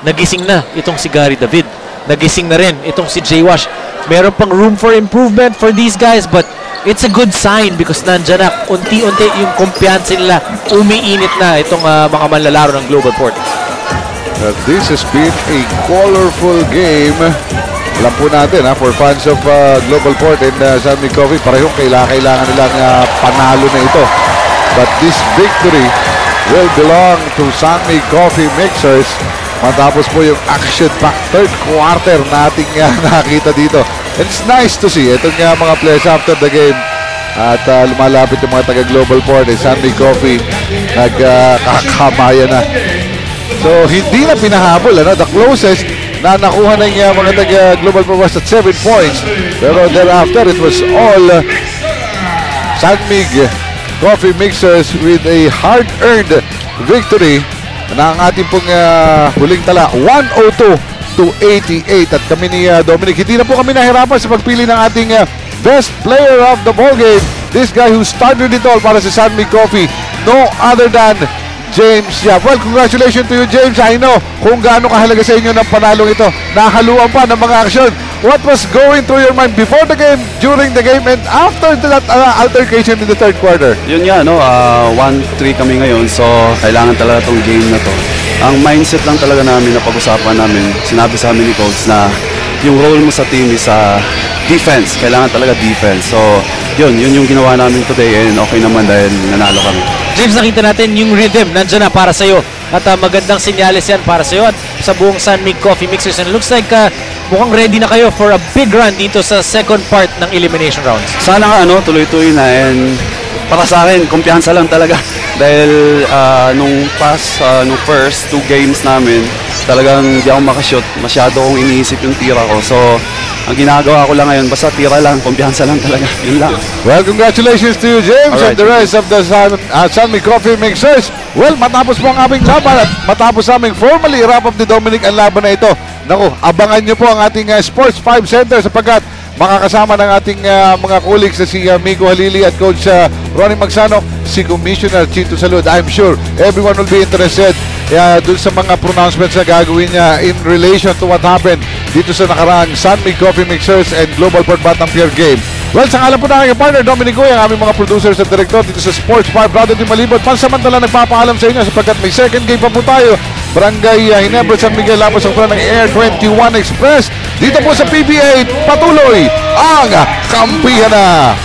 nagising na itong si Gary David. Nagising na rin itong si J-Wash. Meron pang room for improvement for these guys, but it's a good sign because nandyan na unti-unti yung kumpiyansa nila. Umiinit na itong mga manlalaro ng Global Port. This has been a colorful game. Alam po natin, for fans of Global Port and San Mig Coffee, parehong kailangan nilang panalo na ito. But this victory will belong to San Mig Coffee Mixers. Matapos po yung action-packed third quarter nating nakita dito It's nice to see. Ito nga mga players after the game. At lumalapit yung mga taga-Global Port. San Mig Coffee nagkakamayan na. So, hindi na pinahabol. The closest na nakuha ng mga taga-Global Port was at 7 points. Pero thereafter, it was all San Mig Coffee Mixers with a hard-earned victory na ang ating pong huling tala, 102-88. At kami ni Dominic, hindi na po kami nahirapan sa pagpili ng ating best player of the ballgame. This guy who started it all para sa San Mig Coffee, no other than James Yap. Well, congratulations to you, James. I know kung gaano kahalaga sa inyo ng panalong ito. Nakahaluan pa ng mga aksyon. What was going through your mind before the game, during the game, and after that altercation in the third quarter? Yun nga, no? 1-3 kami ngayon, so kailangan talaga tong game na to. Ang mindset lang talaga namin na pag-usapan namin, sinabi sa amin ni Coach na yung role mo sa team is defense. Kailangan talaga defense. So, yun yung ginawa namin today and okay naman dahil nanalo kami. James, nakita natin yung rhythm nandiyan na para sa'yo at magandang senyales yan para sa'yo at sa buong San Mig Coffee Mixers, and looks like mukhang ready na kayo for a big run dito sa second part ng elimination rounds. Sana nga tuloy-tuloy na, and para sa akin, kumpiyansa lang talaga dahil nung first 2 games namin, talagang di ako makashoot, masyado kong iniisip yung tira ko. So, ang ginagawa ko lang ngayon, basta tira lang, kumpiyansa lang talaga. Yun lang. Well, congratulations to you, James, and the rest of the San Mig Coffee Mixers. Well, matapos po ang aming laban at matapos aming formally wrap up ni Dominic ang laban na ito. Naku, abangan nyo po ang ating Sports 5 Center sapagkat makakasama ng ating mga colleagues na si Migo Halili at Coach Ronnie Magsano, si Commissioner Chito Salud. I'm sure everyone will be interested dun sa mga pronouncements na gagawin niya in relation to what happened dito sa nakaraang San Mig Coffee Mixers and Global Port Batang Pier game. Well, sa ngalan po na aking partner, Dominic Goy, ang aming mga producers at director dito sa Sports 5, Brother Di Malibot, pansamantala nagpapaalam sa inyo sapagkat may second game pa po tayo. Barangay Ginebra San Miguel, lapos ang plan ng Air 21 Express. Dito po sa PBA, patuloy ang kampihan na!